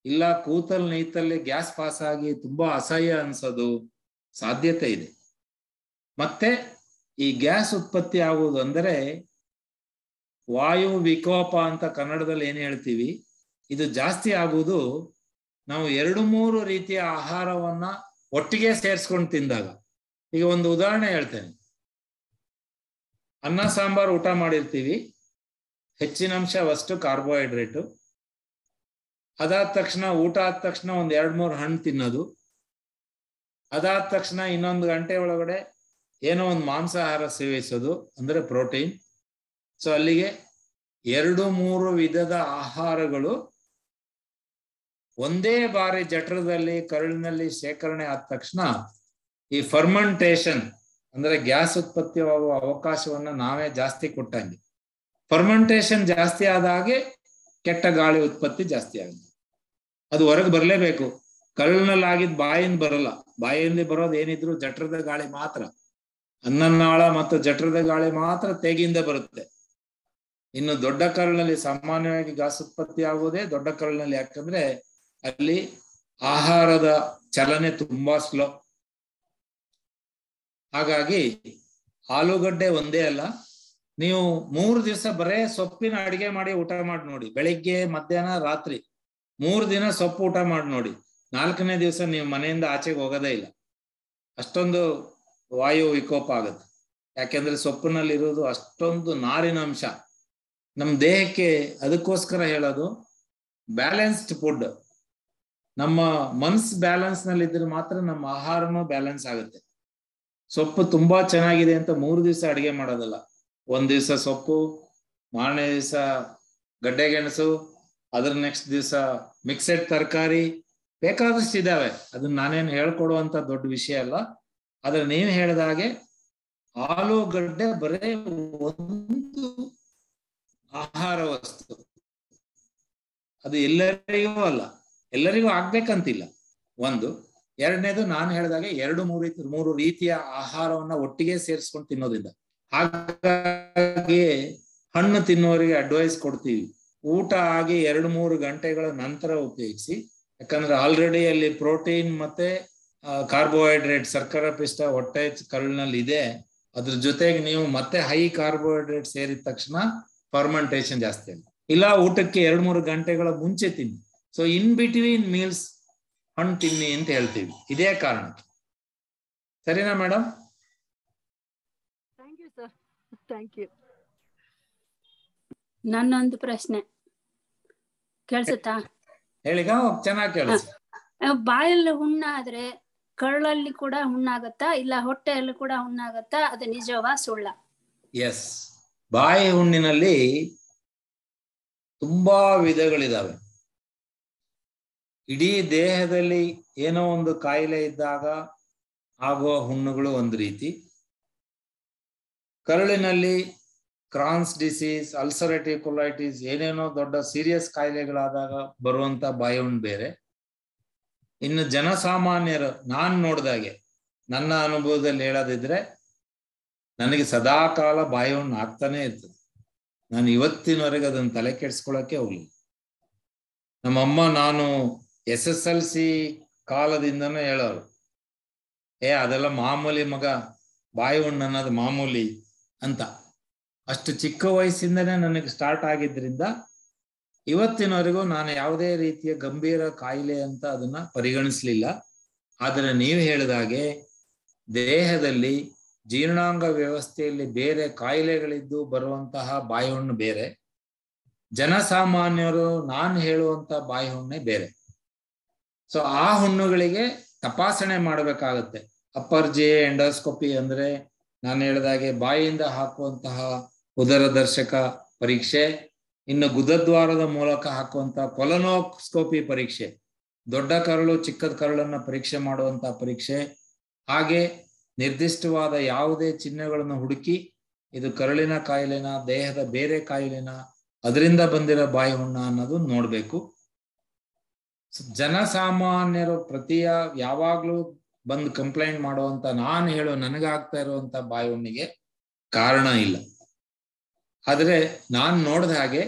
ಇಲ್ಲ ಕೂತಲ್ ನೀತಲ್ಲಿ ಗ್ಯಾಸ್ ಪಾಸ್ ಆಗಿ ತುಂಬಾ ಅಸಹ್ಯ ಅನ್ಸೋದು ಸಾಧ್ಯತೆ ಇದೆ. ಮತ್ತೆ ಈ ಗ್ಯಾಸ್ ಉತ್ಪತ್ತಿ ಆಗುವುದು ಅಂದರೆ ವಾಯು ವಿಕೋಪ ಅಂತ ಕನ್ನಡದಲ್ಲಿ ಏನ್ ಹೇಳ್ತೀವಿ, ಇದು ಜಾಸ್ತಿ ಆಗುವುದು ನಾವು 2-3 ರೀತಿಯ ಆಹಾರವನ್ನ ಒಟ್ಟಿಗೆ ಸೇರ್ಸ್ಕೊಂಡು ತಿಂದಾಗ. ಈಗ ಒಂದು ಉದಾಹರಣೆ ಹೇಳ್ತೇನೆ. ಅನ್ನ ಸಾಂಬಾರ್ ಊಟ ಮಾಡಿರ್ತೀವಿ, ಹೆಚ್ಚಿನಂಶವಷ್ಟು ಕಾರ್ಬೋಹೈಡ್ರೇಟು. ಅದಾದ ತಕ್ಷಣ ಊಟ ಆದ ತಕ್ಷಣ 1-2-3 ಹಣ್ಣು ತಿನ್ನೋದು. ಅದಾದ ತಕ್ಷಣ ಇನ್ನೊಂದು ಗಂಟೆ ಒಳಗಡೆ ಏನೋ ಒಂದು ಮಾಂಸಾಹಾರ ಸೇವಿಸೋದು, ಅಂದ್ರೆ ಪ್ರೋಟೀನ್. ಸೊ ಅಲ್ಲಿಗೆ 2-3 ವಿಧದ ಆಹಾರಗಳು ಒಂದೇ ಬಾರಿ ಜಠರದಲ್ಲಿ ಕರುಳಿನಲ್ಲಿ ಶೇಖರಣೆ ಆದ ತಕ್ಷಣ ಈ ಫರ್ಮೆಂಟೇಶನ್ ಅಂದ್ರೆ ಗ್ಯಾಸ್ ಉತ್ಪತ್ತಿಯಾಗುವ ಅವಕಾಶವನ್ನ ನಾವೇ ಜಾಸ್ತಿ ಕೊಟ್ಟಂಗೆ. ಫರ್ಮೆಂಟೇಶನ್ ಜಾಸ್ತಿ ಆದ ಹಾಗೆ ಕೆಟ್ಟ ಗಾಳಿ ಉತ್ಪತ್ತಿ ಜಾಸ್ತಿ ಆಗುತ್ತೆ. ಅದು ಹೊರಗೆ ಬರಲೇಬೇಕು. ಕರುಳಿನಲ್ಲಿ ಆಗಿದ್ ಬಾಯಿಂದ ಬರಲ್ಲ. ಬಾಯಲ್ಲಿ ಬರೋದು ಏನಿದ್ರು ಜಠರದ ಗಾಳಿ ಮಾತ್ರ. ಅನ್ನನಾಳ ಮತ್ತು ಜಠರದ ಗಾಳಿ ಮಾತ್ರ ತೇಗಿಂದ ಬರುತ್ತೆ. ಇನ್ನು ದೊಡ್ಡ ಕರುಳಿನಲ್ಲಿ ಸಾಮಾನ್ಯವಾಗಿ ಗ್ಯಾಸ್ ಉತ್ಪತ್ತಿ ಆಗುವುದೇ ದೊಡ್ಡ ಕರುಳಿನಲ್ಲಿ. ಯಾಕಂದ್ರೆ ಅಲ್ಲಿ ಆಹಾರದ ಚಲನೆ ತುಂಬಾ ಸ್ಲೋ. ಹಾಗಾಗಿ ಆಲೂಗಡ್ಡೆ ಒಂದೇ ಅಲ್ಲ, ನೀವು 3 ದಿವಸ ಬರೇ ಸೊಪ್ಪಿನ ಅಡಿಗೆ ಮಾಡಿ ಊಟ ಮಾಡಿ ನೋಡಿ. ಬೆಳಿಗ್ಗೆ, ಮಧ್ಯಾಹ್ನ, ರಾತ್ರಿ 3 ದಿನ ಸೊಪ್ಪು ಊಟ ಮಾಡಿ ನೋಡಿ. 4ನೇ ದಿವಸ ನೀವು ಮನೆಯಿಂದ ಆಚೆಗೆ ಹೋಗೋದೇ ಇಲ್ಲ. ಅಷ್ಟೊಂದು ವಾಯು ವಿಕೋಪ ಆಗುತ್ತೆ. ಯಾಕೆಂದ್ರೆ ಸೊಪ್ಪಿನಲ್ಲಿ ಇರೋದು ಅಷ್ಟೊಂದು ನಾರಿನಂಶ ನಮ್ಮ ದೇಹಕ್ಕೆ. ಅದಕ್ಕೋಸ್ಕರ ಹೇಳೋದು ಬ್ಯಾಲೆನ್ಸ್ಡ್ ಫುಡ್. ನಮ್ಮ ಮನ್ಸ್ ಬ್ಯಾಲೆನ್ಸ್ ನಲ್ಲಿ ಇದ್ರೆ ಮಾತ್ರ ನಮ್ಮ ಆಹಾರನೂ ಬ್ಯಾಲೆನ್ಸ್ ಆಗುತ್ತೆ. ಸೊಪ್ಪು ತುಂಬಾ ಚೆನ್ನಾಗಿದೆ ಅಂತ 3 ದಿವಸ ಅಡಿಗೆ ಮಾಡೋದಲ್ಲ. 1 ದಿವಸ ಸೊಪ್ಪು, ಮಾರನೇ ದಿವಸ ಗಡ್ಡೆ ಗೆಣಸು, ಅದ್ರ ನೆಕ್ಸ್ಟ್ ದಿವಸ ಮಿಕ್ಸೆಡ್ ತರಕಾರಿ, ಬೇಕಾದಷ್ಟು ಇದಾವೆ. ಅದನ್ನ ನಾನೇನು ಹೇಳ್ಕೊಡುವಂತ ದೊಡ್ಡ ವಿಷಯ ಅಲ್ಲ. ಆದ್ರೆ ನೀವು ಹೇಳಿದ ಹಾಗೆ ಆಲೂಗಡ್ಡೆ ಬರೇ ಒಂದು ಆಹಾರ ವಸ್ತು. ಅದು ಎಲ್ಲರಿಗೂ ಅಲ್ಲ, ಎಲ್ಲರಿಗೂ ಆಗ್ಬೇಕಂತಿಲ್ಲ. ಒಂದು. ಎರಡನೇದು ನಾನು ಹೇಳಿದಾಗೆ 2-3 ರೀತಿಯ ಆಹಾರವನ್ನ ಒಟ್ಟಿಗೆ ಸೇರಿಸ್ಕೊಂಡು ತಿನ್ನೋದ್ರಿಂದ. ಹಾಗಾಗಿ ಹಣ್ಣು ತಿನ್ನುವವರಿಗೆ ಅಡ್ವೈಸ್ ಕೊಡ್ತೀವಿ, ಊಟ ಆಗಿ 2-3 ಗಂಟೆಗಳ ನಂತರ ಉಪಯೋಗಿಸಿ. ಯಾಕಂದ್ರೆ ಆಲ್ರೆಡಿ ಅಲ್ಲಿ ಪ್ರೋಟೀನ್ ಮತ್ತೆ ಕಾರ್ಬೋಹೈಡ್ರೇಟ್, ಶರ್ಕರ ಪಿಷ್ಟ ಹೊಟ್ಟೆ ಕರುಳಿನಲ್ಲಿ ಇದೆ. ಅದ್ರ ಜೊತೆಗೆ ನೀವು ಮತ್ತೆ ಹೈ ಕಾರ್ಬೋಹೈಡ್ರೇಟ್ ಸೇರಿದ ತಕ್ಷಣ ಫರ್ಮೆಂಟೇಶನ್ ಜಾಸ್ತಿ ಆಗುತ್ತೆ. ಇಲ್ಲ ಊಟಕ್ಕೆ 2-3 ಗಂಟೆಗಳ ಮುಂಚೆ ತಿನ್ನಿ. ಸೊ ಇನ್ ಬಿಟ್ವೀನ್ ಮೀಲ್ಸ್ ಹಣ್ಣು ತಿನ್ನಿ ಅಂತ ಹೇಳ್ತೀವಿ, ಇದೇ ಕಾರಣಕ್ಕೆ. ಸರಿನಾ madam? Thank you sir, thank you. ನನ್ನೊಂದು ಪ್ರಶ್ನೆ ಕೇಳಿಸುತ್ತಾ? ಹೇಳಿಗ ಚೆನ್ನಾಗಿ ಕೇಳಿಸಿ. ಬಾಯಲ್ಲಿ ಹುಣ್ಣಾದ್ರೆ ಕರಳಲ್ಲಿ ಕೂಡ ಹುಣ್ಣಾಗತ್ತಾ, ಇಲ್ಲ ಹೊಟ್ಟೆಯಲ್ಲಿ ಕೂಡ ಹುಣ್ಣಾಗತ್ತಾ? ಅದು ನಿಜವಾ ಸುಳ್ಳ? ಎಸ್, ಬಾಯಿ ಹುಣ್ಣಿನಲ್ಲಿ ತುಂಬಾ ವಿಧಗಳಿದಾವೆ. ಇಡೀ ದೇಹದಲ್ಲಿ ಏನೋ ಒಂದು ಕಾಯಿಲೆ ಇದ್ದಾಗ ಆಗುವ ಹುಣ್ಣುಗಳು ಒಂದು ರೀತಿ, ಕರುಳಿನಲ್ಲಿ ಕ್ರಾನ್ಸ್ ಡಿಸೀಸ್, ಅಲ್ಸರೇಟಿವ್ ಕೊಲೈಟಿಸ್, ಏನೇನೋ ದೊಡ್ಡ ಸೀರಿಯಸ್ ಕಾಯಿಲೆಗಳಾದಾಗ ಬರುವಂತ ಬಾಯಿ ಹುಣ್ಣು ಬೇರೆ. ಇನ್ನು ಜನಸಾಮಾನ್ಯರು ನಾನ್ ನೋಡ್ದಾಗೆ, ನನ್ನ ಅನುಭವದಲ್ಲಿ ಹೇಳೋದಿದ್ರೆ, ನನಗೆ ಸದಾ ಕಾಲ ಬಾಯಿ ಹುಣ್ಣು ಆಗ್ತಾನೆ ಇರ್ತದೆ. ನಾನು ಇವತ್ತಿನವರೆಗೆ ಅದನ್ನು ತಲೆ ಕೆಡ್ಸ್ಕೊಳಕ್ಕೆ ಹೋಗ್ಲಿಲ್ಲ. ನಮ್ಮಮ್ಮ ನಾನು SSLC ಕಾಲದಿಂದನೂ ಹೇಳೋರು, ಅದೆಲ್ಲ ಮಾಮೂಲಿ ಮಗ, ಬಾಯಿ ಹುಣ್ಣು ಅನ್ನೋದು ಮಾಮೂಲಿ ಅಂತ. ಅಷ್ಟು ಚಿಕ್ಕ ವಯಸ್ಸಿಂದನೇ ನನಗೆ ಸ್ಟಾರ್ಟ್ ಆಗಿದ್ರಿಂದ ಇವತ್ತಿನವರೆಗೂ ನಾನು ಯಾವುದೇ ರೀತಿಯ ಗಂಭೀರ ಕಾಯಿಲೆ ಅಂತ ಅದನ್ನ ಪರಿಗಣಿಸ್ಲಿಲ್ಲ. ಆದರೆ ನೀವು ಹೇಳಿದಾಗೆ ದೇಹದಲ್ಲಿ ಜೀರ್ಣಾಂಗ ವ್ಯವಸ್ಥೆಯಲ್ಲಿ ಬೇರೆ ಕಾಯಿಲೆಗಳಿದ್ದು ಬರುವಂತಹ ಬಾಯಿ ಹುಣ್ಣು ಬೇರೆ, ಜನಸಾಮಾನ್ಯರು ನಾನು ಹೇಳುವಂತ ಬಾಯಿ ಹುಣ್ಣೆ ಬೇರೆ. ಸೊ ಆ ಹುಣ್ಣುಗಳಿಗೆ ತಪಾಸಣೆ ಮಾಡಬೇಕಾಗತ್ತೆ. ಅಪ್ಪರ್ ಜೆ ಎಂಡೋಸ್ಕೋಪಿ ಅಂದ್ರೆ ನಾನು ಹೇಳಿದಾಗೆ ಬಾಯಿಯಿಂದ ಹಾಕುವಂತಹ ಉದರದರ್ಶಕ ಪರೀಕ್ಷೆ, ಇನ್ನು ಗುದದ್ವಾರದ ಮೂಲಕ ಹಾಕುವಂತಹ ಕೊಲನೋಸ್ಕೋಪಿ ಪರೀಕ್ಷೆ, ದೊಡ್ಡ ಕರಳು ಚಿಕ್ಕದ ಕರಳನ್ನ ಪರೀಕ್ಷೆ ಮಾಡುವಂತಹ ಪರೀಕ್ಷೆ, ಹಾಗೆ ನಿರ್ದಿಷ್ಟವಾದ ಯಾವುದೇ ಚಿಹ್ನೆಗಳನ್ನು ಹುಡುಕಿ ಇದು ಕರುಳಿನ ಕಾಯಿಲೆನ, ದೇಹದ ಬೇರೆ ಕಾಯಿಲೆನ, ಅದರಿಂದ ಬಂದಿರೋ ಬಾಯಿ ಹುಣ್ಣ ಅನ್ನೋದು ನೋಡ್ಬೇಕು. ಜನಸಾಮಾನ್ಯರು ಯಾವಾಗ್ಲೂ ಬಂದು ಕಂಪ್ಲೇಂಟ್ ಮಾಡುವಂತ ನಾನು ಹೇಳೋ ನನಗಾಗ್ತಾ ಇರುವಂತ ಬಾಯಿ ಹುಣ್ಣಿಗೆ ಕಾರಣ ಇಲ್ಲ. ಆದ್ರೆ ನಾನ್ ನೋಡ್ದ ಹಾಗೆ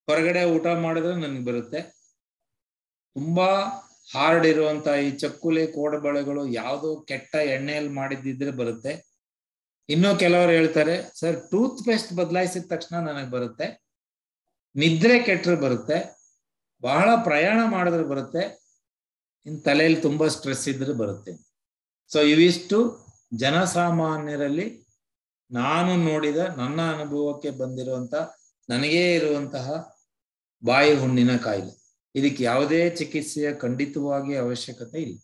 ಹೊರಗಡೆ ಊಟ ಮಾಡಿದ್ರೆ ನನಗೆ ಬರುತ್ತೆ. ತುಂಬಾ ಹಾರ್ಡ್ ಇರುವಂತ ಈ ಚಕ್ಕುಲಿ ಕೋಡಬಳೆಗಳು ಯಾವುದೋ ಕೆಟ್ಟ ಎಣ್ಣೆಯಲ್ಲಿ ಮಾಡಿದ್ದಿದ್ರೆ ಬರುತ್ತೆ. ಇನ್ನು ಕೆಲವರು ಹೇಳ್ತಾರೆ, ಸರ್ ಟೂತ್ ಪೇಸ್ಟ್ ಬದಲಾಯಿಸಿದ ತಕ್ಷಣ ನನಗೆ ಬರುತ್ತೆ, ನಿದ್ರೆ ಕೆಟ್ಟರೆ ಬರುತ್ತೆ, ಬಹಳ ಪ್ರಯಾಣ ಮಾಡಿದ್ರೆ ಬರುತ್ತೆ, ಇನ್ ತಲೆಯಲ್ಲಿ ತುಂಬಾ ಸ್ಟ್ರೆಸ್ ಇದ್ರೆ ಬರುತ್ತೆ. ಸೊ ಇವಿಷ್ಟು ಜನಸಾಮಾನ್ಯರಲ್ಲಿ ನಾನು ನೋಡಿದ ನನ್ನ ಅನುಭವಕ್ಕೆ ಬಂದಿರುವಂತ ನನಗೇ ಇರುವಂತಹ ಬಾಯಿ ಹುಣ್ಣಿನ ಕಾಯಿಲೆ. ಇದಕ್ಕೆ ಯಾವುದೇ ಚಿಕಿತ್ಸೆಯ ಖಂಡಿತವಾಗಿ ಅವಶ್ಯಕತೆ ಇಲ್ಲ.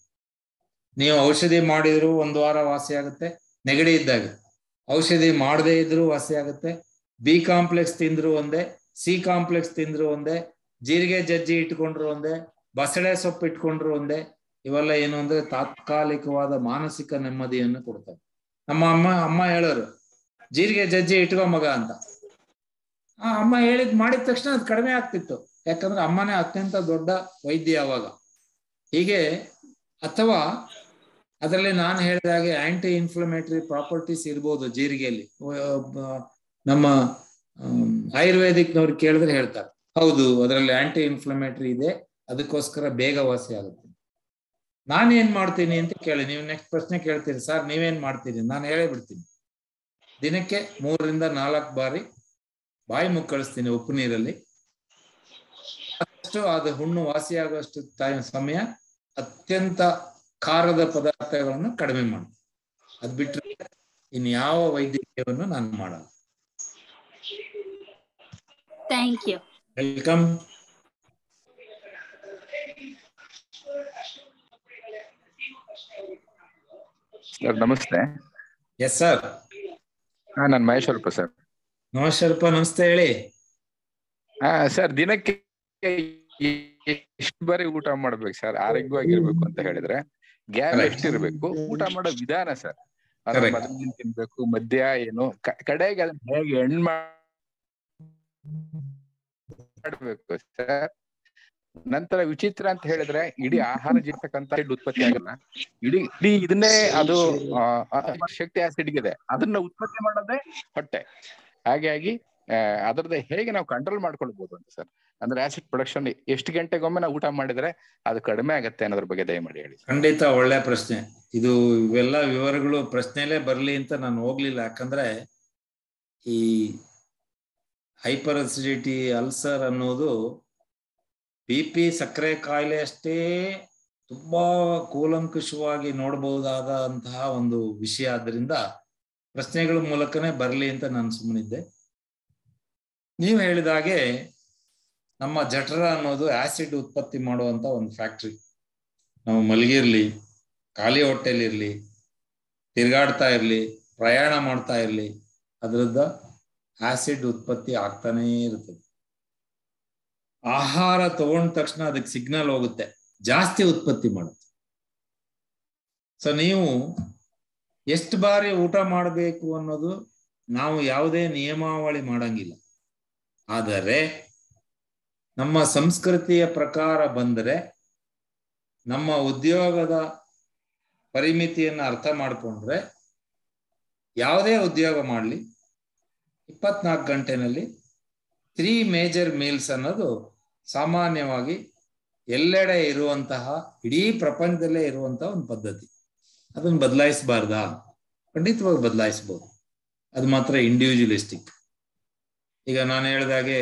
ನೀವು ಔಷಧಿ ಮಾಡಿದ್ರು 1 ವಾರ ವಾಸಿ ಆಗುತ್ತೆ, ನೆಗಡಿ ಇದ್ದಾಗ. ಔಷಧಿ ಮಾಡದೇ ಇದ್ರೂ ವಾಸಿ ಆಗುತ್ತೆ. B ಕಾಂಪ್ಲೆಕ್ಸ್ ತಿಂದ್ರು ಒಂದೇ, C ಕಾಂಪ್ಲೆಕ್ಸ್ ತಿಂದ್ರು ಒಂದೇ, ಜೀರಿಗೆ ಜಜ್ಜಿ ಇಟ್ಕೊಂಡ್ರು ಒಂದೇ, ಬಸಳೆ ಸೊಪ್ಪು ಇಟ್ಕೊಂಡ್ರು ಒಂದೇ. ಇವೆಲ್ಲ ಏನು ಅಂದ್ರೆ ತಾತ್ಕಾಲಿಕವಾದ ಮಾನಸಿಕ ನೆಮ್ಮದಿಯನ್ನು ಕೊಡ್ತವೆ. ನಮ್ಮ ಅಮ್ಮ ಹೇಳೋರು, ಜೀರಿಗೆ ಜಜ್ಜಿ ಇಟ್ಕೋ ಮಗ ಅಂತ. ಆ ಅಮ್ಮ ಮಾಡಿದ ತಕ್ಷಣ ಅದು ಕಡಿಮೆ ಆಗ್ತಿತ್ತು, ಯಾಕಂದ್ರೆ ಅಮ್ಮನೇ ಅತ್ಯಂತ ದೊಡ್ಡ ವೈದ್ಯ ಅವಾಗ. ಹೀಗೆ ಅಥವಾ ಅದರಲ್ಲಿ ನಾನು ಹೇಳಿದಾಗೆ ಆಂಟಿ ಇನ್ಫ್ಲಮೇಟರಿ ಪ್ರಾಪರ್ಟೀಸ್ ಇರ್ಬೋದು ಜೀರಿಗೆಯಲ್ಲಿ. ನಮ್ಮ ಆಯುರ್ವೇದಿಕ್ನವ್ರು ಕೇಳಿದ್ರೆ ಹೇಳ್ತಾರೆ, ಹೌದು ಅದರಲ್ಲಿ ಆಂಟಿ ಇನ್ಫ್ಲಮೇಟರಿ ಇದೆ, ಅದಕ್ಕೋಸ್ಕರ ಬೇಗ ವಾಸಿ ಆಗುತ್ತೆ. ನಾನೇನ್ ಮಾಡ್ತೀನಿ ಅಂತ ಕೇಳಿ, ನೀವು ನೆಕ್ಸ್ಟ್ ಪ್ರಶ್ನೆ ಕೇಳ್ತೀರಿ, ಸರ್ ನೀವೇನ್ ಮಾಡ್ತೀರಿ? ನಾನು ಹೇಳೇ ಬಿಡ್ತೀನಿ, ದಿನಕ್ಕೆ 3 ರಿಂದ 4 ಬಾರಿ ಬಾಯಿ ಮುಕ್ಕಳಿಸ್ತೀನಿ ಉಪ್ಪು ನೀರಲ್ಲಿ. ಅಷ್ಟು ಅದು ಹುಣ್ಣು ವಾಸಿಯಾಗುವಷ್ಟು ಸಮಯ ಅತ್ಯಂತ ಖಾರದ ಪದಾರ್ಥಗಳನ್ನು ಕಡಿಮೆ ಮಾಡ್ತೀನಿ. ಅದ್ ಬಿಟ್ರೆ ಇನ್ಯಾವ ವೈದ್ಯಕೀಯವನ್ನು ನಾನು ಮಾಡಲ್ಲ. Thank you. ವೆಲ್ಕಮ್. ಸರ್ ನಮಸ್ತೆ. Yes sir. ನಾನು ಮಹೇಶ್ವರಪ್ಪ ಸರ್. ನಮಸ್ಕಾರಪ್ಪ, ನಮಸ್ತೆ, ಹೇಳಿ. ಸರ್ ದಿನಕ್ಕೆ ಎಷ್ಟು ಬಾರಿ ಊಟ ಮಾಡ್ಬೇಕು ಸರ್ ಆರೋಗ್ಯವಾಗಿರ್ಬೇಕು ಅಂತ ಹೇಳಿದ್ರೆ? ಗ್ಯಾಪ್ ಎಷ್ಟಿರ್ಬೇಕು? ಊಟ ಮಾಡೋ ವಿಧಾನ ಸರ್, ಮೊದಲಿನ ತಿನ್ಬೇಕು, ಮಧ್ಯ ಏನು, ಕಡೆಗೆ ಅದನ್ನ ಹೇಗೆ ಎಣ್ಣೆ ಮಾಡ್ಬೇಕು ಸರ್? ನಂತರ ವಿಚಿತ್ರ ಅಂತ ಹೇಳಿದ್ರೆ ಇಡೀ ಆಹಾರ ಇರ್ತಕ್ಕಂತ ಉತ್ಪತ್ತಿ ಆಗಲ್ಲ, ಇಡೀ ಇದನ್ನೇ ಅದು ಶಕ್ತಿ ಆಸಿಡ್ಗಿದೆ, ಅದನ್ನ ಉತ್ಪತ್ತಿ ಮಾಡೋದೇ ಹೊಟ್ಟೆ. ಹಾಗಾಗಿ ಅದ್ರದ್ದು ಹೇಗೆ ನಾವು ಕಂಟ್ರೋಲ್ ಮಾಡ್ಕೊಳ್ಬಹುದು ಅಂತ ಸರ್? ಅಂದ್ರೆ ಆಸಿಡ್ ಪ್ರೊಡಕ್ಷನ್ ಎಷ್ಟು ಗಂಟೆಗೊಮ್ಮೆ ನಾವು ಊಟ ಮಾಡಿದ್ರೆ ಅದು ಕಡಿಮೆ ಆಗತ್ತೆ ಅನ್ನೋದ್ರ ಬಗ್ಗೆ ದಯಮಾಡಿ ಹೇಳಿ. ಖಂಡಿತ ಒಳ್ಳೆ ಪ್ರಶ್ನೆ ಇದು. ಇವೆಲ್ಲ ವಿವರಗಳು ಪ್ರಶ್ನೆಲೇ ಬರ್ಲಿ ಅಂತ ನಾನು ಹೋಗ್ಲಿಲ್ಲ, ಯಾಕಂದ್ರೆ ಈ ಹೈಪರ್ ಅಸಿಡಿಟಿ, ಅಲ್ಸರ್ ಅನ್ನೋದು BP, ಸಕ್ಕರೆ ಕಾಯಿಲೆ ಅಷ್ಟೇ ತುಂಬಾ ಕೂಲಂಕುಷವಾಗಿ ನೋಡಬಹುದಾದಂತಹ ಒಂದು ವಿಷಯ. ಆದ್ದರಿಂದ ಪ್ರಶ್ನೆಗಳ ಮೂಲಕನೇ ಬರಲಿ ಅಂತ ನಾನು ಸುಮ್ಮನಿದ್ದೆ. ನೀವು ಹೇಳಿದ ಹಾಗೆ ನಮ್ಮ ಜಠರ ಅನ್ನೋದು ಆಸಿಡ್ ಉತ್ಪತ್ತಿ ಮಾಡುವಂತ ಒಂದು ಫ್ಯಾಕ್ಟ್ರಿ. ನಾವು ಮಲಗಿರ್ಲಿ, ಖಾಲಿ ಹೊಟ್ಟೆಲಿರ್ಲಿ, ತಿರ್ಗಾಡ್ತಾ ಇರ್ಲಿ, ಪ್ರಯಾಣ ಮಾಡ್ತಾ ಇರ್ಲಿ, ಅದರದ್ದು ಆಸಿಡ್ ಉತ್ಪತ್ತಿ ಆಗ್ತಾನೇ ಇರ್ತದೆ. ಆಹಾರ ತಗೊಂಡ ತಕ್ಷಣ ಅದಕ್ಕೆ ಸಿಗ್ನಲ್ ಹೋಗುತ್ತೆ, ಜಾಸ್ತಿ ಉತ್ಪತ್ತಿ ಮಾಡುತ್ತೆ. ಸೊ ನೀವು ಎಷ್ಟು ಬಾರಿ ಊಟ ಮಾಡಬೇಕು ಅನ್ನೋದು ನಾವು ಯಾವುದೇ ನಿಯಮಾವಳಿ ಮಾಡಂಗಿಲ್ಲ. ಆದರೆ ನಮ್ಮ ಸಂಸ್ಕೃತಿಯ ಪ್ರಕಾರ ಬಂದರೆ, ನಮ್ಮ ಉದ್ಯೋಗದ ಪರಿಮಿತಿಯನ್ನು ಅರ್ಥ ಮಾಡಿಕೊಂಡ್ರೆ, ಯಾವುದೇ ಉದ್ಯೋಗ ಮಾಡಲಿ 24 ಗಂಟೆನಲ್ಲಿ 3 ಮೇಜರ್ ಮೀಲ್ಸ್ ಅನ್ನೋದು ಸಾಮಾನ್ಯವಾಗಿ ಎಲ್ಲೆಡೆ ಇರುವಂತಹ, ಇಡೀ ಪ್ರಪಂಚದಲ್ಲೇ ಇರುವಂತಹ ಒಂದು ಪದ್ಧತಿ. ಅದನ್ನು ಬದಲಾಯಿಸಬಾರ್ದಾ? ಖಂಡಿತವಾಗಿ ಬದಲಾಯಿಸಬಹುದು. ಅದು ಮಾತ್ರ ಇಂಡಿವಿಜುವಲಿಸ್ಟಿಕ್. ಈಗ ನಾನು ಹೇಳಿದಾಗೆ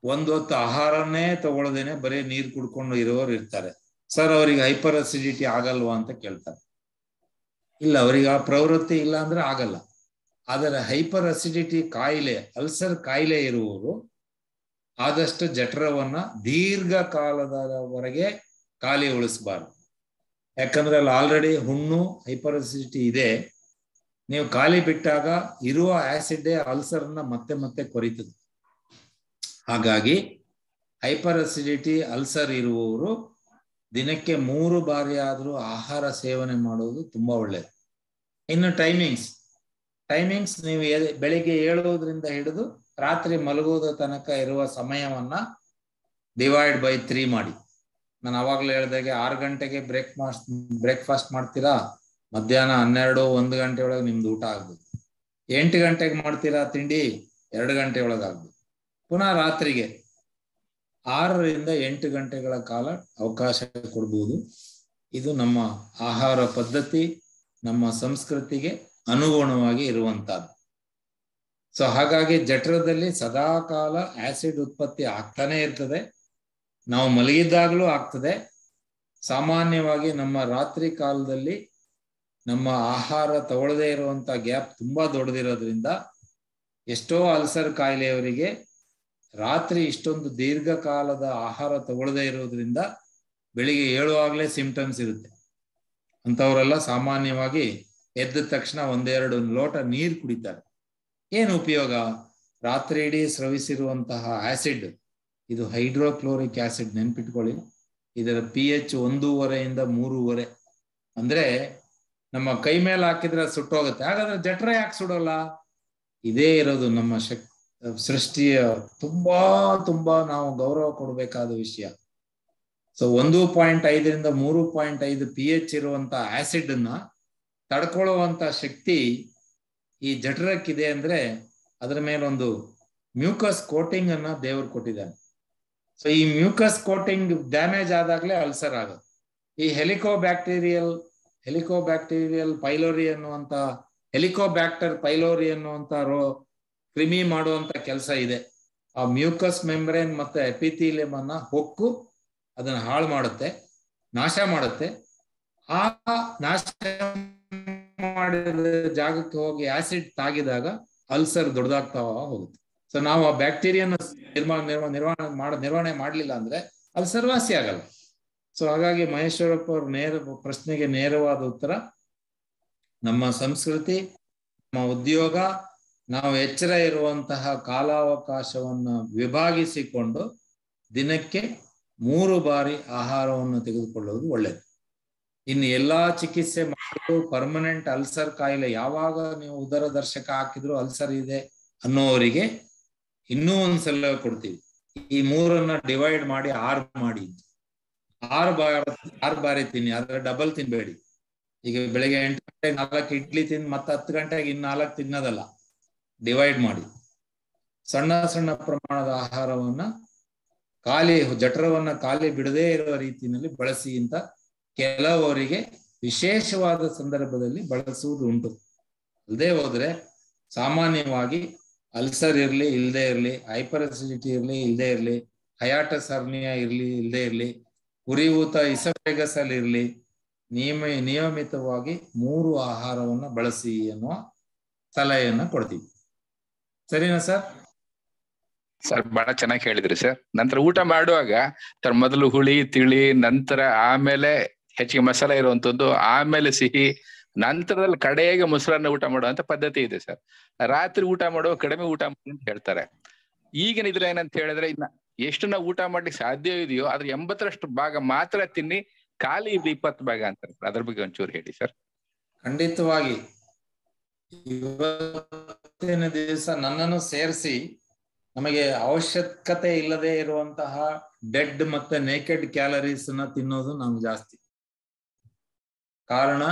ಒಂದು ಹೊತ್ತು ಆಹಾರನೇ ತಗೊಳ್ಳದೇನೆ ಬರೀ ನೀರು ಕುಡ್ಕೊಂಡು ಇರೋರು ಇರ್ತಾರೆ. ಸರ್, ಅವರಿಗೆ ಹೈಪರ್ ಅಸಿಡಿಟಿ ಆಗಲ್ವಾ ಅಂತ ಕೇಳ್ತಾರೆ. ಇಲ್ಲ, ಅವರಿಗೆ ಆ ಪ್ರವೃತ್ತಿ ಇಲ್ಲ ಅಂದ್ರೆ ಆಗಲ್ಲ. ಆದರೆ ಹೈಪರ್ ಅಸಿಡಿಟಿ ಕಾಯಿಲೆ, ಅಲ್ಸರ್ ಕಾಯಿಲೆ ಇರುವವರು ಆದಷ್ಟು ಜಠರವನ್ನ ದೀರ್ಘಕಾಲದವರೆಗೆ ಖಾಲಿ ಉಳಿಸಬಾರ್ದು. ಯಾಕಂದ್ರೆ ಅಲ್ಲಿ ಆಲ್ರೆಡಿ ಹುಣ್ಣು, ಹೈಪರ್ ಅಸಿಡಿಟಿ ಇದೆ. ನೀವು ಖಾಲಿ ಬಿಟ್ಟಾಗ ಇರುವ ಆಸಿಡ್ ಅಲ್ಸರ್ನ ಮತ್ತೆ ಮತ್ತೆ ಕೊರಿತದೆ. ಹಾಗಾಗಿ ಹೈಪರ್ ಅಸಿಡಿಟಿ, ಅಲ್ಸರ್ ಇರುವವರು ದಿನಕ್ಕೆ 3 ಬಾರಿ ಆದ್ರೂ ಆಹಾರ ಸೇವನೆ ಮಾಡೋದು ತುಂಬಾ ಒಳ್ಳೆಯದು. ಇನ್ನು ಟೈಮಿಂಗ್ಸ್ ನೀವು ಬೆಳಿಗ್ಗೆ ಏಳುವುದರಿಂದ ಹಿಡಿದು ರಾತ್ರಿ ಮಲಗುವುದ ತನಕ ಇರುವ ಸಮಯವನ್ನ ಡಿವೈಡ್ ಬೈ 3 ಮಾಡಿ. ನಾನು ಅವಾಗಲೇ ಹೇಳಿದಾಗೆ 6 ಗಂಟೆಗೆ ಬ್ರೇಕ್ಫಾಸ್ಟ್ ಮಾಡ್ತೀರಾ, ಮಧ್ಯಾಹ್ನ 12-1 ಗಂಟೆ ಒಳಗೆ ನಿಮ್ದು ಊಟ ಆಗ್ಬೋದು. 8 ಗಂಟೆಗೆ ಮಾಡ್ತೀರಾ ತಿಂಡಿ, 2 ಗಂಟೆ ಒಳಗಾಗ್ಬೋದು. ಪುನಃ ರಾತ್ರಿಗೆ 6ರಿಂದ 8 ಗಂಟೆಗಳ ಕಾಲ ಅವಕಾಶ ಕೊಡ್ಬೋದು. ಇದು ನಮ್ಮ ಆಹಾರ ಪದ್ಧತಿ, ನಮ್ಮ ಸಂಸ್ಕೃತಿಗೆ ಅನುಗುಣವಾಗಿ ಇರುವಂತಹದ್ದು. ಸೊ ಹಾಗಾಗಿ ಜಠರದಲ್ಲಿ ಸದಾಕಾಲ ಆಸಿಡ್ ಉತ್ಪತ್ತಿ ಆಗ್ತಾನೆ ಇರ್ತದೆ. ನಾವು ಮಲಗಿದ್ದಾಗಲೂ ಆಗ್ತದೆ. ಸಾಮಾನ್ಯವಾಗಿ ನಮ್ಮ ರಾತ್ರಿ ಕಾಲದಲ್ಲಿ ನಮ್ಮ ಆಹಾರ ತಗೊಳ್ಳದೇ ಇರುವಂತ ಗ್ಯಾಪ್ ತುಂಬಾ ದೊಡ್ಡದಿರೋದ್ರಿಂದ ಎಷ್ಟೋ ಅಲ್ಸರ್ ಕಾಯಿಲೆಯವರಿಗೆ ರಾತ್ರಿ ಇಷ್ಟೊಂದು ದೀರ್ಘಕಾಲದ ಆಹಾರ ತಗೊಳ್ಳದೇ ಇರೋದ್ರಿಂದ ಬೆಳಿಗ್ಗೆ ಏಳುವಾಗಲೇ ಸಿಂಪ್ಟಮ್ಸ್ ಇರುತ್ತೆ. ಅಂಥವರೆಲ್ಲ ಸಾಮಾನ್ಯವಾಗಿ ಎದ್ದ ತಕ್ಷಣ 1-2 ಲೋಟ ನೀರು ಕುಡಿತಾರೆ. ಏನು ಉಪಯೋಗ? ರಾತ್ರಿ ಇಡೀ ಸ್ರವಿಸಿರುವಂತಹ ಆಸಿಡ್, ಇದು ಹೈಡ್ರೋಕ್ಲೋರಿಕ್ ಆಸಿಡ್, ನೆನ್ಪಿಟ್ಕೊಳ್ಳಿ. ಇದರ pH 1.5ರಿಂದ 3.5. ಅಂದ್ರೆ ನಮ್ಮ ಕೈ ಮೇಲೆ ಹಾಕಿದ್ರೆ ಸುಟ್ಟೋಗುತ್ತೆ. ಹಾಗಾದ್ರೆ ಜಠರ ಯಾಕೆ ಸುಡೋಲ್ಲ? ಇದೇ ಇರೋದು ನಮ್ಮ ಸೃಷ್ಟಿಯ ತುಂಬಾ ನಾವು ಗೌರವ ಕೊಡಬೇಕಾದ ವಿಷಯ. ಸೊ 1.5ರಿಂದ 3.5 pH ಇರುವಂತ ಆಸಿಡ್ ಅನ್ನ ತಡ್ಕೊಳ್ಳುವಂತ ಶಕ್ತಿ ಈ ಜಠರಕ್ಕಿದೆ. ಅಂದ್ರೆ ಅದರ ಮೇಲೊಂದು ಮ್ಯೂಕಸ್ ಕೋಟಿಂಗ್ ಅನ್ನ ದೇವರು ಕೊಟ್ಟಿದ್ದಾನೆ. ಸೊ ಈ ಮ್ಯೂಕಸ್ ಕೋಟಿಂಗ್ ಡ್ಯಾಮೇಜ್ ಆದಾಗ್ಲೇ ಅಲ್ಸರ್ ಆಗೋದು. ಈ ಹೆಲಿಕೋಬ್ಯಾಕ್ಟೀರಿಯಲ್ ಪೈಲೋರಿ ಅನ್ನುವಂತ ಹೆಲಿಕೋಬ್ಯಾಕ್ಟರ್ ಪೈಲೋರಿ ಅನ್ನುವಂತ ಕ್ರಿಮಿ ಮಾಡುವಂತ ಕೆಲಸ ಇದೆ. ಆ ಮ್ಯೂಕಸ್ ಮೆಂಬ್ರೇನ್ ಮತ್ತೆ ಎಪಿಥೀಲಿಯಂ ಅನ್ನ ಹೊಕ್ಕು ಅದನ್ನ ಹಾಳು ಮಾಡುತ್ತೆ, ನಾಶ ಮಾಡುತ್ತೆ. ಆ ನಾಶ ಮಾಡಿದ ಜಾಗಕ್ಕೆ ಹೋಗಿ ಆಸಿಡ್ ತಾಗಿದಾಗ ಅಲ್ಸರ್ ದೊಡ್ಡದಾಗ್ತಾ ಹೋಗುತ್ತೆ. ಸೊ ನಾವು ಆ ಬ್ಯಾಕ್ಟೀರಿಯಾನ ನಿರ್ವಹಣೆ ಮಾಡಲಿಲ್ಲ ಅಂದ್ರೆ ಅಲ್ಸರ್ ವಾಸಿ ಆಗಲ್ಲ. ಸೊ ಹಾಗಾಗಿ ಮಹೇಶ್ವರಪ್ಪ ಅವ್ರ ಪ್ರಶ್ನೆಗೆ ನೇರವಾದ ಉತ್ತರ, ನಮ್ಮ ಸಂಸ್ಕೃತಿ, ನಮ್ಮ ಉದ್ಯೋಗ, ನಾವು ಎಚ್ಚರ ಇರುವಂತಹ ಕಾಲಾವಕಾಶವನ್ನು ವಿಭಾಗಿಸಿಕೊಂಡು ದಿನಕ್ಕೆ 3 ಬಾರಿ ಆಹಾರವನ್ನು ತೆಗೆದುಕೊಳ್ಳುವುದು ಒಳ್ಳೆಯದು. ಇನ್ನು ಎಲ್ಲಾ ಚಿಕಿತ್ಸೆ ಮಾಡೋದು ಪರ್ಮನೆಂಟ್ ಅಲ್ಸರ್ ಕಾಯಿಲೆ, ಯಾವಾಗ ನೀವು ಉದರದರ್ಶಕ ಹಾಕಿದ್ರು ಅಲ್ಸರ್ ಇದೆ ಅನ್ನೋವರಿಗೆ ಇನ್ನೂ ಒಂದ್ಸಲ ಕೊಡ್ತೀವಿ. ಈ 3ಅನ್ನ ಡಿವೈಡ್ ಮಾಡಿ 6 ಮಾಡಿ. 6 ಬಾರಿ ತಿನ್ನಿ, ಆದ್ರೆ ಡಬಲ್ ತಿನ್ಬೇಡಿ. ಈಗ ಬೆಳಿಗ್ಗೆ 8 ಗಂಟೆಗೆ 4 ಇಡ್ಲಿ ತಿಂದು ಮತ್ತೆ 10 ಗಂಟೆಗೆ ಇನ್ನು 4 ತಿನ್ನೋದಲ್ಲ, ಡಿವೈಡ್ ಮಾಡಿ. ಸಣ್ಣ ಪ್ರಮಾಣದ ಆಹಾರವನ್ನ ಜಠರವನ್ನ ಖಾಲಿ ಬಿಡದೇ ಇರುವ ರೀತಿಯಲ್ಲಿ ಬಳಸಿ ಅಂತ ಕೆಲವರಿಗೆ ವಿಶೇಷವಾದ ಸಂದರ್ಭದಲ್ಲಿ ಬಳಸುವುದು ಉಂಟು. ಅಲ್ಲದೆ ಹೋದ್ರೆ ಸಾಮಾನ್ಯವಾಗಿ ಅಲ್ಸರ್ ಇರ್ಲಿ ಇಲ್ಲದೆ ಇರ್ಲಿ, ಹೈಪರ್ ಅಸಿಡಿಟಿ ಇರ್ಲಿ ಇಲ್ಲದೆ ಇರ್ಲಿ, ಹಯಾಟಸ್ ಹರ್ನಿಯಾ ಇರ್ಲಿ ಇಲ್ಲದೆ ಇರ್ಲಿ, ಉರಿಯೂತ ಇಸೋಫೇಗಸ್ ಅಲ್ಲಿ ಇರ್ಲಿ, ನಿಯಮಿತವಾಗಿ 3 ಆಹಾರವನ್ನ ಬಳಸಿ ಅನ್ನುವ ಸಲಹೆಯನ್ನ ಕೊಡ್ತೀವಿ. ಸರಿನಾ ಸರ್? ಸರ್ ಬಹಳ ಚೆನ್ನಾಗಿ ಹೇಳಿದ್ರಿ ಸರ್. ನಂತರ ಊಟ ಮಾಡುವಾಗ ಸರ್ ಮೊದಲು ಹುಳಿ ತಿಳಿ, ನಂತರ ಆಮೇಲೆ ಹೆಚ್ಚಿಗೆ ಮಸಾಲೆ ಇರುವಂತದ್ದು, ಆಮೇಲೆ ಸಿಹಿ, ನಂತರದಲ್ಲಿ ಕಡೆಗೆ ಮೊಸರನ್ನ ಊಟ ಮಾಡುವಂತ ಪದ್ಧತಿ ಇದೆ ಸರ್. ರಾತ್ರಿ ಊಟ ಮಾಡುವ ಕಡಿಮೆ ಊಟ ಮಾಡಿ ಅಂತ ಹೇಳ್ತಾರೆ. ಈಗಿನ ಇದ್ರೆ ಏನಂತ ಹೇಳಿದ್ರೆ, ಇನ್ನ ಎಷ್ಟು ನಾವು ಊಟ ಮಾಡ್ಲಿಕ್ಕೆ ಸಾಧ್ಯ ಇದೆಯೋ ಅದ್ರ 80% ಭಾಗ ಮಾತ್ರ ತಿನ್ನಿ, ಖಾಲಿ 20 ಭಾಗ ಅಂತಾರೆ. ಅದ್ರ ಬಗ್ಗೆ ಒಂಚೂರು ಹೇಳಿ ಸರ್. ಖಂಡಿತವಾಗಿ ಇವತ್ತಿನ ದಿವಸ ನನ್ನನ್ನು ಸೇರಿಸಿ ನಮಗೆ ಅವಶ್ಯಕತೆ ಇಲ್ಲದೆ ಇರುವಂತಹ ಡೆಡ್ ಮತ್ತೆ ನೇಕೆಡ್ ಕ್ಯಾಲರೀಸ್ ನ ತಿನ್ನೋದು ನಮ್ಗೆ ಜಾಸ್ತಿ. ಕಾರಣ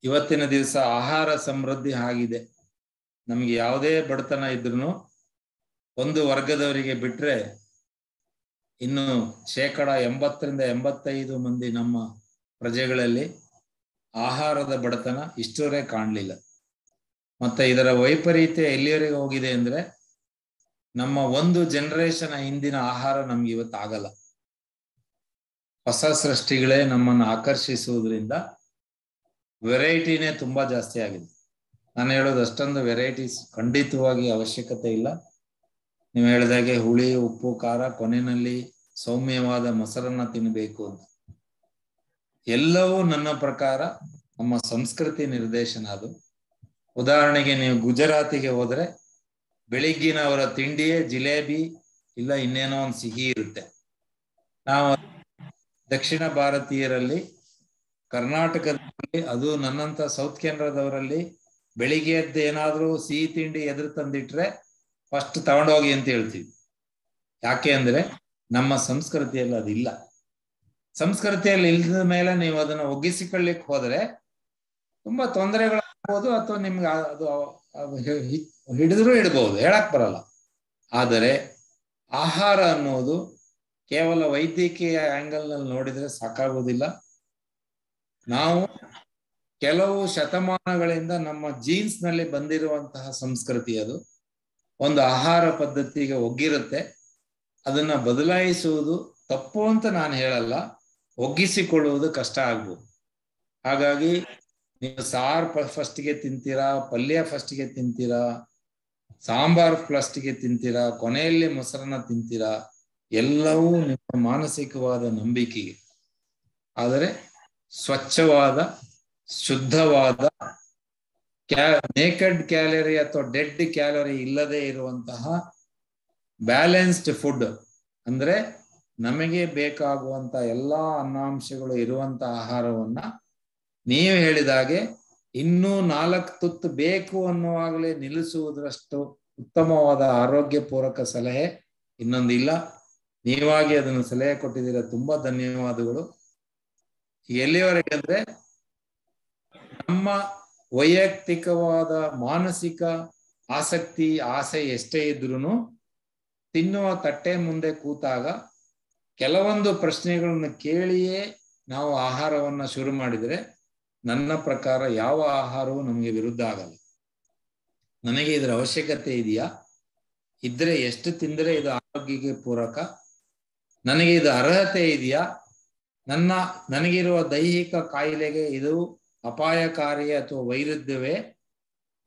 ಇವತ್ತಿನ ದಿವಸ ಆಹಾರ ಸಮೃದ್ಧಿ ಆಗಿದೆ. ನಮ್ಗೆ ಯಾವುದೇ ಬಡತನ ಇದ್ರೂ ಒಂದು ವರ್ಗದವರಿಗೆ ಬಿಟ್ರೆ ಇನ್ನು 80% 85% ನಮ್ಮ ಪ್ರಜೆಗಳಲ್ಲಿ ಆಹಾರದ ಬಡತನ ಇಷ್ಟರೇ ಕಾಣಲಿಲ್ಲ. ಮತ್ತೆ ಇದರ ವೈಪರೀತ್ಯ ಎಲ್ಲಿವರೆಗೆ ಹೋಗಿದೆ ಅಂದ್ರೆ, ನಮ್ಮ ಒಂದು ಜನರೇಷನ್ ಹಿಂದಿನ ಆಹಾರ ನಮ್ಗೆ ಇವತ್ತು ಆಗಲ್ಲ. ಹೊಸ ಸೃಷ್ಟಿಗಳೇ ನಮ್ಮನ್ನು ಆಕರ್ಷಿಸುವುದರಿಂದ ವೆರೈಟಿನೇ ತುಂಬಾ ಜಾಸ್ತಿ ಆಗಿದೆ. ನಾನು ಹೇಳೋದು ಅಷ್ಟೊಂದು ವೆರೈಟೀಸ್ ಖಂಡಿತವಾಗಿ ಅವಶ್ಯಕತೆ ಇಲ್ಲ. ನೀವು ಹೇಳಿದಾಗೆ ಹುಳಿ ಉಪ್ಪು ಖಾರ, ಕೊನೆಯಲ್ಲಿ ಸೌಮ್ಯವಾದ ಮೊಸರನ್ನ ತಿನ್ನಬೇಕು ಅಂತ. ಎಲ್ಲವೂ ನನ್ನ ಪ್ರಕಾರ ನಮ್ಮ ಸಂಸ್ಕೃತಿ ನಿರ್ದೇಶನ. ಅದು ಉದಾಹರಣೆಗೆ ನೀವು ಗುಜರಾತಿಗೆ ಹೋದ್ರೆ ಬೆಳಿಗ್ಗಿನ ಅವರ ತಿಂಡಿಯೇ ಜಿಲೇಬಿ ಇಲ್ಲ ಇನ್ನೇನೋ ಒಂದು ಸಿಹಿ ಇರುತ್ತೆ. ನಾವು ದಕ್ಷಿಣ ಭಾರತೀಯರಲ್ಲಿ, ಕರ್ನಾಟಕದಲ್ಲಿ, ಅದು ನನ್ನಂತ ಸೌತ್ ಕೇಂದ್ರದವರಲ್ಲಿ ಬೆಳಿಗ್ಗೆ ಎದ್ದು ಏನಾದ್ರೂ ಸಿಹಿ ತಿಂಡಿ ಎದುರು ತಂದಿಟ್ರೆ ಫಸ್ಟ್ ತಗೊಂಡೋಗಿ ಅಂತ ಹೇಳ್ತೀವಿ. ಯಾಕೆ ಅಂದ್ರೆ ನಮ್ಮ ಸಂಸ್ಕೃತಿಯಲ್ಲಿ ಅದಿಲ್ಲ. ಸಂಸ್ಕೃತಿಯಲ್ಲಿ ಇಲ್ಲದ ಮೇಲೆ ನೀವು ಅದನ್ನ ಒಗ್ಗಿಸಿಕೊಳ್ಳಿಕ್ ಹೋದ್ರೆ ತುಂಬಾ ತೊಂದರೆಗಳಾಗ್ಬೋದು, ಅಥವಾ ನಿಮ್ಗೆ ಅದು ಹಿಡಿದ್ರು ಇಡ್ಬೋದು, ಹೇಳಕ್ ಬರಲ್ಲ. ಆದರೆ ಆಹಾರ ಅನ್ನೋದು ಕೇವಲ ವೈದ್ಯಕೀಯ ಆಂಗಲ್ ನಲ್ಲಿ ನೋಡಿದ್ರೆ ಸಾಕಾಗೋದಿಲ್ಲ. ನಾವು ಕೆಲವು ಶತಮಾನಗಳಿಂದ ನಮ್ಮ ಜೀನ್ಸ್ ನಲ್ಲಿ ಬಂದಿರುವಂತಹ ಸಂಸ್ಕೃತಿ, ಅದು ಒಂದು ಆಹಾರ ಪದ್ಧತಿಗೆ ಒಗ್ಗಿರುತ್ತೆ. ಅದನ್ನ ಬದಲಾಯಿಸುವುದು ತಪ್ಪು ಅಂತ ನಾನು ಹೇಳಲ್ಲ, ಒಗ್ಗಿಸಿಕೊಳ್ಳುವುದು ಕಷ್ಟ ಆಗ್ಬೋದು. ಹಾಗಾಗಿ ನೀವು ಸಾರು ಫಸ್ಟ್ಗೆ ತಿಂತೀರಾ, ಪಲ್ಯ ಫಸ್ಟ್ಗೆ ತಿಂತೀರಾ, ಸಾಂಬಾರ್ ಫಸ್ಟ್ಗೆ ತಿಂತೀರಾ, ಕೊನೆಯಲ್ಲಿ ಮೊಸರನ್ನ ತಿಂತೀರಾ, ಎಲ್ಲವೂ ನಿಮ್ಮ ಮಾನಸಿಕವಾದ ನಂಬಿಕೆಗೆ. ಆದರೆ ಸ್ವಚ್ಛವಾದ, ಶುದ್ಧವಾದ, ನೇಕೆಡ್ ಕ್ಯಾಲರಿ ಅಥವಾ ಡೆಡ್ ಕ್ಯಾಲರಿ ಇಲ್ಲದೆ ಇರುವಂತಹ ಬ್ಯಾಲೆನ್ಸ್ಡ್ ಫುಡ್, ಅಂದ್ರೆ ನಮಗೆ ಬೇಕಾಗುವಂತ ಎಲ್ಲಾ ಅನ್ನಾಂಶಗಳು ಇರುವಂತ ಆಹಾರವನ್ನ ನೀವು ಹೇಳಿದಾಗೆ ಇನ್ನೂ 4 ತುತ್ತು ಬೇಕು ಅನ್ನುವಾಗಲೇ ನಿಲ್ಲಿಸುವುದರಷ್ಟು ಉತ್ತಮವಾದ ಆರೋಗ್ಯ ಪೂರಕ ಸಲಹೆ ಇನ್ನೊಂದಿಲ್ಲ. ನೀವಾಗಿ ಅದನ್ನು ಸಲಹೆ ಕೊಟ್ಟಿದ್ದೀರಾ, ತುಂಬಾ ಧನ್ಯವಾದಗಳು. ಎಲ್ಲಿವರೆಗೆ ಅಂದ್ರೆ, ನಮ್ಮ ವೈಯಕ್ತಿಕವಾದ ಮಾನಸಿಕ ಆಸಕ್ತಿ ಆಸೆ ಎಷ್ಟೇ ಇದ್ರೂ ತಿನ್ನುವ ತಟ್ಟೆ ಮುಂದೆ ಕೂತಾಗ ಕೆಲವೊಂದು ಪ್ರಶ್ನೆಗಳನ್ನು ಕೇಳಿಯೇ ನಾವು ಆಹಾರವನ್ನ ಶುರು ಮಾಡಿದರೆ ನನ್ನ ಪ್ರಕಾರ ಯಾವ ಆಹಾರವೂ ನಮಗೆ ವಿರುದ್ಧ ಆಗಲ್ಲ. ನನಗೆ ಇದರ ಅವಶ್ಯಕತೆ ಇದೆಯಾ, ಇದ್ರೆ ಎಷ್ಟು ತಿಂದರೆ ಇದು ಆರೋಗ್ಯಕ್ಕೆ ಪೂರಕ, ನನಗೆ ಇದು ಅರ್ಹತೆ ಇದೆಯಾ, ನನಗಿರುವ ದೈಹಿಕ ಕಾಯಿಲೆಗೆ ಇದು ಅಪಾಯಕಾರಿ ಅಥವಾ ವೈರುಧ್ಯವೇ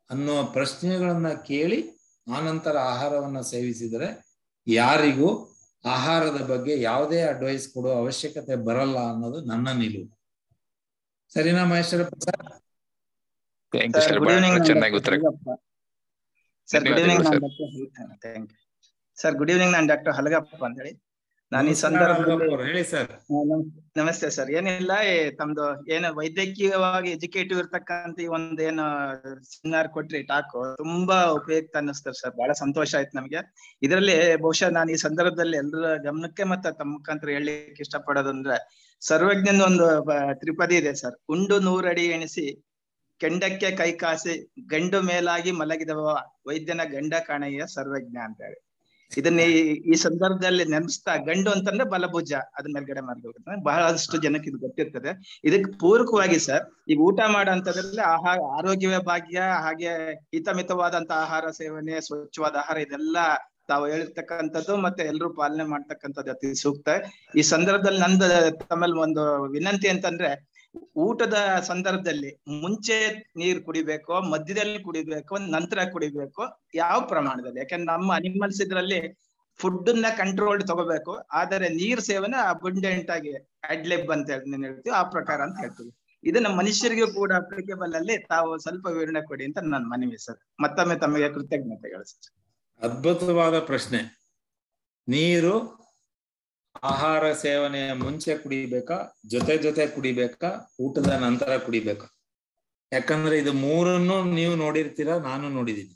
ಅನ್ನುವ ಪ್ರಶ್ನೆಗಳನ್ನ ಕೇಳಿ ಆನಂತರ ಆಹಾರವನ್ನ ಸೇವಿಸಿದರೆ ಯಾರಿಗೂ ಆಹಾರದ ಬಗ್ಗೆ ಯಾವುದೇ ಅಡ್ವೈಸ್ ಕೊಡುವ ಅವಶ್ಯಕತೆ ಬರಲ್ಲ ಅನ್ನೋದು ನನ್ನ ನಿಲುವು. ಸರಿನಾ Maheshwarappa sir? Sir good evening. Sir good evening, ನಾನು ಡಾಕ್ಟರ್ ಹಲಗಪ್ಪ ಅಂತ ಹೇಳಿ. ನಾನು ಈ ಸಂದರ್ಭದಲ್ಲಿ ಹೇಳಿ ಸರ್. ನಮಸ್ತೆ ಸರ್. ಏನಿಲ್ಲ, ತಮ್ದು ಏನು ವೈದ್ಯಕೀಯವಾಗಿ ಎಜುಕೇಟಿವ್ ಇರ್ತಕ್ಕಂತ ಈ ಒಂದು ಏನು ಸೆಮಿನಾರ್ ಕೊಟ್ರಿ, ಟಾಕ್ ತುಂಬಾ ಉಪಯುಕ್ತ ಅನ್ನಿಸ್ತದೆ ಸರ್. ಬಹಳ ಸಂತೋಷ ಆಯ್ತು ನಮ್ಗೆ. ಇದರಲ್ಲಿ ಬಹುಶಃ ನಾನು ಈ ಸಂದರ್ಭದಲ್ಲಿ ಎಲ್ಲರ ಗಮನಕ್ಕೆ ಮತ್ತೆ ತಮ್ಮ ಮುಖಾಂತರ ಹೇಳಲಿಕ್ಕೆ ಇಷ್ಟಪಡೋದಂದ್ರೆ, ಸರ್ವಜ್ಞನ ಒಂದು ತ್ರಿಪದಿ ಇದೆ ಸರ್. ಉಂಡು 100 ಅಡಿ ಎಣಿಸಿ ಕೆಂಡಕ್ಕೆ ಕೈ ಕಾಸಿ ಗಂಡು ಮೇಲಾಗಿ ಮಲಗಿದವ ವೈದ್ಯನ ಗಂಡ ಕಾಣಯ್ಯ ಸರ್ವಜ್ಞ ಅಂತ ಹೇಳಿ. ಇದನ್ನ ಈ ಸಂದರ್ಭದಲ್ಲಿ ನೆನಪಿಸ್ತಾ, ಗಂಡು ಅಂತಂದ್ರೆ ಬಲಭುಜ ಅದ್ರ ಮೇಲ್ಗಡೆ ಮಾಡ್ಬೇಕು. ಬಹಳಷ್ಟು ಜನಕ್ಕೆ ಇದು ಗೊತ್ತಿರ್ತದೆ. ಇದಕ್ಕೆ ಪೂರಕವಾಗಿ ಸರ್, ಈಗ ಊಟ ಮಾಡೋ ಅಂತದ್ರಲ್ಲಿ ಆಹಾರ, ಆರೋಗ್ಯವೇ ಭಾಗ್ಯ, ಹಾಗೆ ಹಿತಮಿತವಾದಂತ ಆಹಾರ ಸೇವನೆ, ಸ್ವಚ್ಛವಾದ ಆಹಾರ, ಇದೆಲ್ಲ ತಾವು ಹೇಳಿರ್ತಕ್ಕಂಥದ್ದು ಮತ್ತೆ ಎಲ್ರೂ ಪಾಲನೆ ಮಾಡ್ತಕ್ಕಂಥದ್ದು ಅತಿ ಸೂಕ್ತ. ಈ ಸಂದರ್ಭದಲ್ಲಿ ನಂದು ತಮ್ಮಲ್ಲಿ ಒಂದು ವಿನಂತಿ ಅಂತಂದ್ರೆ, ಊಟದ ಸಂದರ್ಭದಲ್ಲಿ ಮುಂಚೆ ನೀರ್ ಕುಡಿಬೇಕು, ಮಧ್ಯದಲ್ಲಿ ಕುಡಿಬೇಕು, ನಂತರ ಕುಡಿಬೇಕು, ಯಾವ ಪ್ರಮಾಣದಲ್ಲಿ? ಯಾಕಂದ್ರೆ ನಮ್ಮ ಅನಿಮಲ್ಸ್ ಇದ್ರಲ್ಲಿ ಫುಡ್ ನ ಕಂಟ್ರೋಲ್ಡ್ ತಗೋಬೇಕು, ಆದರೆ ನೀರ್ ಸೇವನೆ ಅಬಂಡೆಂಟ್ ಆಗಿ ಅಡ್ಲೆಬ್ ಅಂತ ಹೇಳ್ತೀವಿ, ಆ ಪ್ರಕಾರ ಅಂತ ಹೇಳ್ತೀವಿ. ಇದು ನಮ್ಮ ಮನುಷ್ಯರಿಗೂ ಕೂಡ ಅಪ್ಲಿಕೇಬಲ್ ಅಲ್ಲಿ ತಾವು ಸ್ವಲ್ಪ ವಿವರಣೆ ಕೊಡಿ ಅಂತ ನನ್ನ ಮನವಿ ಸರ್. ಮತ್ತೊಮ್ಮೆ ತಮಗೆ ಕೃತಜ್ಞತೆಗಳು ಸರ್. ಅದ್ಭುತವಾದ ಪ್ರಶ್ನೆ. ನೀರು ಆಹಾರ ಸೇವನೆಯ ಮುಂಚೆ ಕುಡಿಬೇಕಾ, ಜೊತೆ ಕುಡಿಬೇಕಾ, ಊಟದ ನಂತರ ಕುಡಿಬೇಕಾ? ಯಾಕಂದ್ರೆ ಇದು ಮೂರನ್ನು ನೀವು ನೋಡಿರ್ತೀರ, ನಾನು ನೋಡಿದೀನಿ.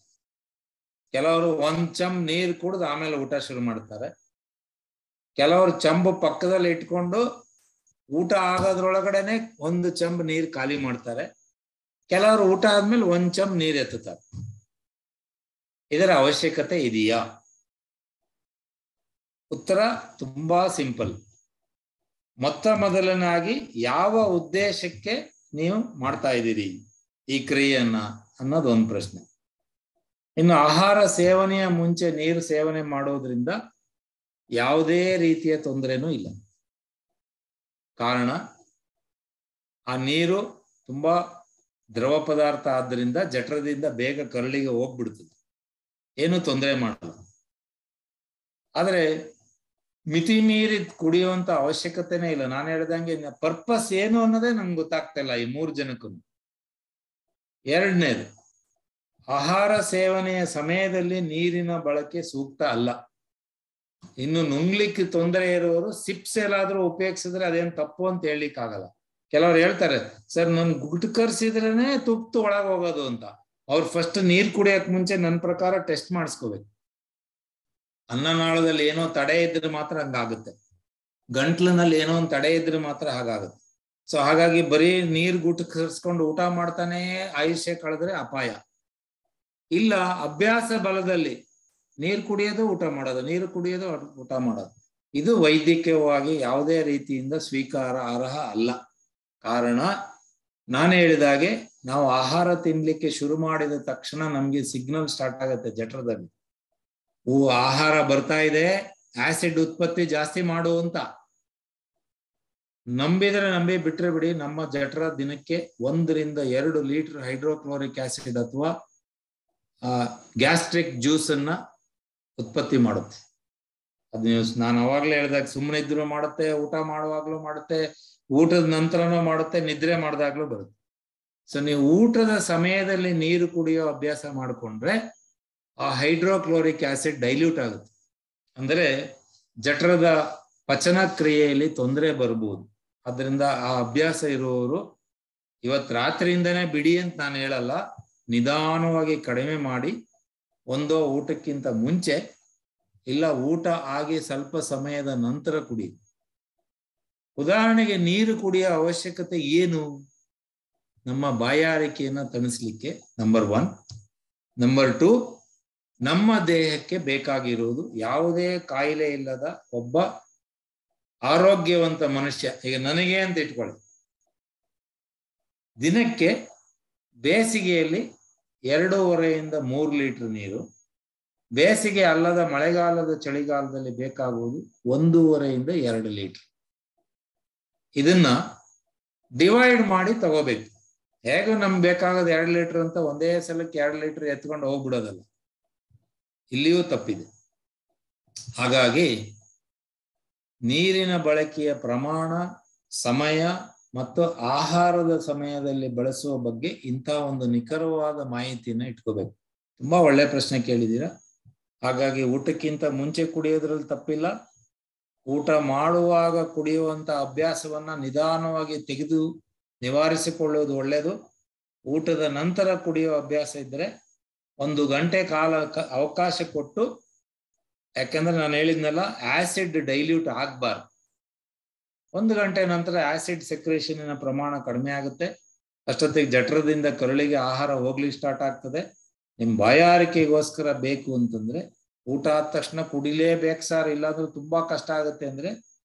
ಕೆಲವರು ಒಂದ್ ಚಮ್ ನೀರ್ ಕುಡಿದು ಆಮೇಲೆ ಊಟ ಶುರು ಮಾಡ್ತಾರೆ. ಕೆಲವರು ಚಂಬು ಪಕ್ಕದಲ್ಲಿ ಇಟ್ಕೊಂಡು ಊಟ ಆಗೋದ್ರೊಳಗಡೆನೆ ಒಂದು ಚಂಬ್ ನೀರ್ ಖಾಲಿ ಮಾಡ್ತಾರೆ. ಕೆಲವರು ಊಟ ಆದ್ಮೇಲೆ ಒಂದ್ ಚಮ್ ನೀರ್ ಎತ್ತುತ್ತಾರೆ. ಇದರ ಅವಶ್ಯಕತೆ ಇದೆಯಾ? ಉತ್ತರ ತುಂಬಾ ಸಿಂಪಲ್. ಮೊದಲನಾಗಿ ಯಾವ ಉದ್ದೇಶಕ್ಕೆ ನೀವು ಮಾಡ್ತಾ ಇದ್ದೀರಿ ಈ ಕ್ರಿಯೆಯನ್ನ ಅನ್ನೋದು ಒಂದು ಪ್ರಶ್ನೆ. ಇನ್ನು ಆಹಾರ ಸೇವನೆಯ ಮುಂಚೆ ನೀರು ಸೇವನೆ ಮಾಡೋದ್ರಿಂದ ಯಾವುದೇ ರೀತಿಯ ತೊಂದರೆನೂ ಇಲ್ಲ. ಕಾರಣ, ಆ ನೀರು ತುಂಬಾ ದ್ರವ ಪದಾರ್ಥ ಆದ್ದರಿಂದ ಜಠರದಿಂದ ಬೇಗ ಕರಳಿಗೆ ಹೋಗ್ಬಿಡ್ತದೆ, ಏನು ತೊಂದರೆ ಮಾಡಲ್ಲ. ಆದ್ರೆ ಮಿತಿ ಮೀರಿ ಕುಡಿಯುವಂತ ಅವಶ್ಯಕತೆನೇ ಇಲ್ಲ. ನಾನು ಹೇಳ್ದಂಗೆ ಪರ್ಪಸ್ ಏನು ಅನ್ನೋದೇ ನಮ್ಗೆ ಗೊತ್ತಾಗ್ತಾ ಇಲ್ಲ ಈ 3 ಜನಕ್ಕೂ. ಎರಡನೇದು, ಆಹಾರ ಸೇವನೆಯ ಸಮಯದಲ್ಲಿ ನೀರಿನ ಬಳಕೆ ಸೂಕ್ತ ಅಲ್ಲ. ಇನ್ನು ನುಂಗ್ಲಿಕ್ಕೆ ತೊಂದರೆ ಇರುವವರು ಸಿಪ್ಸ್ ಎಲ್ಲಾದ್ರೂ ಉಪಯೋಗಿಸಿದ್ರೆ ಅದೇನು ತಪ್ಪು ಅಂತ ಹೇಳಲಿಕ್ಕೆ ಆಗಲ್ಲ. ಕೆಲವ್ರು ಹೇಳ್ತಾರೆ, ಸರ್ ನನ್ ಗುಟ್ಕರ್ಸಿದ್ರೇನೆ ತುಪ್ತು ಒಳಗೆ ಹೋಗೋದು ಅಂತ. ಅವ್ರು ಫಸ್ಟ್ ನೀರ್ ಕುಡಿಯಕ್ ಮುಂಚೆ ನನ್ನ ಪ್ರಕಾರ ಟೆಸ್ಟ್ ಮಾಡಿಸ್ಕೋಬೇಕು. ಅನ್ನನಾಳದಲ್ಲಿ ಏನೋ ತಡೆ ಇದ್ರೆ ಮಾತ್ರ ಹಂಗಾಗುತ್ತೆ, ಗಂಟ್ಲಿನಲ್ಲಿ ಏನೋ ಒಂದು ತಡೆ ಇದ್ರೆ ಮಾತ್ರ ಹಾಗಾಗುತ್ತೆ. ಸೊ ಹಾಗಾಗಿ ಬರೀ ನೀರ್ ಗುಟ್ಕರ್ಸ್ಕೊಂಡು ಊಟ ಮಾಡ್ತಾನೆ ಆಯುಷ್ಯ ಕಳೆದ್ರೆ ಅಪಾಯ ಇಲ್ಲ. ಅಭ್ಯಾಸ ಬಲದಲ್ಲಿ ನೀರು ಕುಡಿಯೋದು ಊಟ ಮಾಡೋದು, ನೀರು ಕುಡಿಯೋದು ಊಟ ಮಾಡೋದು, ಇದು ವೈದ್ಯಕೀಯವಾಗಿ ಯಾವುದೇ ರೀತಿಯಿಂದ ಸ್ವೀಕಾರ ಅರ್ಹ ಅಲ್ಲ. ಕಾರಣ, ನಾನು ಹೇಳಿದಾಗೆ ನಾವು ಆಹಾರ ತಿನ್ಲಿಕ್ಕೆ ಶುರು ಮಾಡಿದ ತಕ್ಷಣ ನಮ್ಗೆ ಸಿಗ್ನಲ್ ಸ್ಟಾರ್ಟ್ ಆಗುತ್ತೆ ಜಠರದಲ್ಲಿ. ಆಹಾರ ಬರ್ತಾ ಇದೆ, ಆಸಿಡ್ ಉತ್ಪತ್ತಿ ಜಾಸ್ತಿ ಮಾಡು ಅಂತ. ನಂಬಿದ್ರೆ ನಂಬಿ, ಬಿಟ್ರೆ ಬಿಡಿ, ನಮ್ಮ ಜಠರ ದಿನಕ್ಕೆ 1 ರಿಂದ 2 ಲೀಟರ್ ಹೈಡ್ರೋಕ್ಲೋರಿಕ್ ಆಸಿಡ್ ಅಥವಾ ಗ್ಯಾಸ್ಟ್ರಿಕ್ ಜ್ಯೂಸ್ ಅನ್ನ ಉತ್ಪತ್ತಿ ಮಾಡುತ್ತೆ. ಅದ್ ನಾನು ಅವಾಗ್ಲೇ ಹೇಳಿದಾಗ, ಸುಮ್ಮನೆ ಇದ್ರು ಮಾಡುತ್ತೆ, ಊಟ ಮಾಡುವಾಗ್ಲೂ ಮಾಡುತ್ತೆ, ಊಟದ ನಂತರನೂ ಮಾಡುತ್ತೆ, ನಿದ್ರೆ ಮಾಡಿದಾಗ್ಲೂ ಬರುತ್ತೆ. ಸೊ ನೀವು ಊಟದ ಸಮಯದಲ್ಲಿ ನೀರು ಕುಡಿಯೋ ಅಭ್ಯಾಸ ಮಾಡಿಕೊಂಡ್ರೆ ಆ ಹೈಡ್ರೋಕ್ಲೋರಿಕ್ ಆಸಿಡ್ ಡೈಲ್ಯೂಟ್ ಆಗುತ್ತೆ. ಅಂದ್ರೆ ಜಠರದ ಪಚನ ಕ್ರಿಯೆಯಲ್ಲಿ ತೊಂದರೆ ಬರ್ಬೋದು. ಅದರಿಂದ ಆ ಅಭ್ಯಾಸ ಇರುವವರು ಇವತ್ತು ರಾತ್ರಿಯಿಂದನೇ ಬಿಡಿ ಅಂತ ನಾನು ಹೇಳಲ್ಲ, ನಿಧಾನವಾಗಿ ಕಡಿಮೆ ಮಾಡಿ, ಒಂದೋ ಊಟಕ್ಕಿಂತ ಮುಂಚೆ ಇಲ್ಲ ಊಟ ಆಗಿ ಸ್ವಲ್ಪ ಸಮಯದ ನಂತರ ಕುಡಿ. ಉದಾಹರಣೆಗೆ ನೀರು ಕುಡಿಯೋ ಅವಶ್ಯಕತೆ ಏನು? ನಮ್ಮ ಬಾಯಾರಿಕೆಯನ್ನ ತಣಿಸ್ಲಿಕ್ಕೆ, ನಂಬರ್ 1. ನಂಬರ್ 2, ನಮ್ಮ ದೇಹಕ್ಕೆ ಬೇಕಾಗಿರುವುದು ಯಾವುದೇ ಕಾಯಿಲೆ ಇಲ್ಲದ ಒಬ್ಬ ಆರೋಗ್ಯವಂತ ಮನುಷ್ಯ, ಈಗ ನನಗೆ ಅಂತ ಇಟ್ಕೊಳ್ಳಿ, ದಿನಕ್ಕೆ ಬೇಸಿಗೆಯಲ್ಲಿ 2.5 ರಿಂದ 3 ಲೀಟರ್ ನೀರು, ಬೇಸಿಗೆ ಅಲ್ಲದ ಮಳೆಗಾಲದ ಚಳಿಗಾಲದಲ್ಲಿ ಬೇಕಾಗುವುದು 1.5 ರಿಂದ 2 ಲೀಟರ್. ಇದನ್ನ ಡಿವೈಡ್ ಮಾಡಿ ತಗೋಬೇಕು. ಹೇಗೂ ನಮ್ಗೆ ಬೇಕಾಗೋದು 2 ಲೀಟರ್ ಅಂತ ಒಂದೇ ಸಲಕ್ಕೆ 2 ಲೀಟರ್ ಎತ್ಕೊಂಡು ಹೋಗ್ಬಿಡೋದಲ್ಲ, ಇಲ್ಲಿಯೂ ತಪ್ಪಿದೆ. ಹಾಗಾಗಿ ನೀರಿನ ಬಳಕೆಯ ಪ್ರಮಾಣ, ಸಮಯ ಮತ್ತು ಆಹಾರದ ಸಮಯದಲ್ಲಿ ಬಳಸುವ ಬಗ್ಗೆ ಇಂಥ ಒಂದು ನಿಖರವಾದ ಮಾಹಿತಿನ ಇಟ್ಕೋಬೇಕು. ತುಂಬಾ ಒಳ್ಳೆ ಪ್ರಶ್ನೆ ಕೇಳಿದ್ದೀರಾ. ಹಾಗಾಗಿ ಊಟಕ್ಕಿಂತ ಮುಂಚೆ ಕುಡಿಯೋದ್ರಲ್ಲಿ ತಪ್ಪಿಲ್ಲ. ಊಟ ಮಾಡುವಾಗ ಕುಡಿಯುವಂತ ಅಭ್ಯಾಸವನ್ನ ನಿಧಾನವಾಗಿ ತೆಗೆದು ನಿವಾರಿಸಿಕೊಳ್ಳುವುದು ಒಳ್ಳೆಯದು. ಊಟದ ನಂತರ ಕುಡಿಯುವ ಅಭ್ಯಾಸ ಇದ್ರೆ 1 ಗಂಟೆ ಕಾಲ ಅವಕಾಶ ಕೊಟ್ಟು, ಯಾಕಂದ್ರೆ ನಾನು ಹೇಳಿದ್ನಲ್ಲ, ಆಸಿಡ್ ಡೈಲ್ಯೂಟ್ ಆಗ್ಬಾರ್ದು. 1 ಗಂಟೆ ನಂತರ ಆಸಿಡ್ ಸೆಕ್ರೇಷನಿನ ಪ್ರಮಾಣ ಕಡಿಮೆ ಆಗುತ್ತೆ. ಅಷ್ಟೊತ್ತಿಗೆ ಜಠರದಿಂದ ಕರುಳಿಗೆ ಆಹಾರ ಹೋಗ್ಲಿಕ್ಕೆ ಸ್ಟಾರ್ಟ್ ಆಗ್ತದೆ. ನಿಮ್ ಬಾಯಾರಿಕೆಗೋಸ್ಕರ ಬೇಕು ಅಂತಂದ್ರೆ ಊಟ ಆದ ತಕ್ಷಣ ಕುಡಿಲೇಬೇಕು ಸರ್, ಇಲ್ಲಾಂದ್ರೆ ತುಂಬಾ ಕಷ್ಟ ಆಗುತ್ತೆ ಅಂದ್ರೆ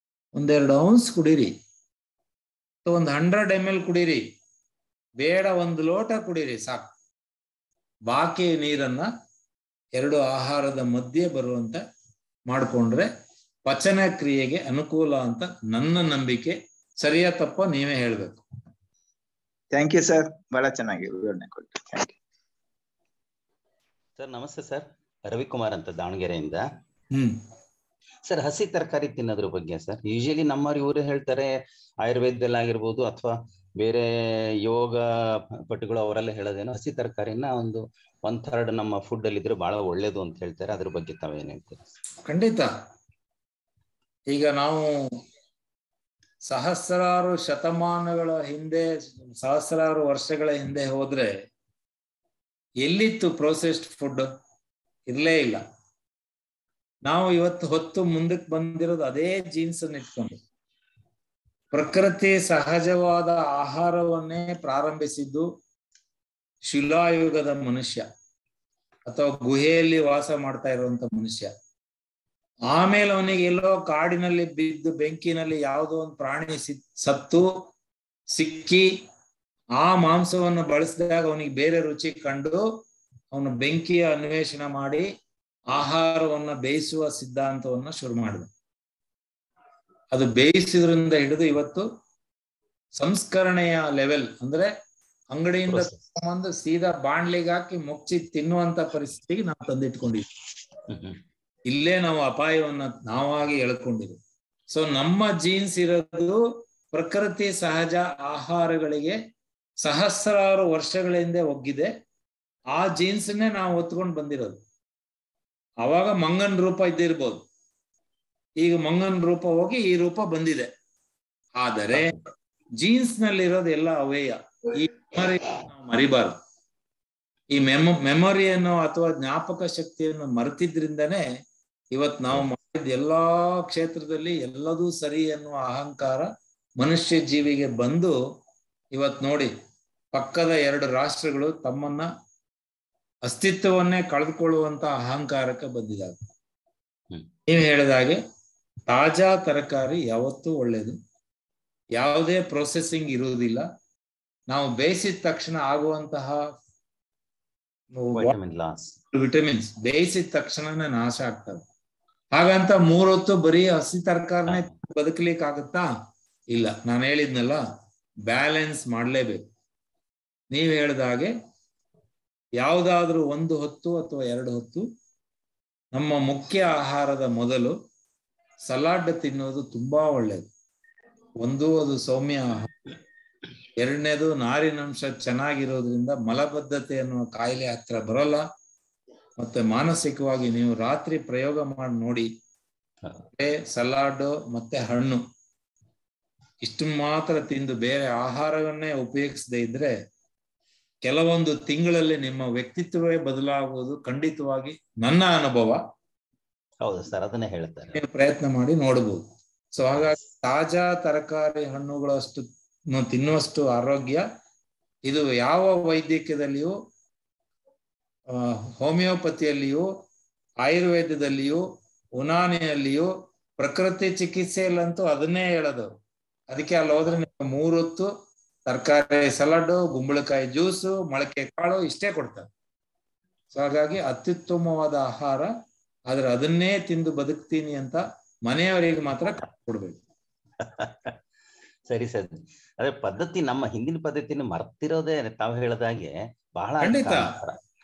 1-2 ಔನ್ಸ್ ಕುಡೀರಿ, 100 ml ಕುಡೀರಿ, ಬೇಡ 1 ಲೋಟ ಕುಡೀರಿ ಸಾಕು. ಬಾಕಿ ನೀರನ್ನ 2 ಆಹಾರದ ಮಧ್ಯೆ ಬರುವಂತ ಮಾಡ್ಕೊಂಡ್ರೆ ಪಚನ ಕ್ರಿಯೆಗೆ ಅನುಕೂಲ ಅಂತ ನನ್ನ ನಂಬಿಕೆ. ಸರಿಯಾ ತಪ್ಪ ನೀವೇ ಹೇಳ್ಬೇಕು. ಥ್ಯಾಂಕ್ ಯು ಸರ್, ಬಹಳ ಚೆನ್ನಾಗಿ ವಿವರಣೆ ಕೊಟ್ಟು. Thank you sir. ನಮಸ್ತೆ ಸರ್, ರವಿಕುಮಾರ್ ಅಂತ ದಾವಣಗೆರೆಯಿಂದ. ಹ್ಮ್ ಸರ್, ಹಸಿ ತರಕಾರಿ ತಿನ್ನೋದ್ರ ಬಗ್ಗೆ ಸರ್, ಯೂಶಲಿ ನಮ್ಮವ್ರು ಇವರು ಹೇಳ್ತಾರೆ, ಆಯುರ್ವೇದದಲ್ಲಿ ಆಗಿರ್ಬೋದು ಅಥವಾ ಬೇರೆ ಯೋಗ ಪಟುಗಳು ಅವರೆಲ್ಲ ಹೇಳೋದೇನೋ ಹಸಿ ತರಕಾರಿನ 1/3 ನಮ್ಮ ಫುಡ್ ಅಲ್ಲಿ ಇದ್ರೆ ಬಹಳ ಒಳ್ಳೇದು ಅಂತ ಹೇಳ್ತಾರೆ. ಅದ್ರ ಬಗ್ಗೆ ತಾವೇನ್ ಹೇಳ್ತೀರಾ? ಖಂಡಿತ. ಈಗ ನಾವು ಸಹಸ್ರಾರು ಶತಮಾನಗಳ ಹಿಂದೆ, ಸಹಸ್ರಾರು ವರ್ಷಗಳ ಹಿಂದೆ ಹೋದ್ರೆ ಎಲ್ಲಿತ್ತು ಪ್ರೋಸೆಸ್ಡ್ ಫುಡ್? ಇರ್ಲೇ ಇಲ್ಲ. ನಾವು ಇವತ್ತು ಹೊತ್ತು ಮುಂದಕ್ಕೆ ಬಂದಿರೋದು ಅದೇ ಜೀನ್ಸ್ ಅನ್ನು ಇಟ್ಕೊಂಡು. ಪ್ರಕೃತಿ ಸಹಜವಾದ ಆಹಾರವನ್ನೇ ಪ್ರಾರಂಭಿಸಿದ್ದು ಶಿಲಾಯುಗದ ಮನುಷ್ಯ ಅಥವಾ ಗುಹೆಯಲ್ಲಿ ವಾಸ ಮಾಡ್ತಾ ಇರುವಂತ ಮನುಷ್ಯ. ಆಮೇಲೆ ಅವನಿಗೆ ಎಲ್ಲೋ ಕಾಡಿನಲ್ಲಿ ಬಿದ್ದು ಬೆಂಕಿನಲ್ಲಿ ಯಾವುದೋ ಒಂದು ಪ್ರಾಣಿ ಸತ್ತು ಸಿಕ್ಕಿ ಆ ಮಾಂಸವನ್ನು ಬಳಸಿದಾಗ ಅವನಿಗೆ ಬೇರೆ ರುಚಿ ಕಂಡು ಅವನು ಬೆಂಕಿಯ ಅನ್ವೇಷಣೆ ಮಾಡಿ ಆಹಾರವನ್ನ ಬೇಯಿಸುವ ಸಿದ್ಧಾಂತವನ್ನ ಶುರು ಮಾಡಿದ. ಅದು ಬೇಯಿಸಿದ್ರಿಂದ ಹಿಡಿದು ಇವತ್ತು ಸಂಸ್ಕರಣೆಯ ಲೆವೆಲ್, ಅಂದ್ರೆ ಅಂಗಡಿಯಿಂದ ತಗೊಂಡು ಸೀದಾ ಬಾಣ್ಲಿಗೆ ಹಾಕಿ ಮುಚ್ಚಿ ತಿನ್ನುವಂತ ಪರಿಸ್ಥಿತಿಗೆ ನಾವು ತಂದಿಟ್ಕೊಂಡಿದ್ವಿ. ಇಲ್ಲೇ ನಾವು ಅಪಾಯವನ್ನ ನಾವಾಗಿ ಎಳ್ಕೊಂಡಿದ್ವಿ. ಸೊ ನಮ್ಮ ಜೀನ್ಸ್ ಇರೋದು ಪ್ರಕೃತಿ ಸಹಜ ಆಹಾರಗಳಿಗೆ ಸಹಸ್ರಾರು ವರ್ಷಗಳ ಹಿಂದೆ ಒಗ್ಗಿದೆ. ಆ ಜೀನ್ಸ್ನೇ ನಾವು ಹೊತ್ಕೊಂಡು ಬಂದಿರೋದು. ಅವಾಗ ಮಂಗನ್ ರೂಪ ಇದ್ದಿರ್ಬೋದು, ಈಗ ಮಂಗನ್ ರೂಪ ಹೋಗಿ ಈ ರೂಪ ಬಂದಿದೆ. ಆದರೆ ಜೀನ್ಸ್ ನಲ್ಲಿರೋದು ಎಲ್ಲ ಅವೇಯ. ಈ ಮೆಮೊರಿ ನಾವು ಮರಿಬಾರ್ದು. ಈ ಮೆಮೊರಿಯನ್ನು ಅಥವಾ ಜ್ಞಾಪಕ ಶಕ್ತಿಯನ್ನು ಮರೆತಿದ್ರಿಂದನೇ ಇವತ್ ನಾವು ಮಾಡಿದ ಎಲ್ಲಾ ಕ್ಷೇತ್ರದಲ್ಲಿ ಎಲ್ಲದೂ ಸರಿ ಅನ್ನುವ ಅಹಂಕಾರ ಮನುಷ್ಯ ಜೀವಿಗೆ ಬಂದು ಇವತ್ ನೋಡಿ ಪಕ್ಕದ 2 ರಾಷ್ಟ್ರಗಳು ತಮ್ಮನ್ನ ಅಸ್ತಿತ್ವವನ್ನೇ ಕಳೆದುಕೊಳ್ಳುವಂತ ಅಹಂಕಾರಕ್ಕೆ ಬಂದಿದ್ದಾರೆ. ನೀವು ಹೇಳಿದ ಹಾಗೆ ತಾಜಾ ತರಕಾರಿ ಯಾವತ್ತೂ ಒಳ್ಳೇದು. ಯಾವುದೇ ಪ್ರೊಸೆಸಿಂಗ್ ಇರುವುದಿಲ್ಲ. ನಾವು ಬೇಯಿಸಿದ ತಕ್ಷಣ ಆಗುವಂತಹ ವಿಟಮಿನ್ಸ್ ಬೇಯಿಸಿದ ತಕ್ಷಣನೇ ನಾಶ ಆಗ್ತವೆ. ಹಾಗಂತ 3 ಹೊತ್ತು ಬರೀ ಹಸಿ ತರಕಾರಿನೇ ಬದುಕಲಿಕ್ಕೆ ಆಗುತ್ತಾ? ಇಲ್ಲ. ನಾನು ಹೇಳಿದ್ನಲ್ಲ, ಬ್ಯಾಲೆನ್ಸ್ ಮಾಡ್ಲೇಬೇಕು. ನೀವ್ ಹೇಳ್ದ ಹಾಗೆ ಯಾವುದಾದ್ರೂ 1 ಹೊತ್ತು ಅಥವಾ 2 ಹೊತ್ತು ನಮ್ಮ ಮುಖ್ಯ ಆಹಾರದ ಮೊದಲು ಸಲಾಡ್ ತಿನ್ನೋದು ತುಂಬಾ ಒಳ್ಳೇದು. ಒಂದು, ಅದು ಸೌಮ್ಯ ಆಹಾರ. 2ನೇದು ನಾರಿನಂಶ ಚೆನ್ನಾಗಿರೋದ್ರಿಂದ ಮಲಬದ್ಧತೆ ಅನ್ನುವ ಕಾಯಿಲೆ ಹತ್ರ ಬರಲ್ಲ. ಮತ್ತೆ ಮಾನಸಿಕವಾಗಿ ನೀವು ರಾತ್ರಿ ಪ್ರಯೋಗ ಮಾಡಿ ನೋಡಿ, ಸಲಾಡ್ ಮತ್ತೆ ಹಣ್ಣು ಇಷ್ಟು ಮಾತ್ರ ತಿಂದು ಬೇರೆ ಆಹಾರವನ್ನೇ ಉಪಯೋಗಿಸದೇ ಇದ್ರೆ ಕೆಲವೊಂದು ತಿಂಗಳಲ್ಲಿ ನಿಮ್ಮ ವ್ಯಕ್ತಿತ್ವವೇ ಬದಲಾಗುವುದು ಖಂಡಿತವಾಗಿ ನನ್ನ ಅನುಭವ. ಹೌದು ಸರ್, ಅದನ್ನೇ ಹೇಳ್ತಾರೆ. ಪ್ರಯತ್ನ ಮಾಡಿ ನೋಡಬಹುದು. ಸೊ ಹಾಗಾಗಿ ತಾಜಾ ತರಕಾರಿ ಹಣ್ಣುಗಳಷ್ಟು ತಿನ್ನುವಷ್ಟು ಆರೋಗ್ಯ ಇದು ಯಾವ ವೈದ್ಯಕೀಯದಲ್ಲಿಯೂ, ಹೋಮಿಯೋಪತಿಯಲ್ಲಿಯೂ, ಆಯುರ್ವೇದದಲ್ಲಿಯೂ, ಉನಾನಿಯಲ್ಲಿಯೂ, ಪ್ರಕೃತಿ ಚಿಕಿತ್ಸೆಯಲ್ಲಂತೂ ಅದನ್ನೇ ಹೇಳೋದು. ಅದಕ್ಕೆ ಅಲ್ಲಿ ಹೋದ್ರೆ ನೀವು 3 ಹೊತ್ತು ತರಕಾರಿ ಸಲಾಡ್, ಗುಂಬಳಕಾಯಿ ಜ್ಯೂಸು, ಮೊಳಕೆ ಕಾಳು ಇಷ್ಟೇ ಕೊಡ್ತಾರೆ. ಸೊ ಹಾಗಾಗಿ ಅತ್ಯುತ್ತಮವಾದ ಆಹಾರ, ಆದ್ರೆ ಅದನ್ನೇ ತಿಂದು ಬದುಕ್ತೀನಿ ಅಂತ ಮನೆಯವರಿಗೆ ಮಾತ್ರ ಕೊಡ್ಬೇಕು. ಸರಿ ಸರ್, ಅದೇ ಪದ್ಧತಿ ನಮ್ಮ ಹಿಂದಿನ ಪದ್ಧತಿನ ಮರ್ತಿರೋದೇ ತಾವು ಹೇಳದಾಗೆ ಬಹಳ.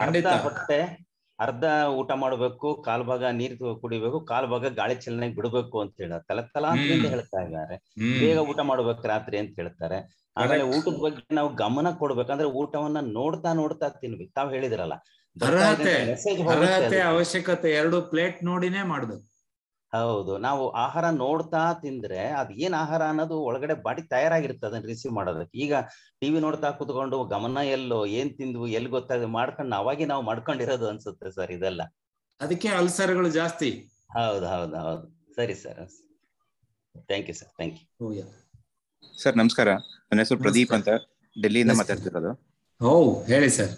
ಅರ್ಧ ಹೊಟ್ಟೆ ಅರ್ಧ ಊಟ ಮಾಡ್ಬೇಕು, 1/4 ಭಾಗ ನೀರು ಕುಡಿಬೇಕು, 1/4 ಭಾಗ ಗಾಳಿ ಚಲನೆಗೆ ಬಿಡ್ಬೇಕು ಅಂತ ಹೇಳ ತಲಾಂತರಿಂದ ಹೇಳ್ತಾ ಇದ್ದಾರೆ. ಬೇಗ ಊಟ ಮಾಡ್ಬೇಕು ರಾತ್ರಿ ಅಂತ ಹೇಳ್ತಾರೆ. ಆಮೇಲೆ ಊಟದ ಬಗ್ಗೆ ನಾವು ಗಮನ ಕೊಡ್ಬೇಕಂದ್ರೆ ಊಟವನ್ನ ನೋಡ್ತಾ ತಿನ್ಬೇಕು. ತಾವ್ ಹೇಳಿದ್ರಲ್ಲ, ಅವಶ್ಯಕತೆ 2 ಪ್ಲೇಟ್ ನೋಡಿನೇ ಮಾಡ್ಬೇಕು. ಹೌದು, ನಾವು ಆಹಾರ ನೋಡ್ತಾ ತಿಂದ್ರೆ ಅದ್ ಏನ್ ಆಹಾರ ಅನ್ನೋದು ಒಳಗಡೆ ಬಾಡಿ ತಯಾರಾಗಿರುತ್ತೆ ಅದನ್ನ ರಿಸೀವ್ ಮಾಡೋದಕ್ಕೆ. ಈಗ ಟಿವಿ ನೋಡ್ತಾ ಕೂತ್ಕೊಂಡು ಗಮನ ಎಲ್ಲೋ ಏನ್ ತಿಂದ್ವು ಎಲ್ಲಿ ಗೊತ್ತಾಗ ಮಾಡ್ಕೊಂಡು ಅವಾಗೆ ನಾವು ಮಾಡ್ಕೊಂಡಿರೋದು ಅನ್ಸುತ್ತೆ ಸರ್ ಇದೆಲ್ಲ. ಅದಕ್ಕೆ ಅಲ್ಸರ್ಗಳು ಜಾಸ್ತಿ. ಹೌದು ಹೌದು ಹೌದು. ಸರಿ sir, thank you sir. Thank you sir. ನಮಸ್ಕಾರ, ನನ್ನ ಹೆಸರು ಪ್ರದೀಪ್ ಅಂತ ಡೆಲ್ಲಿಯಿಂದ ಮಾತಾಡ್ತಿರೋದು. ಹೇಳಿ ಸರ್.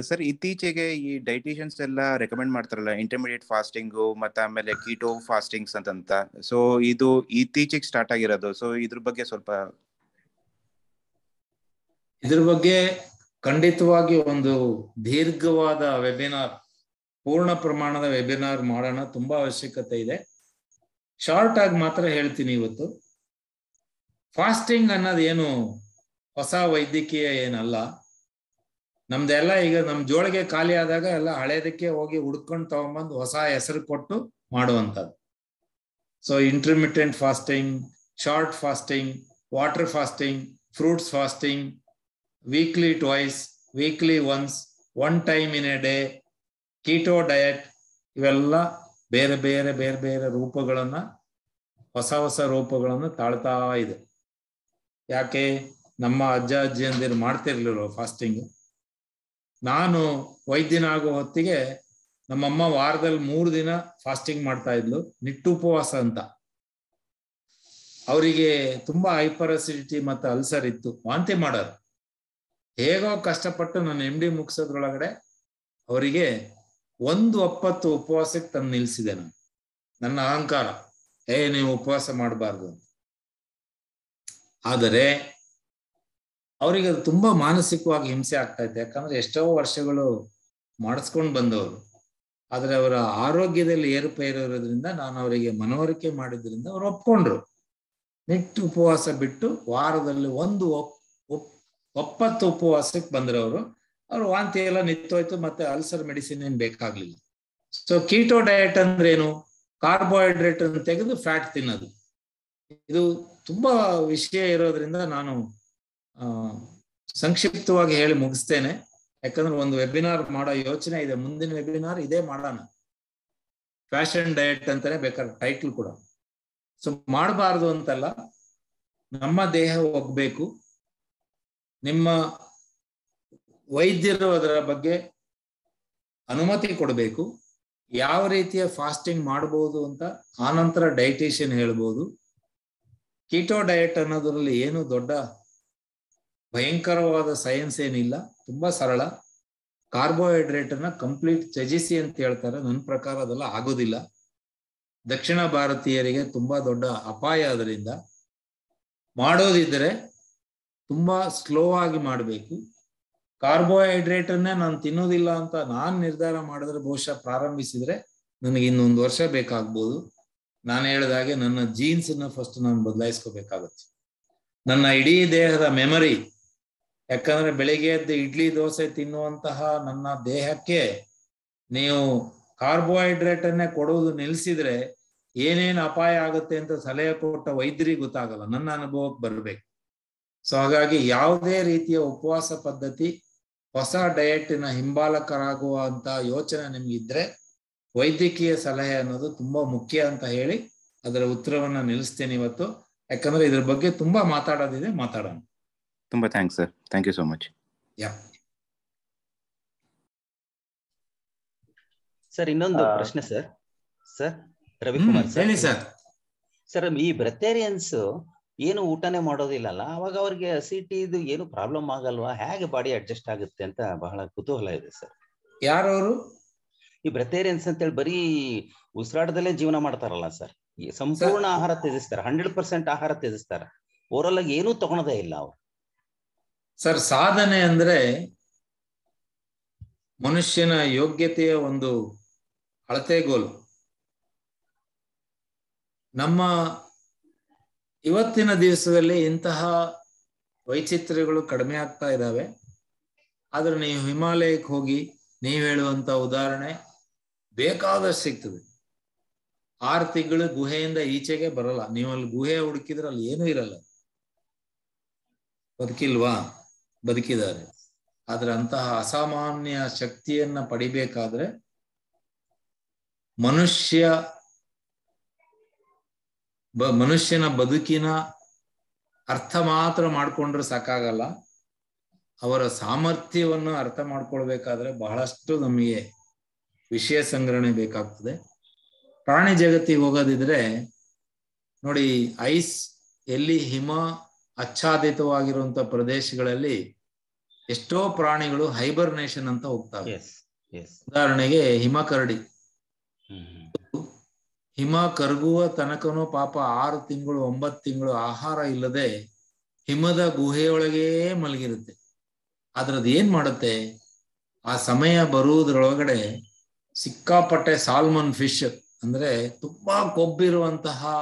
ಸರ್ ಇತ್ತೀಚೆಗೆ ಈ ಡೈಟಿಷಿಯನ್ಸ್ ಎಲ್ಲ ರೆಕಮೆಂಡ್ ಮಾಡ್ತಾರಲ್ಲ ಇಂಟರ್ಮೀಡಿಯೇಟ್ ಫಾಸ್ಟಿಂಗು ಮತ್ತೆ ಆಮೇಲೆ ಕೀಟೋ ಫಾಸ್ಟಿಂಗ್ಸ್ ಅಂತ. ಸೊ ಇದು ಇತ್ತೀಚೆಗೆ ಸ್ಟಾರ್ಟ್ ಆಗಿರೋದು. ಸೊ ಇದ್ರ ಬಗ್ಗೆ ಸ್ವಲ್ಪ ಇದ್ರ ಬಗ್ಗೆ ಖಂಡಿತವಾಗಿ ಒಂದು ದೀರ್ಘವಾದ ವೆಬಿನಾರ್, ಪೂರ್ಣ ಪ್ರಮಾಣದ ವೆಬಿನಾರ್ ಮಾಡೋಣ, ತುಂಬಾ ಅವಶ್ಯಕತೆ ಇದೆ. ಶಾರ್ಟ್ ಆಗಿ ಮಾತ್ರ ಹೇಳ್ತೀನಿ. ಇವತ್ತು ಫಾಸ್ಟಿಂಗ್ ಅನ್ನೋದು ಏನು ಹೊಸ ವೈದ್ಯಕೀಯ ಏನಲ್ಲ. ನಮ್ದೆಲ್ಲ ಈಗ ನಮ್ ಜೋಳಿಗೆ ಖಾಲಿ ಆದಾಗ ಎಲ್ಲ ಹಳೇದಕ್ಕೆ ಹೋಗಿ ಹುಡ್ಕೊಂಡು ತಗೊಂಬಂದು ಹೊಸ ಹೆಸರು ಕೊಟ್ಟು ಮಾಡುವಂಥದ್ದು. So intermittent fasting, short fasting, water fasting, fruits fasting, weekly twice, weekly once, 1 time in a day, keto diet, ಇವೆಲ್ಲ ಬೇರೆ ಬೇರೆ ಬೇರೆ ಬೇರೆ ರೂಪಗಳನ್ನ, ಹೊಸ ರೂಪಗಳನ್ನು ತಾಳ್ತಾ ಇದೆ. ಯಾಕೆ ನಮ್ಮ ಅಜ್ಜ ಅಜ್ಜಿಯಂದಿರು ಮಾಡ್ತಿರ್ಲಿಲ್ಲ ಫಾಸ್ಟಿಂಗ್. ನಾನು ವೈದ್ಯನಾಗೋ ಹೊತ್ತಿಗೆ ನಮ್ಮಮ್ಮ ವಾರದಲ್ಲಿ 3 ದಿನ ಫಾಸ್ಟಿಂಗ್ ಮಾಡ್ತಾ ಇದ್ಲು, ನಿಟ್ಟುಪವಾಸ ಅಂತ. ಅವರಿಗೆ ತುಂಬಾ ಹೈಪರ್ ಅಸಿಡಿಟಿ ಮತ್ತು ಅಲ್ಸರ್ ಇತ್ತು, ವಾಂತಿ ಮಾಡೋರು. ಹೇಗೋ ಕಷ್ಟಪಟ್ಟು ನಾನು MD ಮುಗಿಸೋದ್ರೊಳಗಡೆ ಅವರಿಗೆ 1 ಒಪ್ಪತ್ತು ಉಪವಾಸಕ್ಕೆ ತಂದು ನಿಲ್ಸಿದೆ. ನಾನು ನನ್ನ ಅಹಂಕಾರ, ನೀವು ಉಪವಾಸ ಮಾಡಬಾರ್ದು. ಆದರೆ ಅವರಿಗೆ ಅದು ತುಂಬಾ ಮಾನಸಿಕವಾಗಿ ಹಿಂಸೆ ಆಗ್ತಾ ಇತ್ತು. ಯಾಕಂದ್ರೆ ಎಷ್ಟೋ ವರ್ಷಗಳು ಮಾಡಿಸ್ಕೊಂಡು ಬಂದವರು. ಆದ್ರೆ ಅವರ ಆರೋಗ್ಯದಲ್ಲಿ ಏರುಪೇರು ಇರೋದ್ರಿಂದ ನಾನು ಅವರಿಗೆ ಮನವರಿಕೆ ಮಾಡಿದ್ರಿಂದ ಅವ್ರು ಒಪ್ಕೊಂಡ್ರು. ನಿಟ್ಟು ಉಪವಾಸ ಬಿಟ್ಟು ವಾರದಲ್ಲಿ 1 ಒಪ್ಪತ್ತು ಉಪವಾಸಕ್ಕೆ ಬಂದ್ರು. ಅವರು ವಾಂತಿ ಎಲ್ಲ ನಿಂತೋಯ್ತು, ಮತ್ತೆ ಅಲ್ಸರ್ ಮೆಡಿಸಿನ್ ಏನ್ ಬೇಕಾಗ್ಲಿಲ್ಲ. ಸೊ ಕೀಟೋ ಡಯಟ್ ಅಂದ್ರೆ ಏನು? ಕಾರ್ಬೋಹೈಡ್ರೇಟ್ ಅನ್ನು ತೆಗೆದು ಫ್ಯಾಟ್ ತಿನ್ನೋದು. ಇದು ತುಂಬಾ ವಿಷಯ ಇರೋದ್ರಿಂದ ನಾನು ಸಂಕ್ಷಿಪ್ತವಾಗಿ ಹೇಳಿ ಮುಗಿಸ್ತೇನೆ. ಯಾಕಂದ್ರೆ ಒಂದು ವೆಬಿನಾರ್ ಮಾಡೋ ಯೋಚನೆ ಇದೆ. ಮುಂದಿನ ವೆಬಿನಾರ್ ಇದೇ ಮಾಡೋಣ, ಫ್ಯಾಷನ್ ಡಯಟ್ ಅಂತಾನೆ ಬೇಕಾದ್ರೆ ಟೈಟ್ಲ್ ಕೂಡ. ಸೊ ಮಾಡಬಾರ್ದು ಅಂತಲ್ಲ, ನಮ್ಮ ದೇಹ ಒಗ್ಬೇಕು. ನಿಮ್ಮ ವೈದ್ಯರು ಅದರ ಬಗ್ಗೆ ಅನುಮತಿ ಕೊಡಬೇಕು. ಯಾವ ರೀತಿಯ ಫಾಸ್ಟಿಂಗ್ ಮಾಡಬಹುದು ಅಂತ ಆನಂತರ ಡೈಟಿಷಿಯನ್ ಹೇಳ್ಬೋದು. ಕೀಟೋ ಡಯಟ್ ಅನ್ನೋದ್ರಲ್ಲಿ ಏನು ದೊಡ್ಡ ಭಯಂಕರವಾದ ಸೈನ್ಸ್ ಏನಿಲ್ಲ, ತುಂಬಾ ಸರಳ. ಕಾರ್ಬೋಹೈಡ್ರೇಟ್ ಅನ್ನ ಕಂಪ್ಲೀಟ್ ತ್ಯಜಿಸಿ ಅಂತ ಹೇಳ್ತಾರೆ. ನನ್ನ ಪ್ರಕಾರ ಅದೆಲ್ಲ ಆಗೋದಿಲ್ಲ. ದಕ್ಷಿಣ ಭಾರತೀಯರಿಗೆ ತುಂಬಾ ದೊಡ್ಡ ಅಪಾಯ. ಅದರಿಂದ ಮಾಡೋದಿದ್ರೆ ತುಂಬಾ ಸ್ಲೋ ಆಗಿ ಮಾಡಬೇಕು. ಕಾರ್ಬೋಹೈಡ್ರೇಟ್ ಅನ್ನೇ ನಾನು ತಿನ್ನೋದಿಲ್ಲ ಅಂತ ನಾನು ನಿರ್ಧಾರ ಮಾಡಿದ್ರೆ ಬಹುಶಃ ಪ್ರಾರಂಭಿಸಿದ್ರೆ ನನಗೆ ಇನ್ನೊಂದು ವರ್ಷ ಬೇಕಾಗ್ಬೋದು. ನಾನು ಹೇಳಿದಾಗೆ ನನ್ನ ಜೀನ್ಸ್ ಅನ್ನ ಫಸ್ಟ್ ನಾನು ಬದಲಾಯಿಸ್ಕೋಬೇಕಾಗತ್ತೆ. ನನ್ನ ಇಡೀ ದೇಹದ ಮೆಮರಿ, ಯಾಕಂದ್ರೆ ಬೆಳಿಗ್ಗೆ ಎದ್ದು ಇಡ್ಲಿ ದೋಸೆ ತಿನ್ನುವಂತಹ ನನ್ನ ದೇಹಕ್ಕೆ ನೀವು ಕಾರ್ಬೋಹೈಡ್ರೇಟ್ ಅನ್ನೇ ಕೊಡುವುದು ನಿಲ್ಸಿದ್ರೆ ಏನೇನು ಅಪಾಯ ಆಗುತ್ತೆ ಅಂತ ಸಲಹೆ ಕೊಟ್ಟ ವೈದ್ಯರಿಗೆ ಗೊತ್ತಾಗಲ್ಲ, ನನ್ನ ಅನುಭವಕ್ಕೆ ಬರಬೇಕು. ಸೊ ಹಾಗಾಗಿ ಯಾವುದೇ ರೀತಿಯ ಉಪವಾಸ ಪದ್ಧತಿ, ಹೊಸ ಡಯಟಿನ ಹಿಂಬಾಲಕರಾಗುವಂತ ಯೋಚನೆ ನಿಮ್ಗಿದ್ರೆ ವೈದ್ಯಕೀಯ ಸಲಹೆ ಅನ್ನೋದು ತುಂಬಾ ಮುಖ್ಯ ಅಂತ ಹೇಳಿ ಅದರ ಉತ್ತರವನ್ನ ನಿಲ್ಲಿಸ್ತೇನೆ ಇವತ್ತು. ಯಾಕಂದ್ರೆ ಇದ್ರ ಬಗ್ಗೆ ತುಂಬಾ ಮಾತಾಡೋದಿದೆ, ಮಾತಾಡೋಣ. ತುಂಬಾ thanks sir, thank you so much. Sir ಇನ್ನೊಂದು ಪ್ರಶ್ನೆ ಸರ್. ಸರ್ ರವಿಕುಮಾರ್ ಸರ್, ಹೇಳಿ ಸರ್. ಸರ್ ಈ ಬ್ರೆಥೇರಿಯನ್ಸ್ ಏನು ಊಟನೇ ಮಾಡೋದಿಲ್ಲಲ್ಲ, ಅವಾಗ ಅವ್ರಿಗೆ ಅಸಿಡಿಟಿ ಇದು ಏನು ಪ್ರಾಬ್ಲಮ್ ಆಗಲ್ವಾ? ಹೇಗೆ ಬಾಡಿ ಅಡ್ಜಸ್ಟ್ ಆಗುತ್ತೆ ಅಂತ ಬಹಳ ಕುತೂಹಲ ಇದೆ ಸರ್. ಯಾರವರು? ಈ ಬ್ರೆಥೇರಿಯನ್ಸ್ ಅಂತೇಳಿ ಬರೀ ಉಸಿರಾಟದಲ್ಲೇ ಜೀವನ ಮಾಡ್ತಾರಲ್ಲ ಸರ್, ಸಂಪೂರ್ಣ ಆಹಾರ ತ್ಯಜಿಸ್ತಾರೆ, 100% ಆಹಾರ ತ್ಯಜಿಸ್ತಾರೆ, ಓವರಲ್ ಆಗಿ ಏನೂ ತಗೊಳೋದೇ ಇಲ್ಲ ಅವ್ರು. ಸರ್ ಸಾಧನೆ ಅಂದ್ರೆ ಮನುಷ್ಯನ ಯೋಗ್ಯತೆಯ ಒಂದು ಅಳತೆಗೋಲು. ನಮ್ಮ ಇವತ್ತಿನ ದಿವಸದಲ್ಲಿ ಇಂತಹ ವೈಚಿತ್ರ್ಯಗಳು ಕಡಿಮೆ ಆಗ್ತಾ ಇದ್ದಾವೆ. ಆದ್ರೆ ನೀವು ಹಿಮಾಲಯಕ್ಕೆ ಹೋಗಿ ನೀವು ಹೇಳುವಂತ ಉದಾಹರಣೆ ಬೇಕಾದಷ್ಟು ಸಿಗ್ತದೆ. 6 ತಿಂಗಳು ಗುಹೆಯಿಂದ ಈಚೆಗೆ ಬರಲ್ಲ. ನೀವು ಅಲ್ಲಿ ಗುಹೆ ಹುಡುಕಿದ್ರೆ ಅಲ್ಲಿ ಏನೂ ಇರಲ್ಲ. ಬದುಕಿಲ್ವಾ? ಬದುಕಿದ್ದಾರೆ. ಆದ್ರೆ ಅಂತಹ ಅಸಾಮಾನ್ಯ ಶಕ್ತಿಯನ್ನ ಪಡಿಬೇಕಾದ್ರೆ ಮನುಷ್ಯನ ಬದುಕಿನ ಅರ್ಥ ಮಾತ್ರ ಮಾಡ್ಕೊಂಡ್ರೆ ಸಾಕಾಗಲ್ಲ. ಅವರ ಸಾಮರ್ಥ್ಯವನ್ನು ಅರ್ಥ ಮಾಡ್ಕೊಳ್ಬೇಕಾದ್ರೆ ಬಹಳಷ್ಟು ನಮಗೆ ವಿಷಯ ಸಂಗ್ರಹಣೆ ಬೇಕಾಗ್ತದೆ. ಪ್ರಾಣಿ ಜಗತ್ತಿಗೆ ಹೋಗೋದಿದ್ರೆ ನೋಡಿ, ಎಲ್ಲಿ ಹಿಮ ಆಚ್ಛಾದಿತವಾಗಿರುವಂತ ಪ್ರದೇಶಗಳಲ್ಲಿ ಎಷ್ಟೋ ಪ್ರಾಣಿಗಳು ಹೈಬರ್ನೇಷನ್ ಅಂತ ಹೋಗ್ತವೆ. ಎಸ್ ಎಸ್ ಉದಾಹರಣೆಗೆ ಹಿಮಕರಡಿ. ಹ್ಮ್ ಹಿಮ ಕರಗುವ ತನಕನೂ ಪಾಪ 6 ತಿಂಗಳು 9 ತಿಂಗಳು ಆಹಾರ ಇಲ್ಲದೆ ಹಿಮದ ಗುಹೆಯೊಳಗೇ ಮಲಗಿರುತ್ತೆ. ಅದ್ರದ್ದು ಏನ್ ಮಾಡುತ್ತೆ, ಆ ಸಮಯ ಬರುವುದರೊಳಗಡೆ ಸಿಕ್ಕಾಪಟ್ಟೆ ಸಾಲ್ಮನ್ ಫಿಶ್ ಅಂದ್ರೆ ತುಂಬಾ ಕೊಬ್ಬಿರುವಂತಹ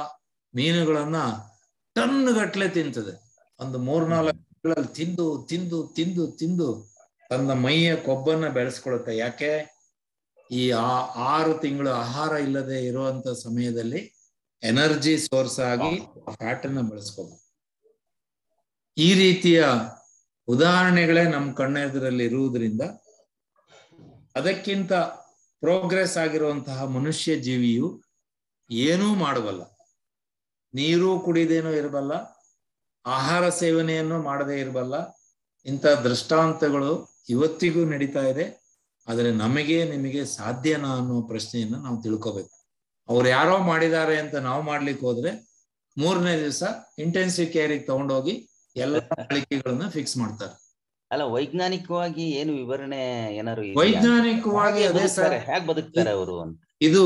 ಮೀನುಗಳನ್ನ ಟನ್ ಗಟ್ಲೆ ತಿಂತದೆ. ಒಂದು 3-4 ತಿಂಗಳಲ್ಲಿ ತಿಂದು ತಿಂದು ತಿಂದು ತಿಂದು ತನ್ನ ಮೈಯ ಕೊಬ್ಬನ್ನ ಬೆಳೆಸ್ಕೊಳುತ್ತೆ. ಯಾಕೆ, ಈ 6 ತಿಂಗಳು ಆಹಾರ ಇಲ್ಲದೆ ಇರುವಂತ ಸಮಯದಲ್ಲಿ ಎನರ್ಜಿ ಸೋರ್ಸ್ ಆಗಿ ಫ್ಯಾಟ್ ಅನ್ನ ಬೆಳೆಸ್ಕೋಬಹುದು. ಈ ರೀತಿಯ ಉದಾಹರಣೆಗಳೇ ನಮ್ಮ ಕಣ್ಣೆದುರಲ್ಲಿ ಇರುವುದರಿಂದ ಅದಕ್ಕಿಂತ ಪ್ರೋಗ್ರೆಸ್ ಆಗಿರುವಂತಹ ಮನುಷ್ಯ ಜೀವಿಯು ಏನೂ ಮಾಡಬಲ್ಲ. ನೀರು ಕುಡಿದೇನೋ ಇರಬಲ್ಲ, ಆಹಾರ ಸೇವನೆಯನ್ನು ಮಾಡದೇ ಇರಬಲ್ಲ. ಇಂಥ ದೃಷ್ಟಾಂತಗಳು ಇವತ್ತಿಗೂ ನಡೀತಾ ಇದೆ. ಆದರೆ ನಮಗೆ ನಿಮಗೆ ಸಾಧ್ಯನಾ ಅನ್ನೋ ಪ್ರಶ್ನೆಯನ್ನ ನಾವು ತಿಳ್ಕೋಬೇಕು. ಅವ್ರು ಯಾರೋ ಮಾಡಿದ್ದಾರೆ ಅಂತ ನಾವು ಮಾಡ್ಲಿಕ್ಕೆ ಹೋದ್ರೆ 3ನೇ ದಿವಸ ಇಂಟೆನ್ಸಿವ್ ಕೇರಿಗೆ ತಗೊಂಡೋಗಿ ಎಲ್ಲ ಗಳಿಕೆಗಳನ್ನ ಫಿಕ್ಸ್ ಮಾಡ್ತಾರೆ. ಅಲ್ಲ, ವೈಜ್ಞಾನಿಕವಾಗಿ ಏನು ವಿವರಣೆ ಏನಾದ್ರು ವೈಜ್ಞಾನಿಕವಾಗಿ ಅದೇ ಸರ್, ಹೇಗೆ ಬದುಕ್ತಾರೆ ಅವರು ಅಂತ. ಇದು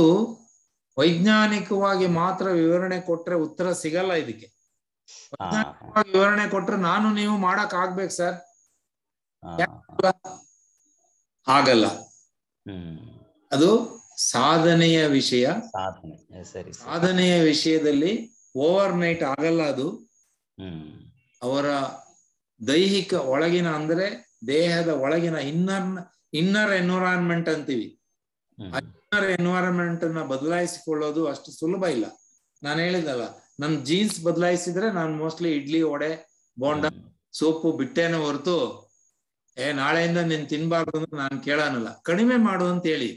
ವೈಜ್ಞಾನಿಕವಾಗಿ ಮಾತ್ರ ವಿವರಣೆ ಕೊಟ್ರೆ ಉತ್ತರ ಸಿಗಲ್ಲ. ಇದಕ್ಕೆ ವೈಜ್ಞಾನಿಕವಾಗಿ ವಿವರಣೆ ಕೊಟ್ರೆ ನಾನು ನೀವು ಮಾಡಕ್ ಆಗ್ಬೇಕು ಸರ್, ಆಗಲ್ಲ. ಅದು ಸಾಧನೆಯ ವಿಷಯ. ಸಾಧನೆಯ ವಿಷಯದಲ್ಲಿ ಓವರ್ ನೈಟ್ ಆಗಲ್ಲ. ಅದು ಅವರ ದೈಹಿಕ ಒಳಗಿನ ಅಂದ್ರೆ ದೇಹದ ಒಳಗಿನ ಇನ್ನರ್ ಎನ್ವಿರಾನ್ಮೆಂಟ್ ಅಂತೀವಿ. ಇನ್ನರ್ ಎನ್ವಿರಾನ್ಮೆಂಟ್ ಅನ್ನ ಬದಲಾಯಿಸಿಕೊಳ್ಳೋದು ಅಷ್ಟು ಸುಲಭ ಇಲ್ಲ. ನಾನು ಹೇಳಿದಲ್ಲ, ನನ್ ಜೀನ್ಸ್ ಬದಲಾಯಿಸಿದ್ರೆ ನಾನು ಮೋಸ್ಟ್ಲಿ ಇಡ್ಲಿ, ವಡೆ, ಬೋಂಡ, ಸೋಪು ಬಿಟ್ಟೇನೆ ಹೊರತು ನಾಳೆಯಿಂದ ನೀನ್ ತಿನ್ಬಾರ್ದು ಅಂದ್ರೆ ನಾನು ಕೇಳೋನಲ್ಲ. ಕಡಿಮೆ ಮಾಡು ಅಂತ ಹೇಳಿ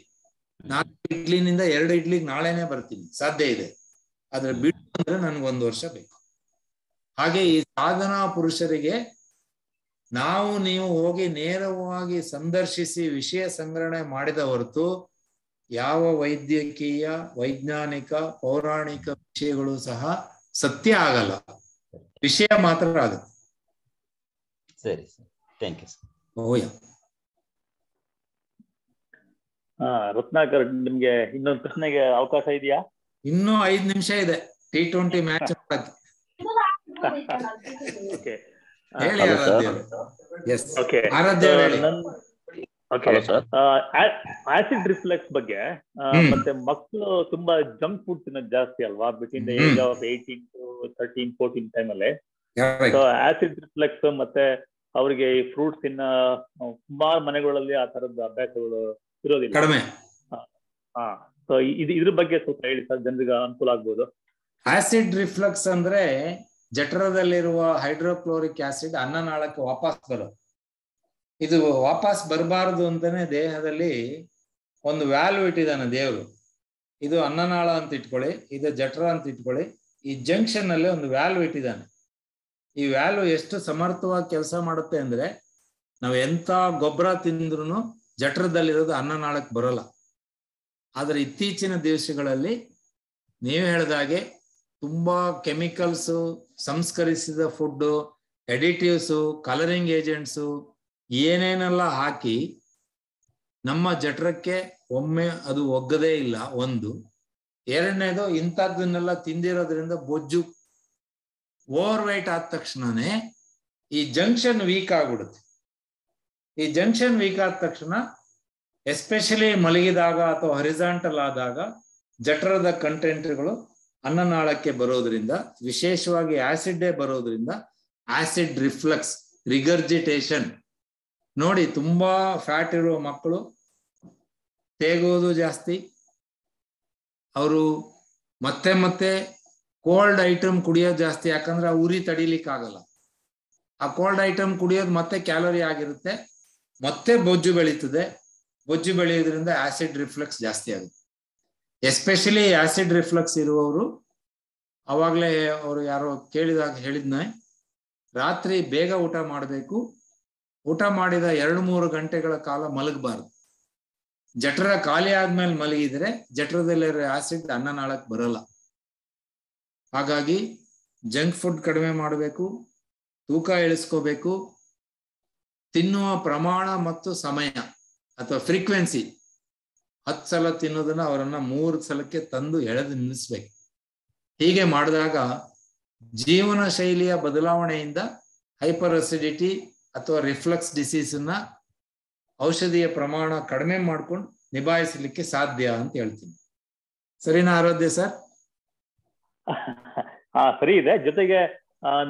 4 ಇಡ್ಲಿನಿಂದ 2 ಇಡ್ಲಿಗೆ ನಾಳೆನೆ ಬರ್ತೀನಿ, ಸಾಧ್ಯ ಇದೆ. ಆದ್ರೆ ಬಿಡು ಅಂದ್ರೆ ನನ್ಗೆ 1 ವರ್ಷ ಬೇಕು. ಹಾಗೆ ಈ ಸಾಧನಾ ಪುರುಷರಿಗೆ ನಾವು ನೀವು ಹೋಗಿ ನೇರವಾಗಿ ಸಂದರ್ಶಿಸಿ ವಿಷಯ ಸಂಗ್ರಹಣೆ ಮಾಡಿದ ಹೊರತು ಯಾವ ವೈದ್ಯಕೀಯ, ವೈಜ್ಞಾನಿಕ, ಪೌರಾಣಿಕ ವಿಷಯಗಳು ಸಹ ಸತ್ಯ ಆಗಲ್ಲ. ವಿಷಯ ಮಾತ್ರ ಆಗುತ್ತೆ. ಸರಿ ಸರ್, ಥ್ಯಾಂಕ್ ಯು ಸರ್. ಓಯ ರತ್ನಾಕರ್, ನಿಮ್ಗೆ ಇನ್ನೊಂದು ಪ್ರಶ್ನೆಗೆ ಅವಕಾಶ ಇದೆಯಾ? ಇನ್ನೂ 5 ನಿಮಿಷ ಇದೆ T20 ಮ್ಯಾಚ್ ಮಾಡಕ್ಕೆ. ಹೇಳಿ ಆಸಿಡ್ ರಿಫ್ಲೆಕ್ಸ್ ಬಗ್ಗೆ. ಮತ್ತೆ ಮಕ್ಕಳು ತುಂಬಾ ಜಂಕ್ ಫುಡ್ ತಿನ್ನೋದು ಜಾಸ್ತಿ ಅಲ್ವಾ, between the age of 18 to 13, 14 time ಅಲ್ಲಿ. ಸೊ ಆಸಿಡ್ ರಿಫ್ಲೆಕ್ಸ್ ಮತ್ತೆ ಅವರಿಗೆ ಈ ಫ್ರೂಟ್ಸ್ ಇನ್ನ ಸುಮಾರು ಮನೆಗಳಲ್ಲಿ ಆ ತರದ ಅಭ್ಯಾಸಗಳು ಇರೋದಿಲ್ಲ. ಕಡಿಮೆ. ಸೊ ಇದ್ರ ಬಗ್ಗೆ ಸ್ವಲ್ಪ ಹೇಳಿ ಸರ್, ಜನರಿಗೆ ಅನುಕೂಲ ಆಗ್ಬೋದು. ಆಸಿಡ್ ರಿಫ್ಲಕ್ಸ್ ಅಂದ್ರೆ ಜಠರದಲ್ಲಿರುವ ಹೈಡ್ರೋಕ್ಲೋರಿಕ್ ಆಸಿಡ್ ಅನ್ನನಾಳಕ್ಕೆ ವಾಪಸ್ ಬರೋದು. ಇದು ವಾಪಸ್ ಬರಬಾರದು ಅಂತಾನೆ ದೇಹದಲ್ಲಿ ಒಂದು ವ್ಯಾಲ್ವ್ ಇಟ್ಟಿದ್ದಾನೆ ದೇವರು. ಇದು ಅನ್ನನಾಳ ಅಂತ ಇಟ್ಕೊಳ್ಳಿ, ಇದು ಜಠರ ಅಂತ ಇಟ್ಕೊಳ್ಳಿ. ಈ ಜಂಕ್ಷನ್ ಅಲ್ಲಿ ಒಂದು ವ್ಯಾಲ್ವ್ ಇಟ್ಟಿದ್ದಾನೆ. ಈ ವ್ಯಾಲ್ವ್ ಎಷ್ಟು ಸಮರ್ಥವಾಗಿ ಕೆಲಸ ಮಾಡುತ್ತೆ ಅಂದ್ರೆ, ನಾವ್ ಎಂತ ಗೊಬ್ಬರ ತಿಂದ್ರು ಜಠರದಲ್ಲಿರೋದು ಅನ್ನನಾಳಕ್ಕೆ ಬರೋಲ್ಲ. ಆದ್ರೆ ಇತ್ತೀಚಿನ ದಿವಸಗಳಲ್ಲಿ ನೀವು ಹೇಳಿದಾಗೆ ತುಂಬಾ ಕೆಮಿಕಲ್ಸು, ಸಂಸ್ಕರಿಸಿದ ಫುಡ್ಡು, ಎಡಿಟಿವ್ಸು, ಕಲರಿಂಗ್ ಏಜೆಂಟ್ಸು ಏನೇನೆಲ್ಲ ಹಾಕಿ ನಮ್ಮ ಜಠರಕ್ಕೆ ಒಮ್ಮೆ ಅದು ಒಗ್ಗದೇ ಇಲ್ಲ. ಒಂದು. ಎರಡನೇದು, ಇಂಥದ್ದನ್ನೆಲ್ಲ ತಿಂದಿರೋದ್ರಿಂದ ಬೊಜ್ಜು, ಓವರ್ ವೈಟ್ ಆದ ತಕ್ಷಣನೇ ಈ ಜಂಕ್ಷನ್ ವೀಕ್ ಆಗ್ಬಿಡುತ್ತೆ. ಈ ಜಂಕ್ಷನ್ ವೀಕ್ ಆದ ತಕ್ಷಣ ಎಸ್ಪೆಷಲಿ ಮಲಗಿದಾಗ ಅಥವಾ ಹರಿಜಾಂಟಲ್ ಆದಾಗ ಜಠರದ ಕಂಟೆಂಟ್ಗಳು ಅನ್ನನಾಳಕ್ಕೆ ಬರೋದ್ರಿಂದ, ವಿಶೇಷವಾಗಿ ಆಸಿಡ್ಡೇ ಬರೋದ್ರಿಂದ ಆಸಿಡ್ ರಿಫ್ಲಕ್ಸ್, ರಿಗರ್ಜಿಟೇಷನ್. ನೋಡಿ, ತುಂಬಾ ಫ್ಯಾಟ್ ಇರುವ ಮಕ್ಕಳು ತೇಗೋದು ಜಾಸ್ತಿ. ಅವರು ಮತ್ತೆ ಮತ್ತೆ ಕೋಲ್ಡ್ ಐಟಮ್ ಕುಡಿಯೋದು ಜಾಸ್ತಿ. ಯಾಕಂದ್ರೆ ಆ ಉರಿ ತಡಿಲಿಕ್ಕೆ ಆಗಲ್ಲ. ಆ ಕೋಲ್ಡ್ ಐಟಮ್ ಕುಡಿಯೋದು ಮತ್ತೆ ಕ್ಯಾಲೋರಿ ಆಗಿರುತ್ತೆ, ಮತ್ತೆ ಬೊಜ್ಜು ಬೆಳೀತದೆ. ಬೊಜ್ಜು ಬೆಳೆಯೋದ್ರಿಂದ ಆಸಿಡ್ ರಿಫ್ಲಕ್ಸ್ ಜಾಸ್ತಿ ಆಗುತ್ತೆ. ಎಸ್ಪೆಷಲಿ ಆಸಿಡ್ ರಿಫ್ಲಕ್ಸ್ ಇರುವವರು, ಅವಾಗಲೇ ಅವರು ಯಾರೋ ಕೇಳಿದಾಗ ಹೇಳಿದ್ನ, ರಾತ್ರಿ ಬೇಗ ಊಟ ಮಾಡಬೇಕು. ಊಟ ಮಾಡಿದ 2-3 ಗಂಟೆಗಳ ಕಾಲ ಮಲಗಬಾರ್ದು. ಜಠರ ಖಾಲಿ ಆದ್ಮೇಲೆ ಮಲಗಿದ್ರೆ ಜಠರದಲ್ಲಿರೋ ಆಸಿಡ್ ಅನ್ನನಾಳಕ್ಕೆ ಬರಲ್ಲ. ಹಾಗಾಗಿ ಜಂಕ್ ಫುಡ್ ಕಡಿಮೆ ಮಾಡಬೇಕು, ತೂಕ ಇಳಿಸ್ಕೋಬೇಕು, ತಿನ್ನುವ ಪ್ರಮಾಣ ಮತ್ತು ಸಮಯ ಅಥವಾ ಫ್ರೀಕ್ವೆನ್ಸಿ 10 ಸಲ ತಿನ್ನೋದನ್ನ ಅವರನ್ನ 3 ಸಲಕ್ಕೆ ತಂದು ಎಳೆದು ನಿಲ್ಲಿಸ್ಬೇಕು. ಹೀಗೆ ಮಾಡಿದಾಗ ಜೀವನ ಶೈಲಿಯ ಬದಲಾವಣೆಯಿಂದ ಹೈಪರ್ ಅಸಿಡಿಟಿ ಅಥವಾ ರಿಫ್ಲಕ್ಸ್ ಡಿಸೀಸ್ ಅನ್ನ ಔಷಧಿಯ ಪ್ರಮಾಣ ಕಡಿಮೆ ಮಾಡ್ಕೊಂಡು ನಿಭಾಯಿಸಲಿಕ್ಕೆ ಸಾಧ್ಯ ಅಂತ ಹೇಳ್ತೀನಿ. ಸರಿನಾ ಆರಾಧ್ಯ ಸರ್? ಸರಿ ಇದೆ. ಜೊತೆಗೆ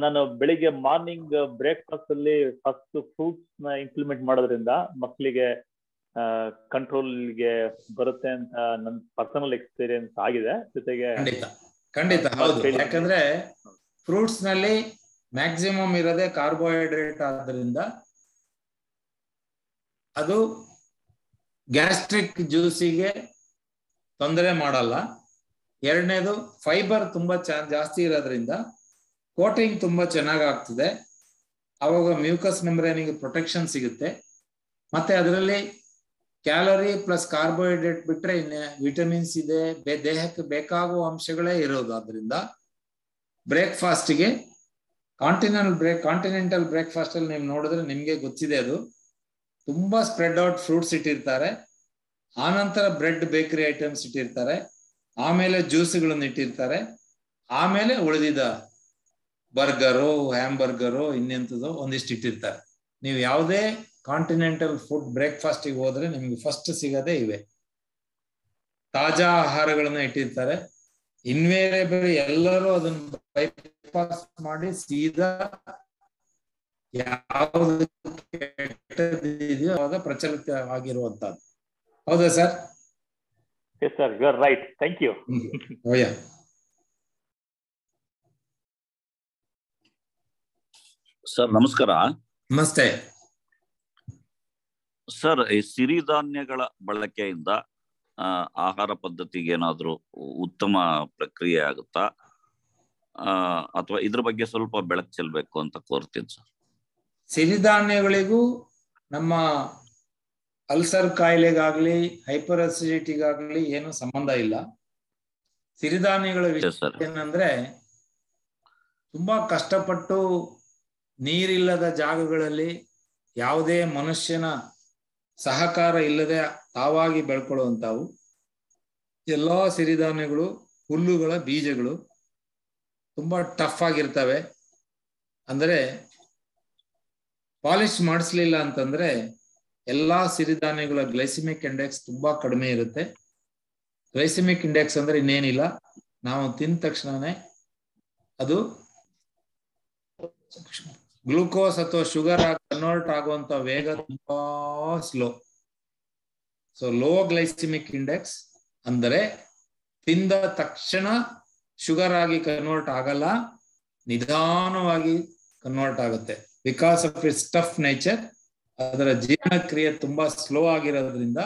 ನಾನು ಬೆಳಿಗ್ಗೆ ಮಾರ್ನಿಂಗ್ ಬ್ರೇಕ್ಫಾಸ್ಟ್ ಅಲ್ಲಿ ಫಸ್ಟ್ ಫ್ರೂಟ್ಸ್ ನ ಇಂಪ್ಲಿಮೆಂಟ್ ಮಾಡೋದ್ರಿಂದ ಮಕ್ಕಳಿಗೆ ಕಂಟ್ರೋಲ್ಗೆ ಬರುತ್ತೆ ಅಂತ ನನ್ನ ಪರ್ಸನಲ್ ಎಕ್ಸ್ಪೀರಿಯನ್ಸ್ ಆಗಿದೆ. ಜೊತೆಗೆ ಖಂಡಿತ ಹೌದು. ಯಾಕಂದ್ರೆ ಫ್ರೂಟ್ಸ್ ನಲ್ಲಿ ಮ್ಯಾಕ್ಸಿಮಮ್ ಇರೋದೇ ಕಾರ್ಬೋಹೈಡ್ರೇಟ್ ಆದ್ರಿಂದ ಅದು ಗ್ಯಾಸ್ಟ್ರಿಕ್ ಜ್ಯೂಸಿಗೆ ತೊಂದರೆ ಮಾಡಲ್ಲ. ಎರಡನೇದು ಫೈಬರ್ ತುಂಬಾ ಜಾಸ್ತಿ ಇರೋದ್ರಿಂದ ಕೋಟಿಂಗ್ ತುಂಬಾ ಚೆನ್ನಾಗಿ ಆಗ್ತದೆ. ಅವಾಗ ಮ್ಯೂಕಸ್ ಮೆಂಬ್ರೇನಿಗೆ ಪ್ರೊಟೆಕ್ಷನ್ ಸಿಗುತ್ತೆ. ಮತ್ತೆ ಅದರಲ್ಲಿ ಕ್ಯಾಲರಿ ಪ್ಲಸ್ ಕಾರ್ಬೋಹೈಡ್ರೇಟ್ ಬಿಟ್ರೆ ಇನ್ನು ವಿಟಮಿನ್ಸ್ ಇದೆ, ದೇಹಕ್ಕೆ ಬೇಕಾಗುವ ಅಂಶಗಳೇ ಇರೋದು. ಆದ್ರಿಂದ ಬ್ರೇಕ್ಫಾಸ್ಟ್ಗೆ ಕಾಂಟಿನೆಂಟಲ್ ಬ್ರೇಕ್ಫಾಸ್ಟ್ ಅಲ್ಲಿ ನೀವು ನೋಡಿದ್ರೆ ನಿಮ್ಗೆ ಗೊತ್ತಿದೆ, ಅದು ತುಂಬಾ ಸ್ಪ್ರೆಡ್ ಔಟ್ ಫ್ರೂಟ್ಸ್ ಇಟ್ಟಿರ್ತಾರೆ, ಆನಂತರ ಬ್ರೆಡ್ ಬೇಕರಿ ಐಟಮ್ಸ್ ಇಟ್ಟಿರ್ತಾರೆ, ಆಮೇಲೆ ಜ್ಯೂಸ್ಗಳನ್ನ ಇಟ್ಟಿರ್ತಾರೆ, ಆಮೇಲೆ ಉಳಿದಿದ ಬರ್ಗರು ಹ್ಯಾಂಬರ್ಗರು ಇನ್ನೆಂಥದ್ದು ಒಂದಿಷ್ಟು ಇಟ್ಟಿರ್ತಾರೆ. ನೀವು ಯಾವುದೇ ಕಾಂಟಿನೆಂಟಲ್ ಫುಡ್ ಬ್ರೇಕ್ಫಾಸ್ಟಿಗೆ ಹೋದ್ರೆ ನಿಮ್ಗೆ ಫಸ್ಟ್ ಸಿಗದೆ ಇವೆ. ತಾಜಾ ಆಹಾರಗಳನ್ನ ಇಟ್ಟಿರ್ತಾರೆ. ಇನ್ವೇರಿಯಬಲ್ ಎಲ್ಲರೂ ಅದನ್ನ ಬೈಪಾಸ್ ಮಾಡಿ ಸೀದಾ ಯಾವ್ದು ಕೆಟ್ಟದಿದೆಯೋ ಅವಾಗ ಪ್ರಚಲಿತವಾಗಿರುವಂತದ್ದು. ಹೌದಾ sir? Yes sir, you are right. Thank you. Sir ನಮಸ್ಕಾರ. ನಮಸ್ತೆ ಸರ್. ಈ ಸಿರಿಧಾನ್ಯಗಳ ಬಳಕೆಯಿಂದ ಆಹಾರ ಪದ್ಧತಿಗೆ ಏನಾದ್ರೂ ಉತ್ತಮ ಪ್ರಕ್ರಿಯೆ ಆಗುತ್ತಾ ಅಥವಾ ಇದ್ರ ಬಗ್ಗೆ ಸ್ವಲ್ಪ ಬೆಳಕು ಚೆಲ್ಬೇಕು ಅಂತ ಕೋರ್ತೀನಿ ಸರ್. ಸಿರಿಧಾನ್ಯಗಳಿಗೂ ನಮ್ಮ ಅಲ್ಸರ್ ಕಾಯಿಲೆಗಾಗ್ಲಿ ಹೈಪರ್ ಅಸಿಡಿಟಿಗಾಗ್ಲಿ ಏನು ಸಂಬಂಧ ಇಲ್ಲ. ಸಿರಿಧಾನ್ಯಗಳ ವಿಷಯ ಏನಂದ್ರೆ ತುಂಬಾ ಕಷ್ಟಪಟ್ಟು ನೀರಿಲ್ಲದ ಜಾಗಗಳಲ್ಲಿ ಯಾವುದೇ ಮನುಷ್ಯನ ಸಹಕಾರ ಇಲ್ಲದೆ ತಾವಾಗಿ ಬೆಳ್ಕೊಳ್ಳುವಂಥವು ಎಲ್ಲಾ ಸಿರಿಧಾನ್ಯಗಳು ಹುಲ್ಲುಗಳ ಬೀಜಗಳು ತುಂಬಾ ಟಫ್ ಆಗಿರ್ತವೆ. ಅಂದ್ರೆ ಪಾಲಿಶ್ ಮಾಡಿಸ್ಲಿಲ್ಲ ಅಂತಂದ್ರೆ ಎಲ್ಲಾ ಸಿರಿಧಾನ್ಯಗಳ ಗ್ಲೈಸಿಮಿಕ್ ಇಂಡೆಕ್ಸ್ ತುಂಬಾ ಕಡಿಮೆ ಇರುತ್ತೆ. ಗ್ಲೈಸಿಮಿಕ್ ಇಂಡೆಕ್ಸ್ ಅಂದ್ರೆ ಇನ್ನೇನಿಲ್ಲ, ನಾವು ತಿಂದ ತಕ್ಷಣನೇ ಅದು ಗ್ಲೂಕೋಸ್ ಅಥವಾ ಶುಗರ್ ಆಗಿ ಕನ್ವರ್ಟ್ ಆಗುವಂತ ವೇಗ ತುಂಬಾ slow. So low glycaemic index ಅಂದರೆ ತಿಂದ ತಕ್ಷಣ ಶುಗರ್ ಆಗಿ ಕನ್ವರ್ಟ್ ಆಗಲ್ಲ, ನಿಧಾನವಾಗಿ ಕನ್ವರ್ಟ್ ಆಗುತ್ತೆ. Because of it's tough nature, ಅದರ ಜೀರ್ಣಕ್ರಿಯೆ ತುಂಬಾ ಸ್ಲೋ ಆಗಿರೋದ್ರಿಂದ,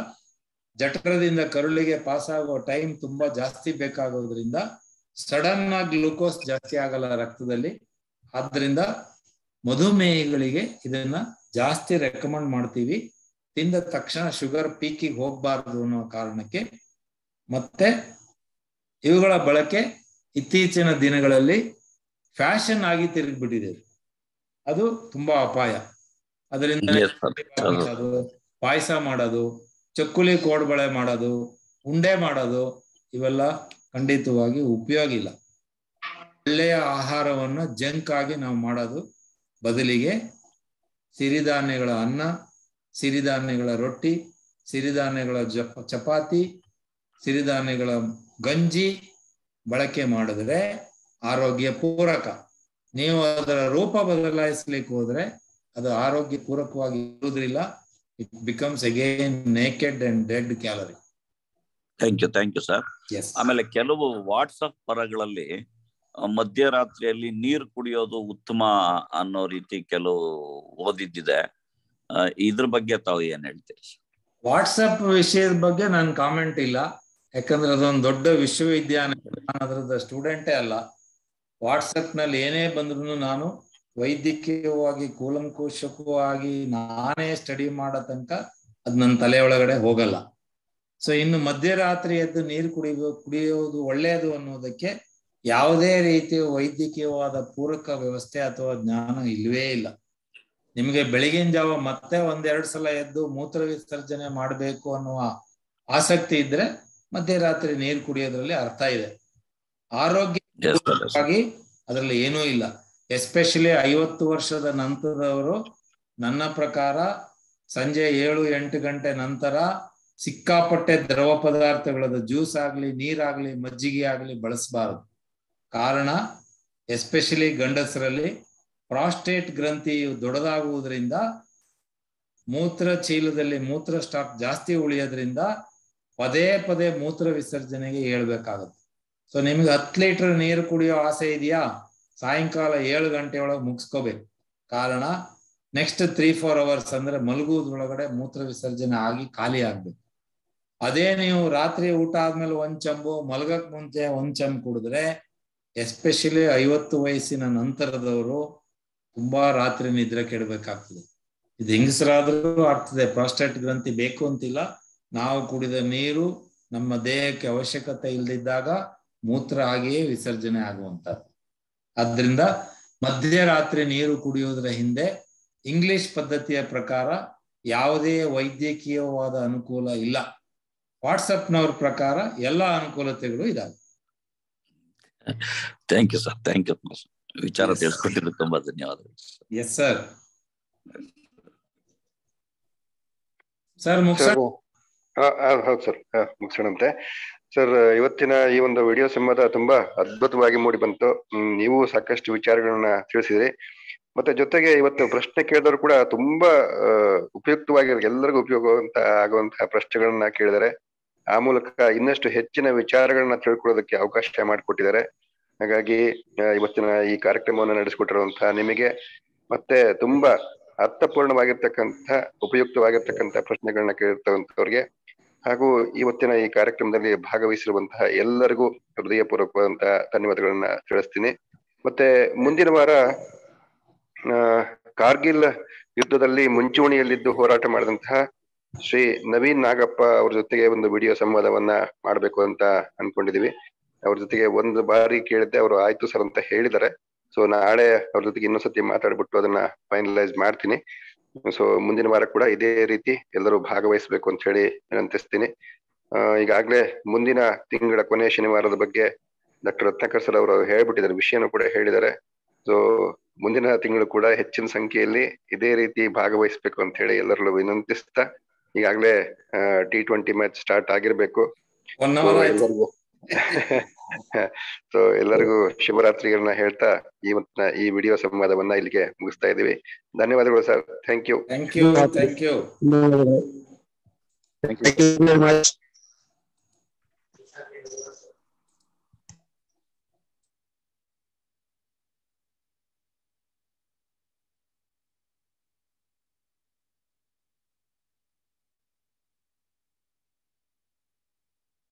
ಜಠರದಿಂದ ಕರುಳಿಗೆ ಪಾಸ್ ಆಗೋ ಟೈಮ್ ತುಂಬಾ ಜಾಸ್ತಿ ಬೇಕಾಗೋದ್ರಿಂದ ಸಡನ್ ಆಗಿ ಗ್ಲೂಕೋಸ್ ಜಾಸ್ತಿ ಆಗಲ್ಲ ರಕ್ತದಲ್ಲಿ. ಆದ್ರಿಂದ ಮಧುಮೇಹಿಗಳಿಗೆ ಇದನ್ನ ಜಾಸ್ತಿ ರೆಕಮೆಂಡ್ ಮಾಡ್ತೀವಿ, ತಿಂದ ತಕ್ಷಣ ಶುಗರ್ ಪೀಕಿಗೆ ಹೋಗ್ಬಾರ್ದು ಅನ್ನೋ ಕಾರಣಕ್ಕೆ. ಮತ್ತೆ ಇವುಗಳ ಬಳಕೆ ಇತ್ತೀಚಿನ ದಿನಗಳಲ್ಲಿ ಫ್ಯಾಷನ್ ಆಗಿ ತಿರುಗಿಬಿಟ್ಟಿದೆ. ಅದು ತುಂಬಾ ಅಪಾಯ. ಅದರಿಂದ ಪಾಯಸ ಮಾಡೋದು, ಚಕ್ಕುಲಿ ಕೋಡ್ಬಳೆ ಮಾಡೋದು, ಉಂಡೆ ಮಾಡೋದು ಇವೆಲ್ಲ ಖಂಡಿತವಾಗಿ ಉಪಯೋಗ ಇಲ್ಲ. ಒಳ್ಳೆಯ ಆಹಾರವನ್ನ ಜಂಕ್ ಆಗಿ ನಾವು ಮಾಡೋದು ಬದಲಿಗೆ ಸಿರಿಧಾನ್ಯಗಳ ಅನ್ನ, ಸಿರಿಧಾನ್ಯಗಳ ರೊಟ್ಟಿ, ಸಿರಿಧಾನ್ಯಗಳ ಚಪಾತಿ, ಸಿರಿಧಾನ್ಯಗಳ ಗಂಜಿ ಬಳಕೆ ಮಾಡಿದ್ರೆ ಆರೋಗ್ಯ ಪೂರಕ. ನೀವು ಅದರ ರೂಪ ಬದಲಾಯಿಸ್ಲಿಕ್ಕೆ ಹೋದ್ರೆ ಅದು ಆರೋಗ್ಯ ಪೂರಕವಾಗಿ ಇರುವುದಿಲ್ಲ. It becomes again naked and dead calorie. Thank you sir. ಆಮೇಲೆ ಕೆಲವು ವಾಟ್ಸಪ್ ಪರಗಳಲ್ಲಿ ಮಧ್ಯರಾತ್ರಿಯಲ್ಲಿ ನೀರು ಕುಡಿಯೋದು ಉತ್ತಮ ಅನ್ನೋ ರೀತಿ ಕೆಲವು ಓದಿದ್ದಿದೆ. ಇದ್ರ ಬಗ್ಗೆ ತಾವು ಏನ್ ಹೇಳ್ತೀರಿ? ವಾಟ್ಸಪ್ ವಿಷಯದ ಬಗ್ಗೆ ನನ್ ಕಾಮೆಂಟ್ ಇಲ್ಲ, ಯಾಕಂದ್ರೆ ಅದೊಂದು ದೊಡ್ಡ ವಿಶ್ವವಿದ್ಯಾಲಯ, ನಾನು ಅದರದ ಸ್ಟೂಡೆಂಟೇ ಅಲ್ಲ. ವಾಟ್ಸಪ್ ನಲ್ಲಿ ಏನೇ ಬಂದ್ರು ನಾನು ವೈದ್ಯಕೀಯವಾಗಿ ಕೂಲಂಕುಷವಾಗಿ ನಾನೇ ಸ್ಟಡಿ ಮಾಡೋ ತನಕ ಅದ್ ನನ್ನ ತಲೆ ಒಳಗಡೆ ಹೋಗಲ್ಲ. ಸೊ ಇನ್ನು ಮಧ್ಯರಾತ್ರಿ ಎದ್ದು ನೀರು ಕುಡಿಯೋದು ಒಳ್ಳೆಯದು ಅನ್ನೋದಕ್ಕೆ ಯಾವುದೇ ರೀತಿಯ ವೈದ್ಯಕೀಯವಾದ ಪೂರಕ ವ್ಯವಸ್ಥೆ ಅಥವಾ ಜ್ಞಾನ ಇಲ್ವೇ ಇಲ್ಲ. ನಿಮಗೆ ಬೆಳಗಿನ ಜಾವ ಮತ್ತೆ 1-2 ಸಲ ಎದ್ದು ಮೂತ್ರ ವಿಸರ್ಜನೆ ಮಾಡಬೇಕು ಅನ್ನುವ ಆಸಕ್ತಿ ಇದ್ರೆ ಮಧ್ಯರಾತ್ರಿ ನೀರು ಕುಡಿಯೋದ್ರಲ್ಲಿ ಅರ್ಥ ಇದೆ. ಆರೋಗ್ಯವಾಗಿ ಅದರಲ್ಲಿ ಏನೂ ಇಲ್ಲ. ಎಸ್ಪೆಷಲಿ 50 ವರ್ಷದ ನಂತರದವರು ನನ್ನ ಪ್ರಕಾರ ಸಂಜೆ 7-8 ಗಂಟೆ ನಂತರ ಸಿಕ್ಕಾಪಟ್ಟೆ ದ್ರವ ಪದಾರ್ಥಗಳದ್ದು ಜ್ಯೂಸ್ ಆಗ್ಲಿ ನೀರಾಗ್ಲಿ ಮಜ್ಜಿಗೆ ಆಗ್ಲಿ ಬಳಸಬಾರದು. ಕಾರಣ ಎಸ್ಪೆಷಲಿ ಗಂಡಸರಲ್ಲಿ ಪ್ರಾಸ್ಟೇಟ್ ಗ್ರಂಥಿಯು ದೊಡ್ಡದಾಗುವುದರಿಂದ ಮೂತ್ರ ಚೀಲದಲ್ಲಿ ಮೂತ್ರ ಸ್ಟಾಕ್ ಜಾಸ್ತಿ ಉಳಿಯೋದ್ರಿಂದ ಪದೇ ಪದೇ ಮೂತ್ರ ವಿಸರ್ಜನೆಗೆ ಹೇಳ್ಬೇಕಾಗುತ್ತೆ. ಸೊ ನಿಮ್ಗೆ 10 ಲೀಟರ್ ನೀರು ಕುಡಿಯೋ ಆಸೆ ಇದೆಯಾ, ಸಾಯಂಕಾಲ 7 ಗಂಟೆ ಒಳಗೆ ಮುಗಿಸ್ಕೋಬೇಕು. ಕಾರಣ ನೆಕ್ಸ್ಟ್ 3-4 ಅವರ್ಸ್ ಅಂದ್ರೆ ಮಲಗುವುದ್ರೊಳಗಡೆ ಮೂತ್ರ ವಿಸರ್ಜನೆ ಆಗಿ ಖಾಲಿ ಆಗ್ಬೇಕು. ಅದೇ ನೀವು ರಾತ್ರಿ ಊಟ ಆದ್ಮೇಲೆ 1 ಚಂಬು, ಮಲಗಕ್ ಮುಂಚೆ 1 ಚಂಬು ಕುಡಿದ್ರೆ, ಎಸ್ಪೆಷಲಿ 50 ವಯಸ್ಸಿನ ನಂತರದವರು ತುಂಬಾ ರಾತ್ರಿ ನಿದ್ರೆ ಕೆಡಬೇಕಾಗ್ತದೆ. ಇದು ಹೆಂಗಸರಾದ್ರೂ ಆಗ್ತದೆ. ಪ್ರಾಸ್ಟೇಟ್ ಗ್ರಂಥಿ ಬೇಕು ಅಂತಿಲ್ಲ. ನಾವು ಕುಡಿದ ನೀರು ನಮ್ಮ ದೇಹಕ್ಕೆ ಅವಶ್ಯಕತೆ ಇಲ್ಲದಿದ್ದಾಗ ಮೂತ್ರ ಆಗಿಯೇ ವಿಸರ್ಜನೆ ಆಗುವಂತದ್ದು. ಆದ್ರಿಂದ ಮಧ್ಯರಾತ್ರಿ ನೀರು ಕುಡಿಯೋದ್ರ ಹಿಂದೆ ಇಂಗ್ಲಿಷ್ ಪದ್ಧತಿಯ ಪ್ರಕಾರ ಯಾವುದೇ ವೈದ್ಯಕೀಯವಾದ ಅನುಕೂಲ ಇಲ್ಲ. ವಾಟ್ಸಪ್ನವ್ರ ಪ್ರಕಾರ ಎಲ್ಲಾ ಅನುಕೂಲತೆಗಳು ಇದಾವೆ. Thank you sir, thank you. ವಿಚಾರ ತಿಳಿಸ್ಕೊಟ್ಟಿದ್ದು ತುಂಬಾ ಧನ್ಯವಾದಗಳು. Yes sir. ಸರ್ ಮುಗಿಸೋಣ? ಹೌದು ಸರ್, ಮುಗಿಸೋಣಂತೆ ಸರ್. ಇವತ್ತಿನ ಈ ಒಂದು ವಿಡಿಯೋ ಸಂವಾದ ತುಂಬಾ ಅದ್ಭುತವಾಗಿ ಮೂಡಿ ಬಂತು. ನೀವು ಸಾಕಷ್ಟು ವಿಚಾರಗಳನ್ನ ತಿಳಿಸಿದ್ರಿ. ಮತ್ತೆ ಜೊತೆಗೆ ಇವತ್ತು ಪ್ರಶ್ನೆ ಕೇಳಿದವರು ಕೂಡ ತುಂಬಾ ಉಪಯುಕ್ತವಾಗಿ ಎಲ್ಲರಿಗೂ ಉಪಯೋಗ ಆಗುವಂತಹ ಪ್ರಶ್ನೆಗಳನ್ನ ಕೇಳಿದ್ದಾರೆ. ಆ ಮೂಲಕ ಇನ್ನಷ್ಟು ಹೆಚ್ಚಿನ ವಿಚಾರಗಳನ್ನ ತಿಳ್ಕೊಳ್ಳೋದಕ್ಕೆ ಅವಕಾಶ ಮಾಡಿಕೊಟ್ಟಿದ್ದಾರೆ. ಹಾಗಾಗಿ ಇವತ್ತಿನ ಈ ಕಾರ್ಯಕ್ರಮವನ್ನು ನಡೆಸಿಕೊಟ್ಟಿರುವಂತಹ ನಿಮಗೆ ಮತ್ತೆ ತುಂಬಾ ಅರ್ಥಪೂರ್ಣವಾಗಿರ್ತಕ್ಕಂಥ ಉಪಯುಕ್ತವಾಗಿರ್ತಕ್ಕಂಥ ಪ್ರಶ್ನೆಗಳನ್ನ ಕೇಳಿರ್ತಕ್ಕಂಥವ್ರಿಗೆ ಹಾಗೂ ಇವತ್ತಿನ ಈ ಕಾರ್ಯಕ್ರಮದಲ್ಲಿ ಭಾಗವಹಿಸಿರುವಂತಹ ಎಲ್ಲರಿಗೂ ಹೃದಯಪೂರ್ವಕವಾದಂತಹ ಧನ್ಯವಾದಗಳನ್ನ ತಿಳಿಸ್ತೀನಿ. ಮತ್ತೆ ಮುಂದಿನ ವಾರ ಕಾರ್ಗಿಲ್ ಯುದ್ಧದಲ್ಲಿ ಮುಂಚೂಣಿಯಲ್ಲಿದ್ದು ಹೋರಾಟ ಮಾಡಿದಂತಹ ಶ್ರೀ ನವೀನ್ ನಾಗಪ್ಪ ಅವ್ರ ಜೊತೆಗೆ ಒಂದು ವಿಡಿಯೋ ಸಂವಾದವನ್ನ ಮಾಡ್ಬೇಕು ಅಂತ ಅನ್ಕೊಂಡಿದೀವಿ. ಅವ್ರ ಜೊತೆಗೆ ಒಂದು ಬಾರಿ ಕೇಳಿದ್ದೆ, ಅವರು ಆಯ್ತು ಸರ್ ಅಂತ ಹೇಳಿದ್ದಾರೆ. ಸೊ ನಾಳೆ ಅವ್ರ ಜೊತೆಗೆ ಇನ್ನೊಂದ್ಸತಿ ಮಾತಾಡ್ಬಿಟ್ಟು ಅದನ್ನ ಫೈನಲೈಸ್ ಮಾಡ್ತೀನಿ. ಸೊ ಮುಂದಿನ ವಾರ ಕೂಡ ಇದೇ ರೀತಿ ಎಲ್ಲರೂ ಭಾಗವಹಿಸ್ಬೇಕು ಅಂತ ಹೇಳಿ ವಿನಂತಿಸ್ತೀನಿ. ಈಗಾಗ್ಲೇ ಮುಂದಿನ ತಿಂಗಳ ಕೊನೆಯ ಶನಿವಾರದ ಬಗ್ಗೆ ಡಾಕ್ಟರ್ ರತ್ನಾಕರ್ ಸರ್ ಅವರು ಹೇಳ್ಬಿಟ್ಟಿದ್ದಾರೆ, ವಿಷಯನೂ ಕೂಡ ಹೇಳಿದ್ದಾರೆ. ಸೊ ಮುಂದಿನ ತಿಂಗಳು ಕೂಡ ಹೆಚ್ಚಿನ ಸಂಖ್ಯೆಯಲ್ಲಿ ಇದೇ ರೀತಿ ಭಾಗವಹಿಸ್ಬೇಕು ಅಂತ ಹೇಳಿ ಎಲ್ಲರಲ್ಲೂ ವಿನಂತಿಸ್ತಾ, ಈಗಾಗ್ಲೇ T20 ಮ್ಯಾಚ್ ಸ್ಟಾರ್ಟ್ ಆಗಿರ್ಬೇಕು. ಸೊ ಎಲ್ಲರಿಗೂ ಶುಭರಾತ್ರಿಗಳನ್ನ ಹೇಳ್ತಾ ಇವತ್ತಿನ ಈ ವಿಡಿಯೋ ಸಂವಾದವನ್ನ ಇಲ್ಲಿಗೆ ಮುಗಿಸ್ತಾ ಇದೀವಿ. ಧನ್ಯವಾದಗಳು sir. Thank you. Thank you.